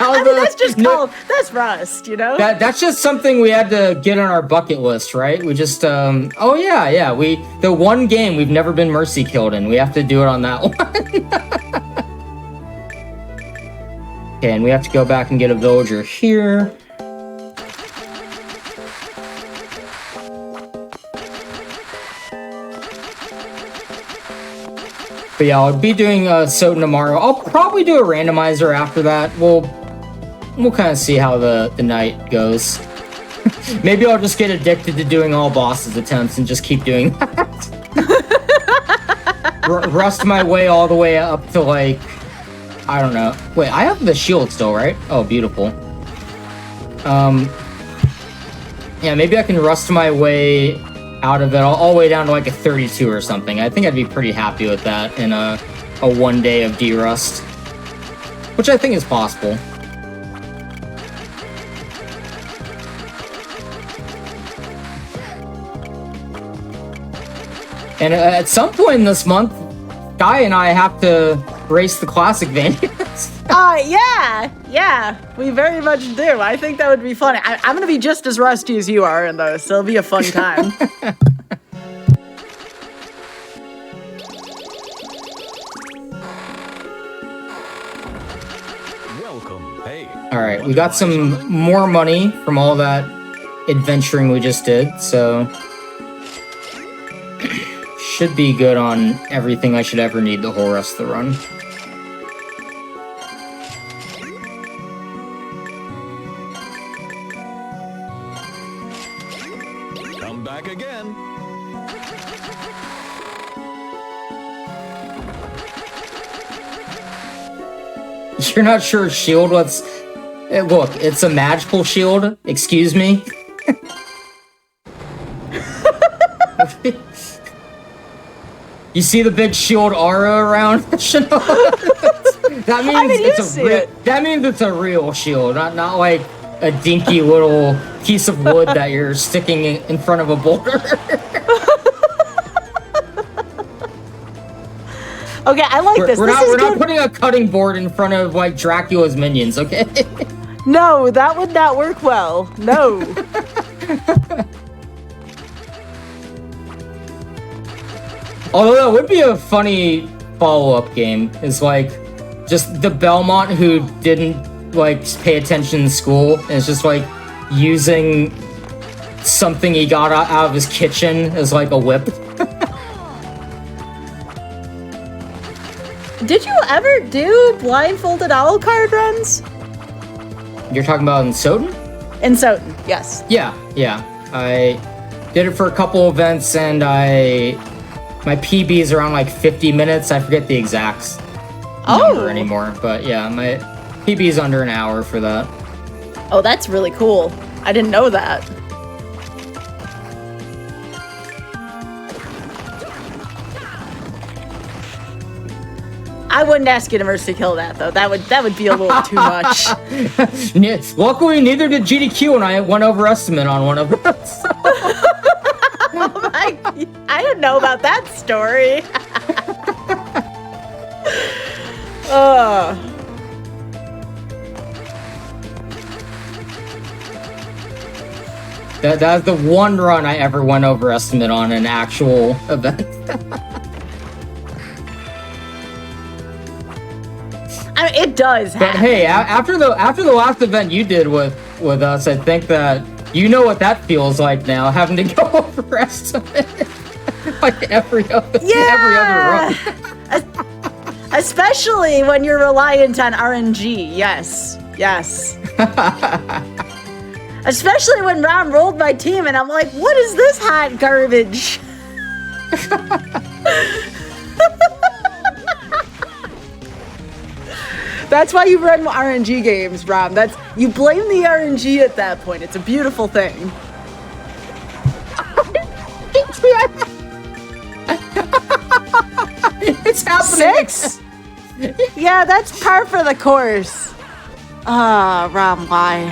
I mean, that's just called, that's Rust, you know? That's just something we had to get on our bucket list, right? We just, oh yeah, the one game we've never been mercy killed in, we have to do it on that one. Okay, and we have to go back and get a villager here. But yeah, I'll be doing Soten tomorrow. I'll probably do a randomizer after that. We'll kind of see how the night goes. Maybe I'll just get addicted to doing all bosses attempts and just keep doing that. Rust my way all the way up to like, I don't know. Wait, I have the shield still, right? Oh, beautiful. Yeah, maybe I can rust my way out of it all the way down to like a 32 or something. I think I'd be pretty happy with that in a 1 day of derust, which I think is possible. And at some point in this month, Guy and I have to race the classic Vanias. Yeah, we very much do. I think that would be fun. I'm going to be just as rusty as you are in those, so it'll be a fun time. Welcome. Hey. All right, we got some more money from all that adventuring we just did, so should be good on everything I should ever need the whole rest of the run. Come back again. You're not sure shield what's... Look, it's a magical shield. Excuse me. You see the big shield aura around? That means it's a real shield, not like a dinky little piece of wood that you're sticking in front of a boulder. Okay, I like this. We're not putting a cutting board in front of like Dracula's minions, okay? No, that would not work well. No. Although that would be a funny follow-up game, is like just the Belmont who didn't like pay attention in school and is just like using something he got out of his kitchen as like a whip. Did you ever do blindfolded owl card runs? You're talking about in Soden? In Soden, yes. Yeah. I did it for a couple events, and my PB is around like 50 minutes. I forget the exact number anymore, but yeah, my PB is under an hour for that. Oh, that's really cool. I didn't know that. I wouldn't ask you to mercy kill that though. That would be a little too much. Luckily, neither did GDQ, and I went over estimate on one of those. Oh my! I didn't know about that story. That's the one run I ever went over estimate on an actual event. I mean, it does happen. But hey, after the last event you did with us, I think that you know what that feels like now, having to go over estimate like every other run. Especially when you're reliant on RNG. Yes. Especially when Ron rolled my team and I'm like, what is this hot garbage? That's why you run RNG games, Rom. You blame the RNG at that point. It's a beautiful thing. It's happening. 6? Yeah, that's par for the course. Rom, why?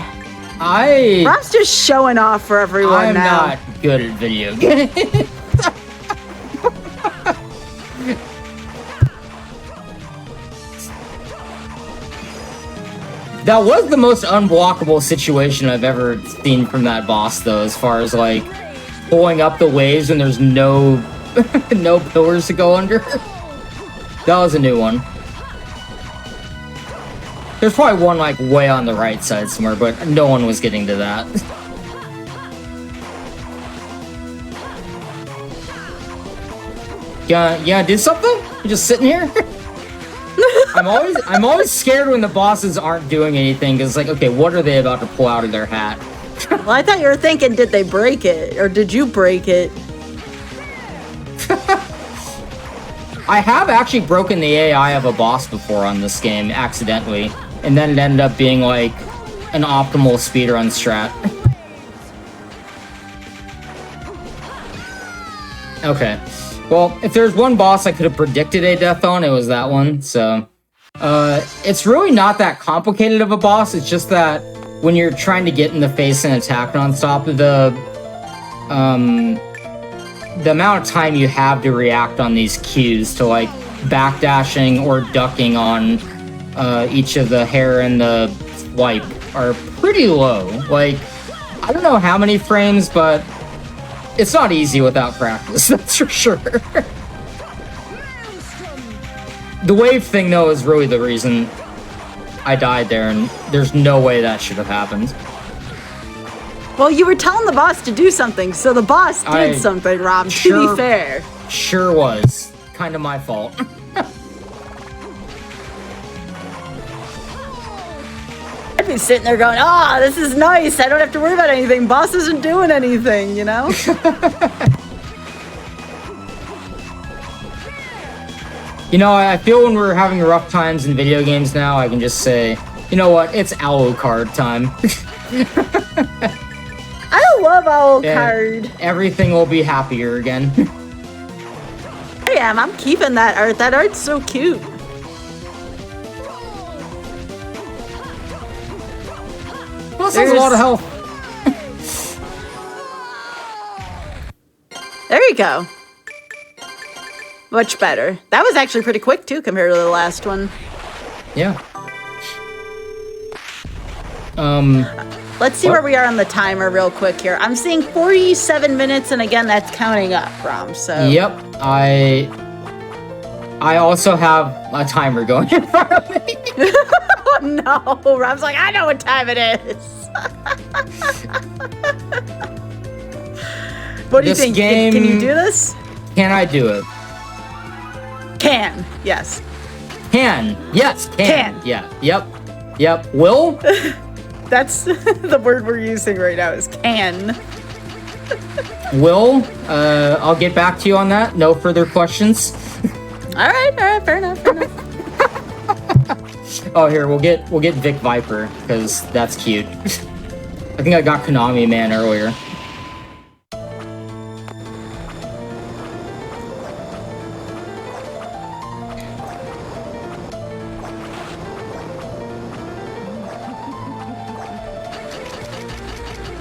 Rom's just showing off for everyone now. I'm not good at video games. That was the most unblockable situation I've ever seen from that boss, though, as far as, like, pulling up the waves when there's no no pillars to go under. That was a new one. There's probably one, like, way on the right side somewhere, but no one was getting to that. Yeah, did something? You just sitting here? I'm always scared when the bosses aren't doing anything, because like, okay, what are they about to pull out of their hat? Well, I thought you were thinking, did they break it? Or did you break it? I have actually broken the AI of a boss before on this game, accidentally, and then it ended up being like an optimal speedrun strat. Okay. Well, if there's one boss I could have predicted a death on, it was that one, so... it's really not that complicated of a boss, it's just that when you're trying to get in the face and attack nonstop, the amount of time you have to react on these cues to, like, backdashing or ducking on each of the hair and the swipe are pretty low. Like, I don't know how many frames, but it's not easy without practice, that's for sure. The wave thing, though, is really the reason I died there, and there's no way that should have happened. Well, you were telling the boss to do something, so the boss did something, Rob, to be fair. Sure was. Kind of my fault. I'd be sitting there going, this is nice. I don't have to worry about anything. Boss isn't doing anything, you know? You know, I feel when we're having rough times in video games now, I can just say, you know what, it's Alucard time. I love Alucard. Everything will be happier again. I am. I'm keeping that art. That art's so cute. Well, that's a lot of health. There you go. Much better. That was actually pretty quick, too, compared to the last one. Yeah. Let's see where we are on the timer real quick here. I'm seeing 47 minutes, and again, that's counting up, Rom. So. Yep, I also have a timer going in front of me. Oh, no, Rom's like, I know what time it is. What do you think? Game, can you do this? Can I do it? Can, yes. Can, yes, Can. Yeah, yep. Will? That's the word we're using right now is can. Will, I'll get back to you on that. No further questions. All right, fair enough. Oh, here, we'll get Vic Viper, because that's cute. I think I got Konami Man earlier.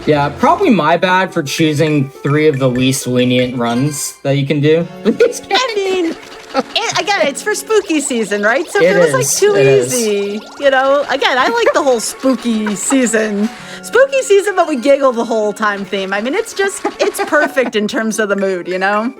Yeah, probably my bad for choosing 3 of the least lenient runs that you can do. I mean, again, it's for spooky season, right? So if It it was like is, too it easy, you know, again, I like the whole spooky season, but we giggle the whole time theme. I mean, it's perfect in terms of the mood, you know?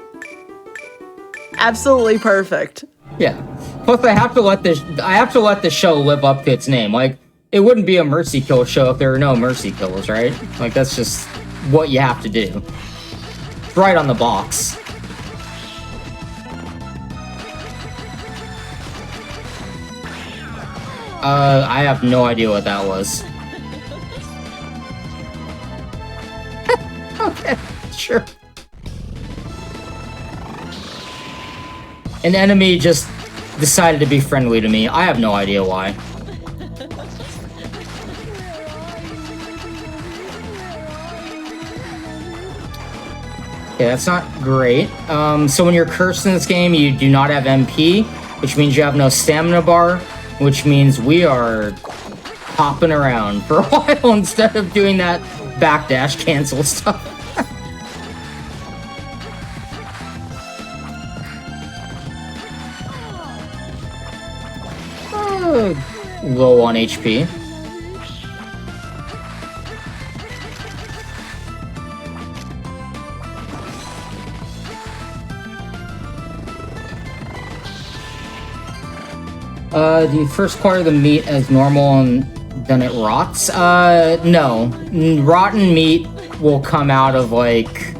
Absolutely perfect. Yeah. Plus, I have to let the show live up to its name. Like, it wouldn't be a Mercy Kill show if there were no Mercy Kills, right? Like, that's just what you have to do. It's right on the box. I have no idea what that was. Okay, sure. An enemy just decided to be friendly to me. I have no idea why. Yeah, that's not great. So when you're cursed in this game, you do not have MP, which means you have no stamina bar, which means we are hopping around for a while instead of doing that backdash cancel stuff. Low on HP. Do you first acquire the meat as normal and then it rots? No. Rotten meat will come out of, like,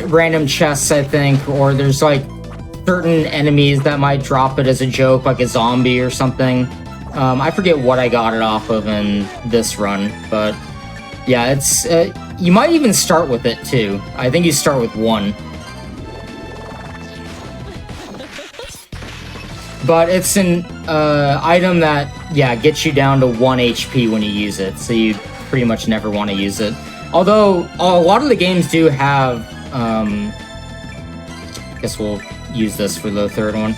random chests, I think, or there's, like, certain enemies that might drop it as a joke, like a zombie or something. I forget what I got it off of in this run, but yeah, it's, you might even start with it, too. I think you start with 1. But it's an item that, yeah, gets you down to 1 HP when you use it, so you pretty much never want to use it. Although, a lot of the games do have, I guess we'll use this for the third one.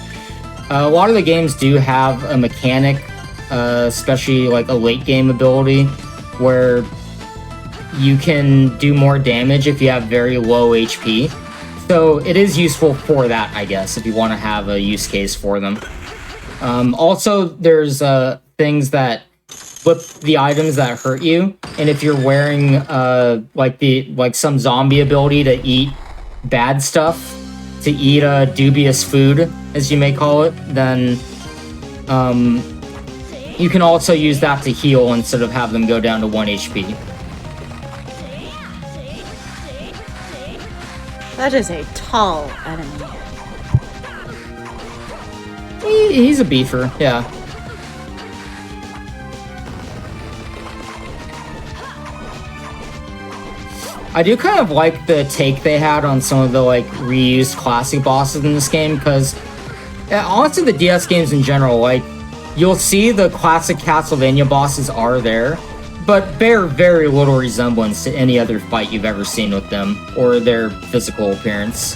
A lot of the games do have a mechanic, especially like a late game ability, where you can do more damage if you have very low HP. So it is useful for that, I guess, if you want to have a use case for them. Also, there's things that flip the items that hurt you, and if you're wearing like some zombie ability to eat bad stuff, to eat dubious food, as you may call it, then you can also use that to heal instead of have them go down to 1 HP. That is a tall enemy. He's a beefer, yeah. I do kind of like the take they had on some of the like reused classic bosses in this game, because honestly the DS games in general, like, you'll see the classic Castlevania bosses are there, but bear very little resemblance to any other fight you've ever seen with them, or their physical appearance.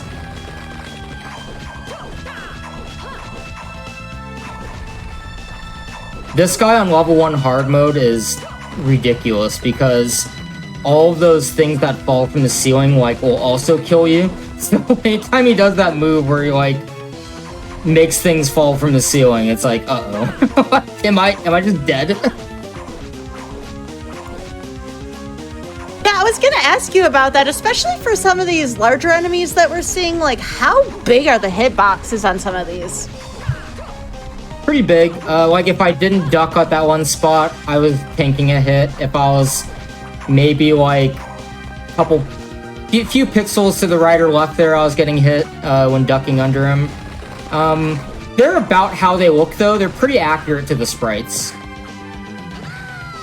This guy on level 1 hard mode is ridiculous, because all of those things that fall from the ceiling, like, will also kill you. So anytime he does that move where he, like, makes things fall from the ceiling, it's like, uh-oh. Am I just dead? Yeah, I was gonna ask you about that, especially for some of these larger enemies that we're seeing. Like, how big are the hitboxes on some of these? Pretty big. Like if I didn't duck at that one spot, I was taking a hit. If I was maybe like a few pixels to the right or left there, I was getting hit when ducking under him. They're about how they look though. They're pretty accurate to the sprites.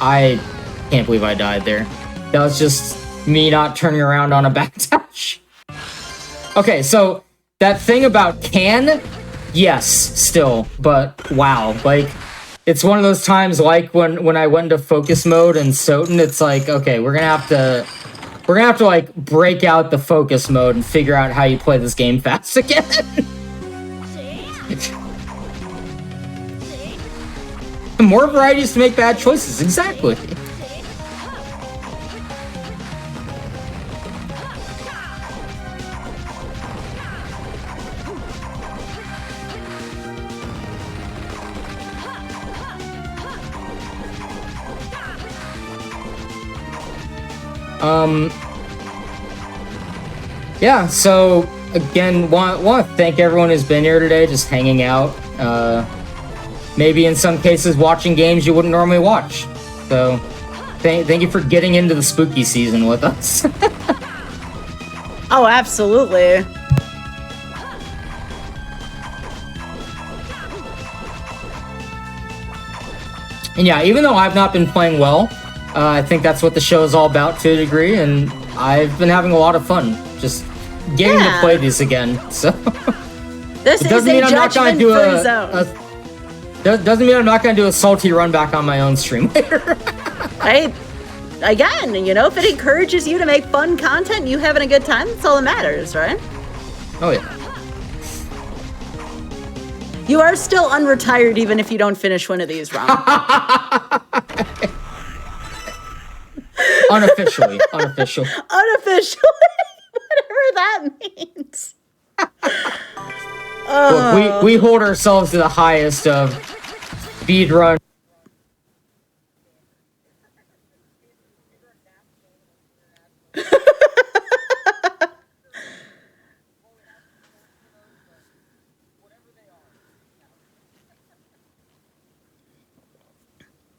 I can't believe I died there. That was just me not turning around on a backdash. Okay, so that thing about can, yes, still, but wow, like it's one of those times like when I went into focus mode in Soten, it's like, okay, we're gonna have to like break out the focus mode and figure out how you play this game fast again. More varieties to make bad choices, exactly. Yeah, so again, want to thank everyone who's been here today, just hanging out. Maybe in some cases watching games you wouldn't normally watch. So thank you for getting into the spooky season with us. Oh, absolutely. And yeah, even though I've not been playing well, I think that's what the show is all about to a degree, and I've been having a lot of fun just getting to play these again. So this is a judgment-free zone. Doesn't mean I'm not going to do a salty run back on my own stream later. Again, you know, if it encourages you to make fun content, you having a good time, that's all that matters, right? Oh yeah. You are still unretired even if you don't finish one of these, Ron. Unofficially. Unofficially, whatever that means. Look, we hold ourselves to the highest of speedrun.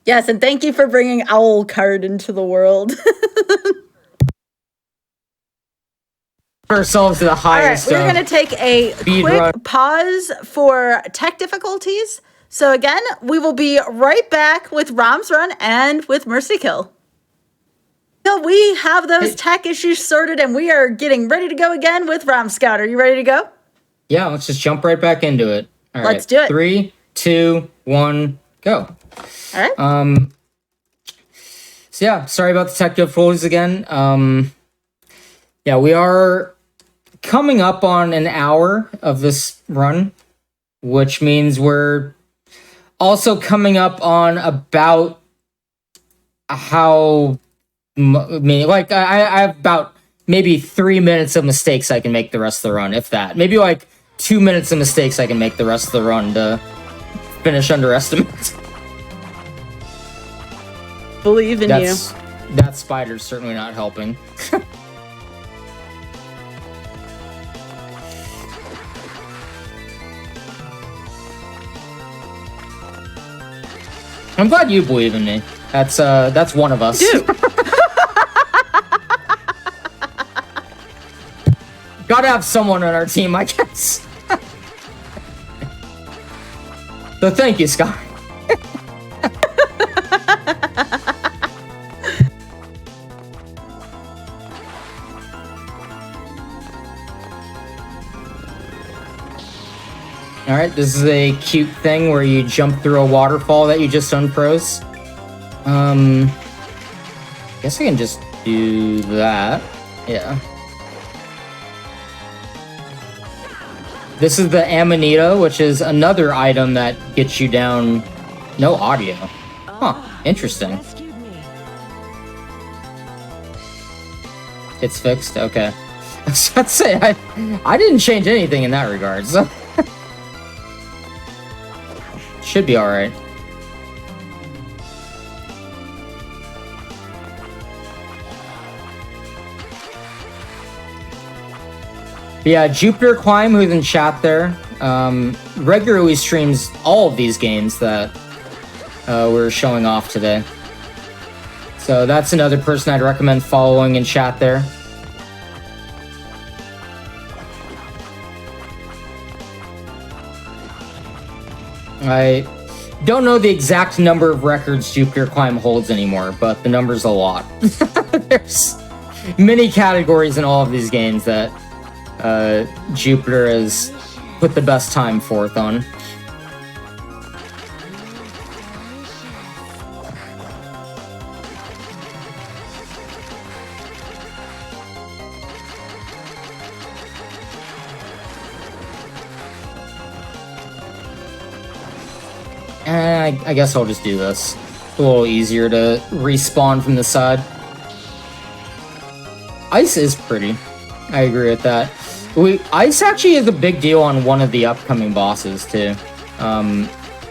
Yes, and thank you for bringing Owl Card into the world. Ourselves to the highest. All right, we're going to take a quick pause for tech difficulties. So again, we will be right back with Rom's Run and with Mercy Kill. So we have those tech issues sorted, and we are getting ready to go again with Rom Scout. Are you ready to go? Yeah, let's just jump right back into it. All right, let's do it. 3, 2, 1, go. All right. So yeah, sorry about the tech difficulties again. Yeah, we are coming up on an hour of this run, which means we're also coming up on about how like I have about maybe 3 minutes of mistakes I can make the rest of the run, if that. Maybe like 2 minutes of mistakes I can make the rest of the run to finish underestimate. Believe in you. That spider's certainly not helping. I'm glad you believe in me. That's one of us. Dude. Gotta have someone on our team, I guess. So thank you, Sky. Alright, this is a cute thing where you jump through a waterfall that you just unfroze. Guess I can just do that. Yeah. This is the Amanita, which is another item that gets you down. No audio. Huh, interesting. It's fixed? Okay. Let's say I didn't change anything in that regard, so should be alright. Yeah, Jupiter Climb, who's in chat there, regularly streams all of these games that we're showing off today. So that's another person I'd recommend following in chat there. I don't know the exact number of records Jupiter Climb holds anymore, but the number's a lot. There's many categories in all of these games that Jupiter has put the best time forth on. I guess I'll just do this. It's a little easier to respawn from the side. Ice is pretty. I agree with that. Ice actually is a big deal on one of the upcoming bosses, too.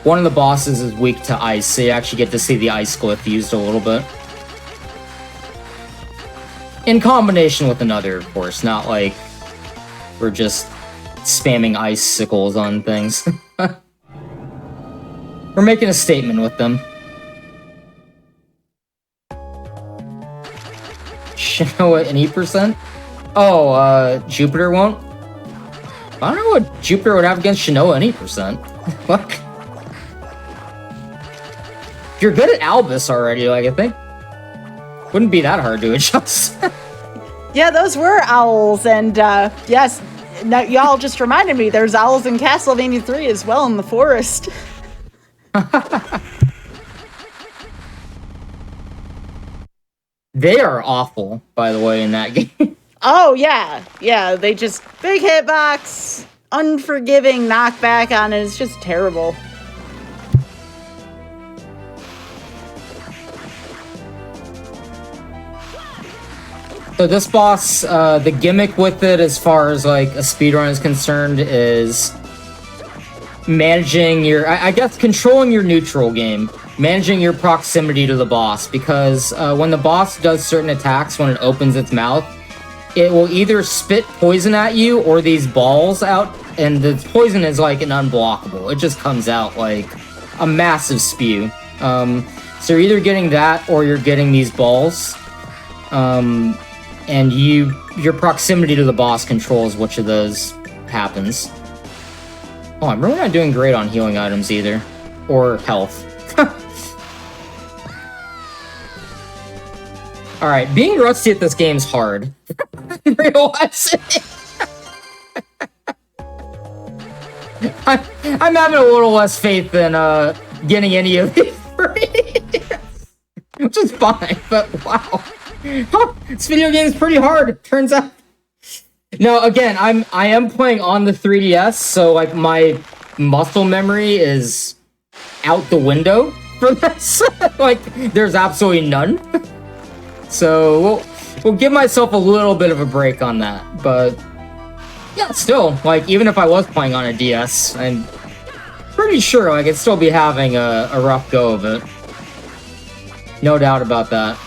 One of the bosses is weak to ice, so you actually get to see the ice glyph used a little bit. In combination with another, of course, not like we're just spamming icicles on things. We're making a statement with them. Shinoa an E%? Oh, Jupiter won't? I don't know what Jupiter would have against Shinoa an E%. What? You're good at Albus already, like, I think. Wouldn't be that hard to adjust. Yeah, those were owls, and yes, now, y'all just reminded me, there's owls in Castlevania 3 as well in the forest. They are awful, by the way, in that game. Oh, yeah. Yeah, they just... Big hitbox, unforgiving knockback on it. It's just terrible. So this boss, the gimmick with it, as far as, like, a speedrun is concerned, is managing your... I guess controlling your neutral game. Managing your proximity to the boss, because when the boss does certain attacks, when it opens its mouth, it will either spit poison at you or these balls out, and the poison is like an unblockable. It just comes out like a massive spew. So you're either getting that or you're getting these balls, and your proximity to the boss controls which of those happens. Oh, I'm really not doing great on healing items either, or health. Alright, being rusty at this game's hard. Realize it. I'm having a little less faith than getting any of these free. Which is fine, but wow. This video game is pretty hard, turns out. No, again, I am playing on the 3DS, so like my muscle memory is out the window for this. Like, there's absolutely none. So we'll give myself a little bit of a break on that, but yeah, still, like, even if I was playing on a DS, I'm pretty sure I could still be having a rough go of it. No doubt about that.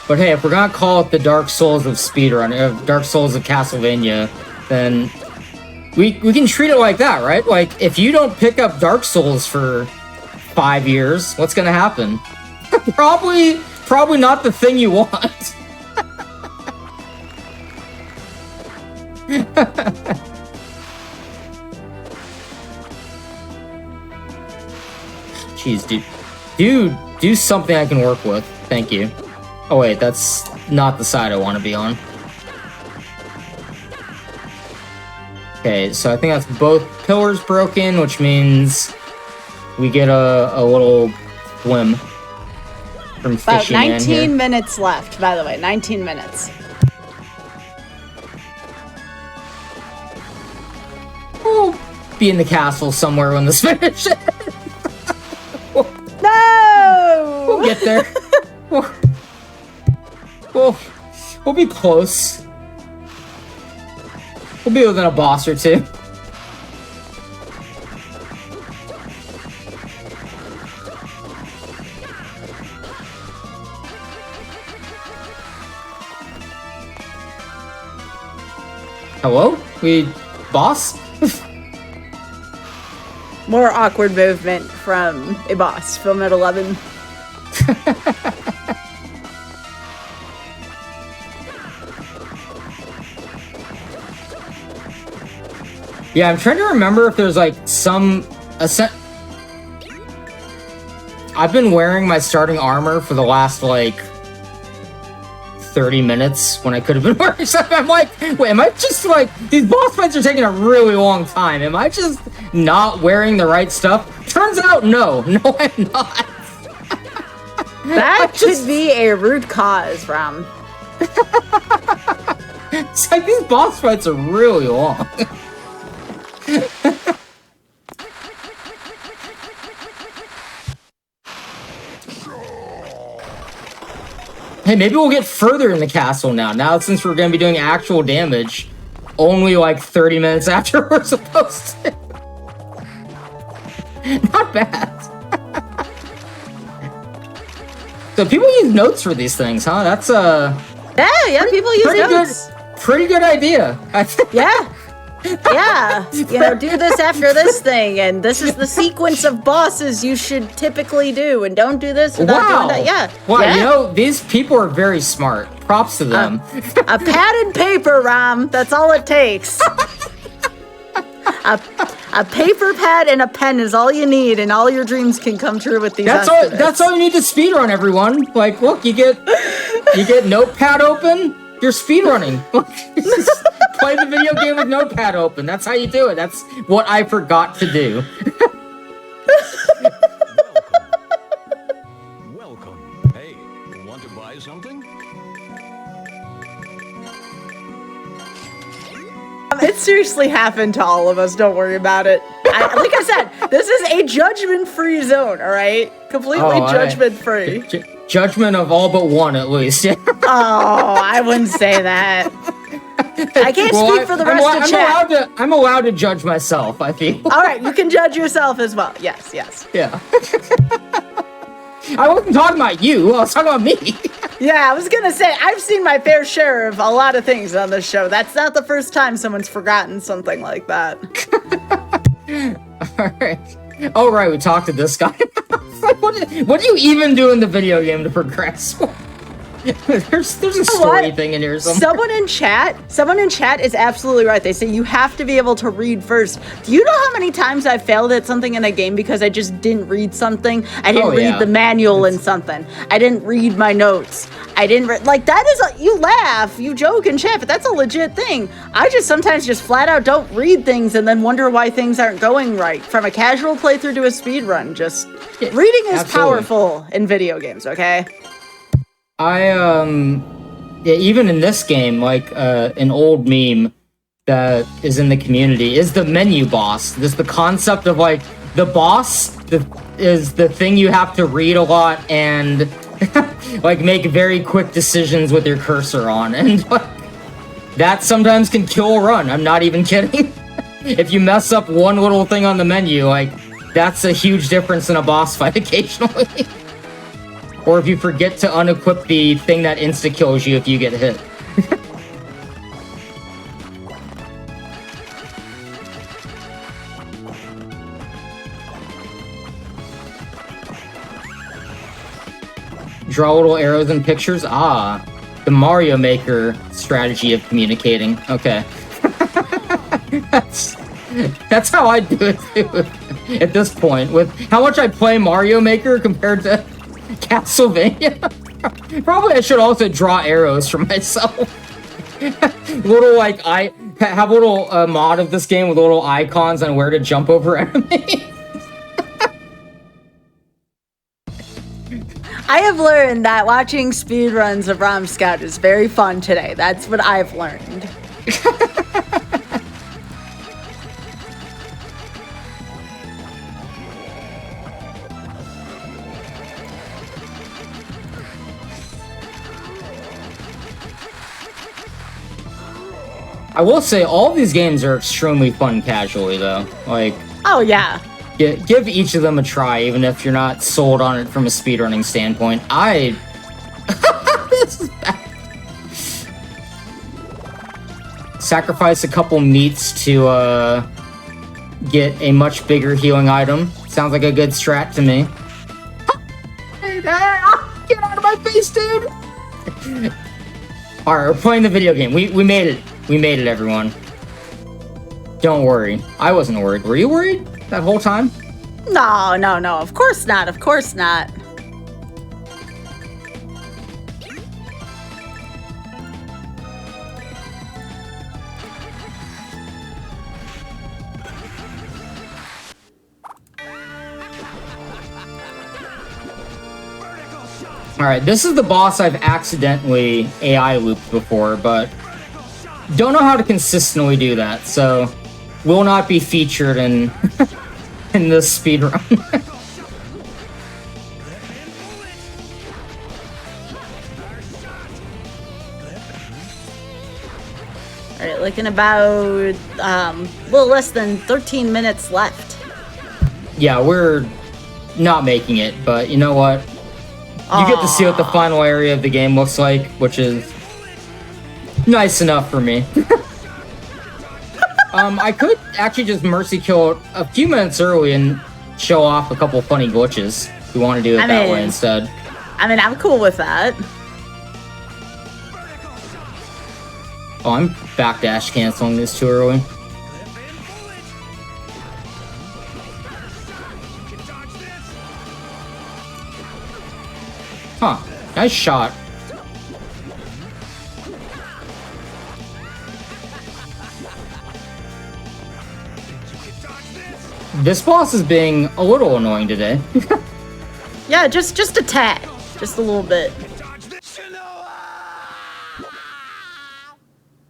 But hey, if we're gonna call it the Dark Souls of speedrun, Dark Souls of Castlevania, then we can treat it like that, right? Like, if you don't pick up Dark Souls for 5 years, what's gonna happen? Probably not the thing you want. Jeez, dude, do something I can work with. Thank you. Oh wait, that's not the side I want to be on. Okay, so I think that's both pillars broken, which means we get a little swim from About Fishy Man 19 here. minutes left, by the way. 19 minutes. We'll be in the castle somewhere when this finishes. No! We'll get there. We'll be close. We'll be within a boss or two. Hello? Boss? More awkward movement from a boss. Film at 11. Yeah, I'm trying to remember if there's like I've been wearing my starting armor for the last like 30 minutes when I could have been wearing something. I'm like, wait, am I just like, these boss fights are taking a really long time. Am I just not wearing the right stuff? Turns out, no. No, I'm not. That could be a root cause, Ram. It's like these boss fights are really long. Hey, maybe we'll get further in the castle now since we're gonna be doing actual damage only like 30 minutes after we're supposed to. Not bad. So people use notes for these things, huh? That's Yeah, people use notes. Pretty good idea. Yeah. Yeah, do this after this thing, and this is the sequence of bosses you should typically do, and don't do this without doing that. Yeah. Wow, yeah. These people are very smart. Props to them. A pad and paper, Ram. That's all it takes. A paper pad and a pen is all you need, and all your dreams can come true with these. That's all you need to speedrun, everyone. Like, look, you get notepad open. You're speedrunning. Play the video game with notepad open. That's how you do it. That's what I forgot to do. Welcome. Hey, want to buy something? It seriously happened to all of us. Don't worry about it. Like I said, this is a judgment-free zone, all right? Completely judgment-free. Judgment of all but one, at least. Oh, I wouldn't say that. I can't speak for the rest of chat. I'm allowed to judge myself, I feel. All right, you can judge yourself as well. Yes. Yeah. I wasn't talking about you. I was talking about me. Yeah, I was going to say, I've seen my fair share of a lot of things on this show. That's not the first time someone's forgotten something like that. All right. Oh, right, we talked to this guy. What do you even do in the video game to progress? There's a story thing in here somewhere. Someone in chat is absolutely right. They say you have to be able to read first. Do you know how many times I failed at something in a game because I just didn't read something? I didn't read the manual in something. I didn't read my notes. I didn't that is you laugh, you joke and chat, but that's a legit thing. I just sometimes just flat out don't read things and then wonder why things aren't going right. From a casual playthrough to a speedrun, just reading is powerful in video games, okay? Even in this game, like, an old meme that is in the community is the menu boss. This the concept of, like, the boss is the thing you have to read a lot and, like, make very quick decisions with your cursor on. And, like, that sometimes can kill a run. I'm not even kidding. If you mess up one little thing on the menu, like, that's a huge difference in a boss fight occasionally. Or if you forget to unequip the thing that insta-kills you if you get hit. Draw little arrows and pictures? Ah, the Mario Maker strategy of communicating. Okay. That's how I do it too, at this point. With how much I play Mario Maker compared to Castlevania. Probably I should also draw arrows for myself. Little, like, I have a little mod of this game with little icons on where to jump over enemies. I have learned that watching speedruns of ROM Scout is very fun today. That's what I've learned. I will say, all these games are extremely fun casually, though. Like, oh yeah, give each of them a try, even if you're not sold on it from a speedrunning standpoint. This is bad. sacrifice a couple meats to get a much bigger healing item. Sounds like a good strat to me. Get out of my face, dude! Alright, we're playing the video game. We made it. We made it, everyone. Don't worry. I wasn't worried. Were you worried that whole time? No, no, no. Of course not. Of course not. Alright, this is the boss I've accidentally AI looped before, but don't know how to consistently do that, so will not be featured in in this speedrun. Alright, looking about a little less than 13 minutes left. Yeah, we're not making it, but you know what? You get to see what the final area of the game looks like, which is nice enough for me. I could actually just mercy kill a few minutes early and show off a couple funny glitches. If we want to do it that way instead. I mean, I'm cool with that. Oh, I'm backdash canceling this too early. Huh. Nice shot. This boss is being a little annoying today. Yeah, just a tad. Just a little bit.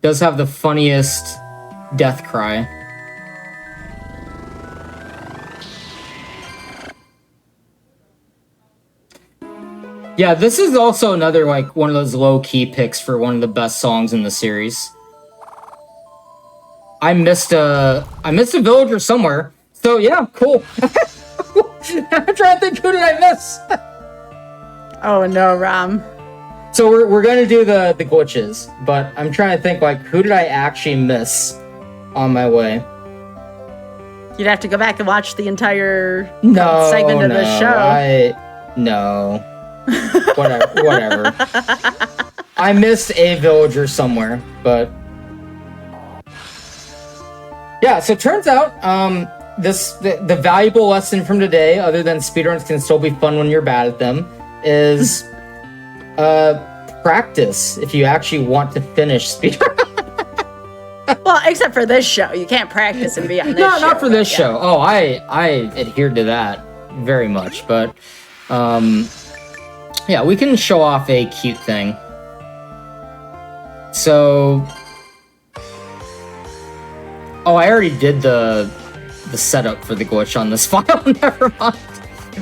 Does have the funniest death cry. Yeah, this is also another, like, one of those low-key picks for one of the best songs in the series. I missed a villager somewhere. So, yeah, cool. I'm trying to think, who did I miss? Oh, no, Ram. So, we're gonna do the glitches, but I'm trying to think, like, who did I actually miss on my way? You'd have to go back and watch the entire No, segment of the show. No. Whatever. I missed a villager somewhere, but yeah. So it turns out, the valuable lesson from today, other than speedruns can still be fun when you're bad at them, is practice if you actually want to finish speedrun. Well, except for this show, you can't practice and be on this show. No, not for this show. Oh, I adhered to that very much, but yeah, we can show off a cute thing. So, oh, I already did the setup for the glitch on this file. Never mind.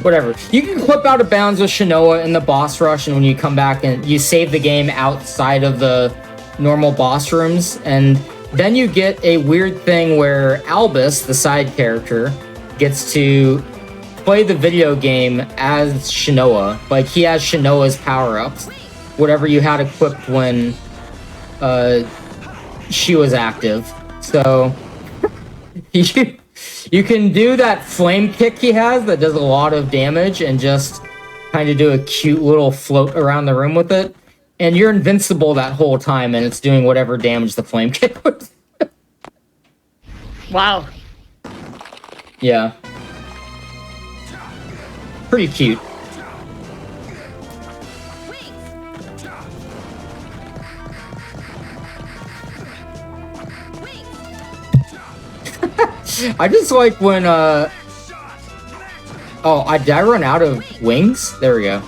Whatever. You can clip out of bounds with Shinoa in the boss rush, and when you come back and you save the game outside of the normal boss rooms, and then you get a weird thing where Albus, the side character, gets to play the video game as Shinoa. Like, he has Shinoa's power-ups, whatever you had equipped when she was active. So you can do that flame kick he has that does a lot of damage and just kind of do a cute little float around the room with it, and you're invincible that whole time, and it's doing whatever damage the flame kick was. Wow. Yeah. Pretty cute. I just like when, oh, did I run out of wings? There we go.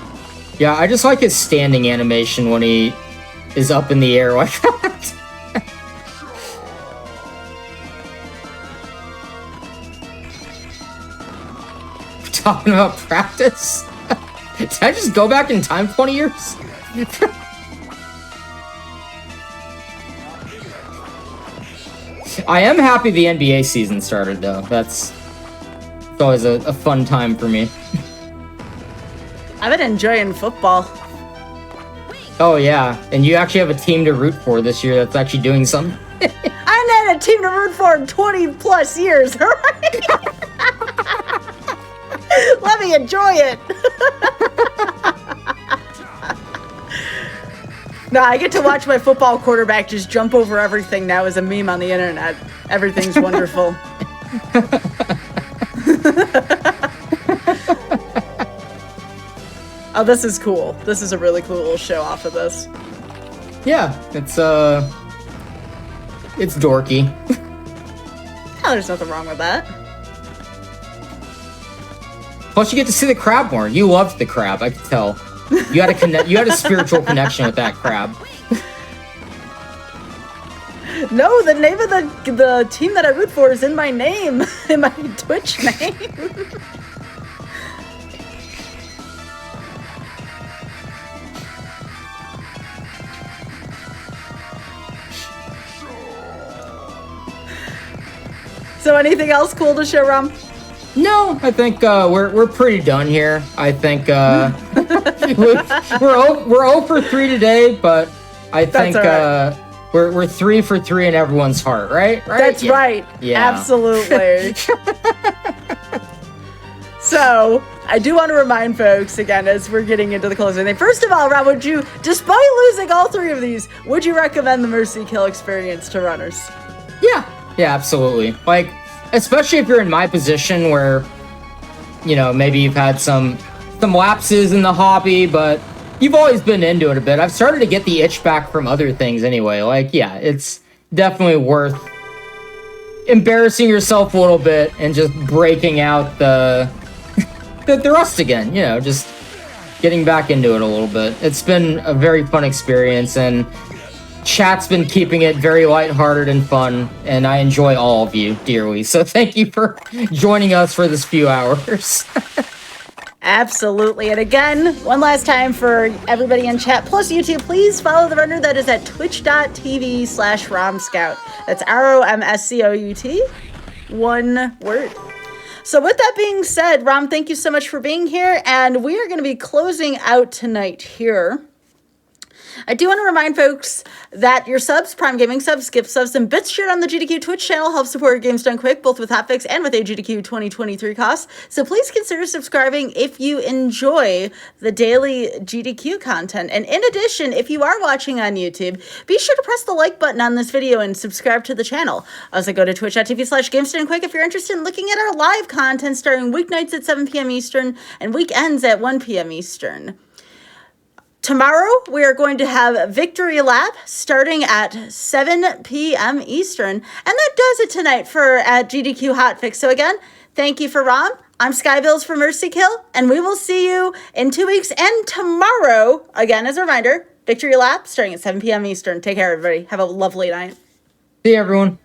Yeah, I just like his standing animation when he is up in the air like that. Talking about practice? Did I just go back in time 20 years? I am happy the NBA season started, though. It's always a fun time for me. I've been enjoying football. Oh, yeah. And you actually have a team to root for this year that's actually doing something. and a team to root for in 20 plus years, all right? Let me enjoy it. No, I get to watch my football quarterback just jump over everything now as a meme on the internet. Everything's wonderful. Oh, this is cool. This is a really cool little show off of this. Yeah, it's dorky. Oh, there's nothing wrong with that. Plus, you get to see the crab more. You loved the crab, I could tell. You had a you had a spiritual connection with that crab. No, the name of the team that I root for is in my name, in my Twitch name. So, anything else cool to show, Rom? No, I think we're pretty done here. I think we're 0 for 3 today, but I think right. we're 3 for 3 in everyone's heart, right? That's yeah. right. Yeah. Absolutely. So, I do want to remind folks again as we're getting into the closing thing. First of all, Rob, would you, despite losing all 3 of these, would you recommend the Mercy Kill experience to runners? Yeah, absolutely. Like, especially if you're in my position where, you know, maybe you've had some lapses in the hobby, but you've always been into it a bit. I've started to get the itch back from other things anyway. Like, yeah, it's definitely worth embarrassing yourself a little bit and just breaking out the rust again, you know, just getting back into it a little bit. It's been a very fun experience, and chat's been keeping it very lighthearted and fun, and I enjoy all of you dearly. So thank you for joining us for this few hours. Absolutely. And again, one last time for everybody in chat plus YouTube, please follow the runner that is at twitch.tv/RomScout. That's ROMSCOUT. One word. So with that being said, Rom, thank you so much for being here. And we are going to be closing out tonight here. I do want to remind folks that your subs, Prime Gaming subs, gift subs, and bits shared on the GDQ Twitch channel help support Games Done Quick, both with hotfix and with GDQ 2023 costs. So please consider subscribing if you enjoy the daily GDQ content. And in addition, if you are watching on YouTube, be sure to press the like button on this video and subscribe to the channel. Also go to twitch.tv/GamesDoneQuick if you're interested in looking at our live content starting weeknights at 7 p.m. Eastern and weekends at 1 p.m. Eastern. Tomorrow, we are going to have Victory Lap starting at 7 p.m. Eastern. And that does it tonight for at GDQ Hotfix. So again, thank you for Rom. I'm Skybills for Mercy Kill, and we will see you in 2 weeks and tomorrow, again, as a reminder, Victory Lap starting at 7 p.m. Eastern. Take care, everybody. Have a lovely night. See you, everyone.